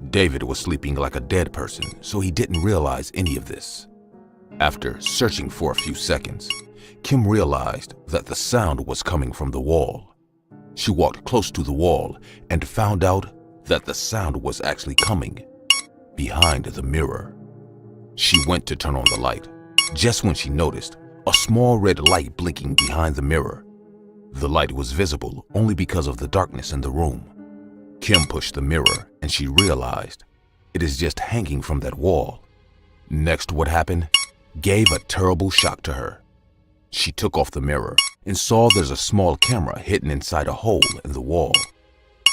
David was sleeping like a dead person, so he didn't realize any of this. After searching for a few seconds, Kim realized that the sound was coming from the wall. She walked close to the wall and found out that the sound was actually coming behind the mirror. She went to turn on the light, just when she noticed a small red light blinking behind the mirror. The light was visible only because of the darkness in the room. Kim pushed the mirror and she realized it is just hanging from that wall. Next, what happened gave a terrible shock to her. She took off the mirror and saw there's a small camera hidden inside a hole in the wall.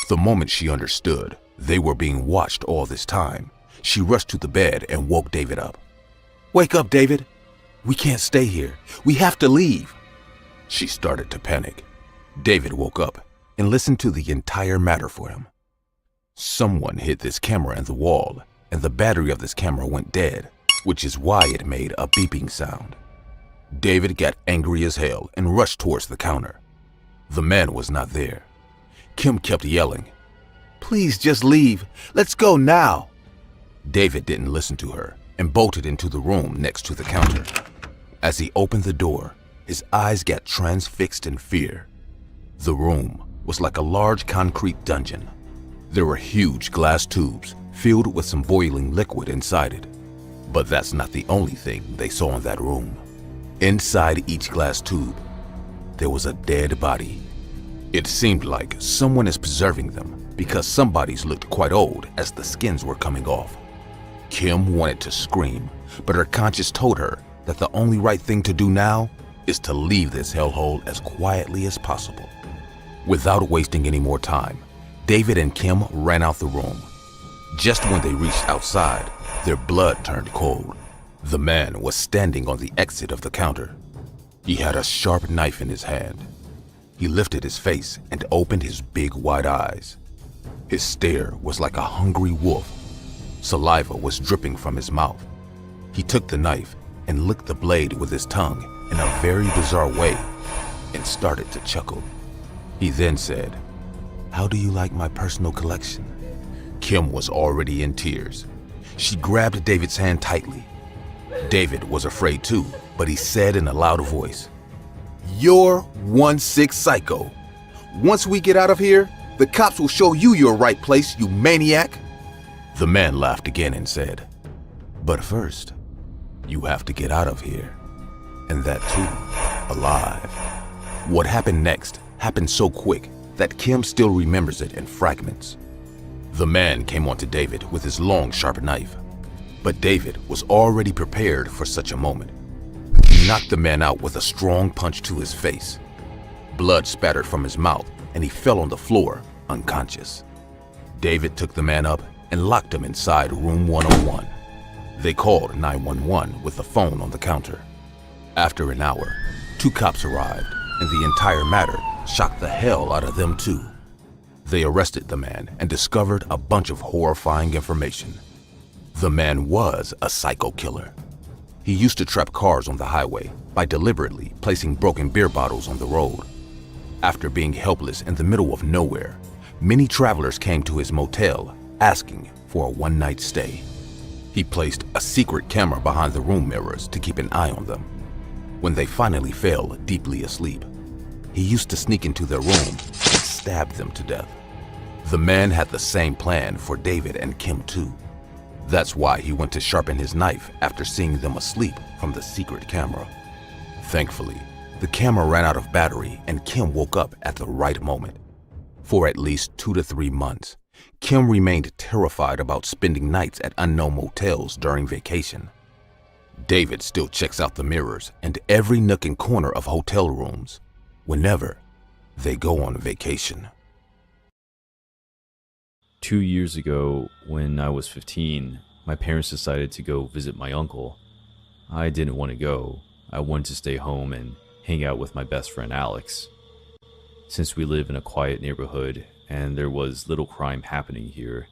The moment she understood they were being watched all this time, she rushed to the bed and woke David up. "Wake up, David. We can't stay here. We have to leave." She started to panic. David woke up and listened to the entire matter for him. Someone hid this camera in the wall, and the battery of this camera went dead, which is why it made a beeping sound. David got angry as hell and rushed towards the counter. The man was not there. Kim kept yelling, "Please just leave. Let's go now." David didn't listen to her and bolted into the room next to the counter. As he opened the door, his eyes got transfixed in fear. The room was like a large concrete dungeon. There were huge glass tubes filled with some boiling liquid inside it. But that's not the only thing they saw in that room. Inside each glass tube, there was a dead body. It seemed like someone is preserving them because some bodies looked quite old as the skins were coming off. Kim wanted to scream, but her conscience told her that the only right thing to do now is to leave this hellhole as quietly as possible. Without wasting any more time, David and Kim ran out the room. Just when they reached outside, their blood turned cold. The man was standing on the exit of the counter. He had a sharp knife in his hand. He lifted his face and opened his big wide eyes. His stare was like a hungry wolf. Saliva was dripping from his mouth. He took the knife and licked the blade with his tongue in a very bizarre way and started to chuckle. He then said, "How do you like my personal collection?" Kim was already in tears. She grabbed David's hand tightly. David was afraid too, but he said in a loud voice, "You're 1-6 psycho. Once we get out of here, the cops will show you your right place, you maniac." The man laughed again and said, "But first, you have to get out of here. And that too, alive." What happened next happened so quick that Kim still remembers it in fragments. The man came onto David with his long, sharp knife. But David was already prepared for such a moment. He knocked the man out with a strong punch to his face. Blood spattered from his mouth and he fell on the floor, unconscious. David took the man up and locked him inside room 101. They called 911 with the phone on the counter. After an hour, 2 cops arrived, and the entire matter shocked the hell out of them too. They arrested the man and discovered a bunch of horrifying information. The man was a psycho killer. He used to trap cars on the highway by deliberately placing broken beer bottles on the road. After being helpless in the middle of nowhere, many travelers came to his motel asking for a one-night stay. He placed a secret camera behind the room mirrors to keep an eye on them. When they finally fell deeply asleep, he used to sneak into their room and stab them to death. The man had the same plan for David and Kim too. That's why he went to sharpen his knife after seeing them asleep from the secret camera. Thankfully, the camera ran out of battery and Kim woke up at the right moment. For at least 2 to 3 months, Kim remained terrified about spending nights at unknown motels during vacation. David still checks out the mirrors and every nook and corner of hotel rooms whenever they go on vacation. 2 years ago, when I was 15, my parents decided to go visit my uncle. I didn't want to go. I wanted to stay home and hang out with my best friend Alex. Since we live in a quiet neighborhood and there was little crime happening here,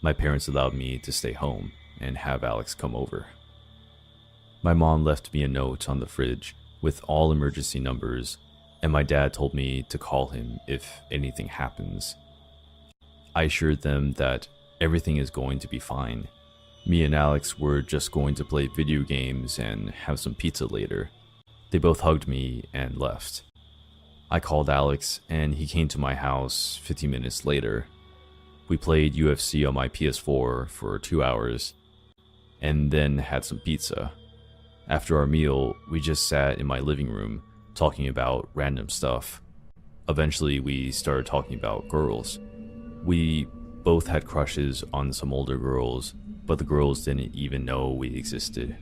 my parents allowed me to stay home and have Alex come over. My mom left me a note on the fridge with all emergency numbers, and my dad told me to call him if anything happens. I assured them that everything is going to be fine. Me and Alex were just going to play video games and have some pizza later. They both hugged me and left. I called Alex and he came to my house 15 minutes later. We played UFC on my PS4 for 2 hours and then had some pizza. After our meal, we just sat in my living room talking about random stuff. Eventually, we started talking about girls. We both had crushes on some older girls, but the girls didn't even know we existed.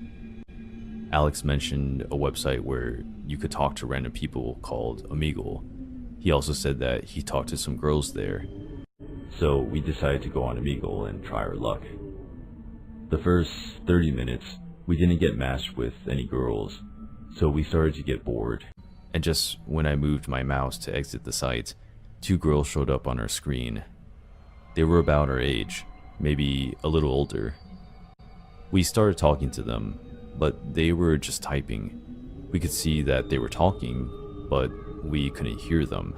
Alex mentioned a website where you could talk to random people called Omegle. He also said that he talked to some girls there. So we decided to go on Omegle and try our luck. The first 30 minutes, we didn't get matched with any girls, so we started to get bored. And just when I moved my mouse to exit the site, 2 girls showed up on our screen. They were about our age, maybe a little older. We started talking to them, but they were just typing. We could see that they were talking, but we couldn't hear them.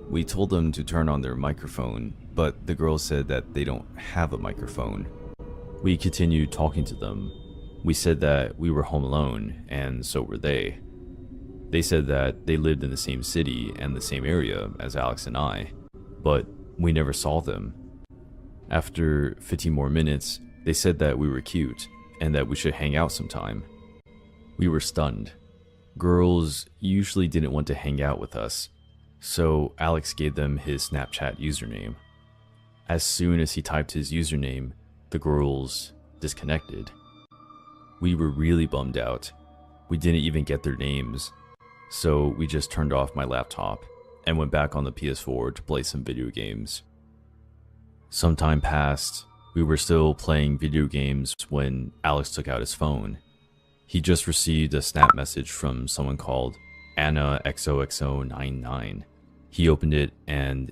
We told them to turn on their microphone, but the girls said that they don't have a microphone. We continued talking to them. We said that we were home alone, and so were they. They said that they lived in the same city and the same area as Alex and I, but we never saw them. After 15 more minutes, they said that we were cute and that we should hang out sometime. We were stunned. Girls usually didn't want to hang out with us, so Alex gave them his Snapchat username. As soon as he typed his username, the girls disconnected. We were really bummed out. We didn't even get their names, so we just turned off my laptop and went back on the PS4 to play some video games. Some time passed. We were still playing video games when Alex took out his phone. He just received a snap message from someone called Anna XOXO99. He opened it and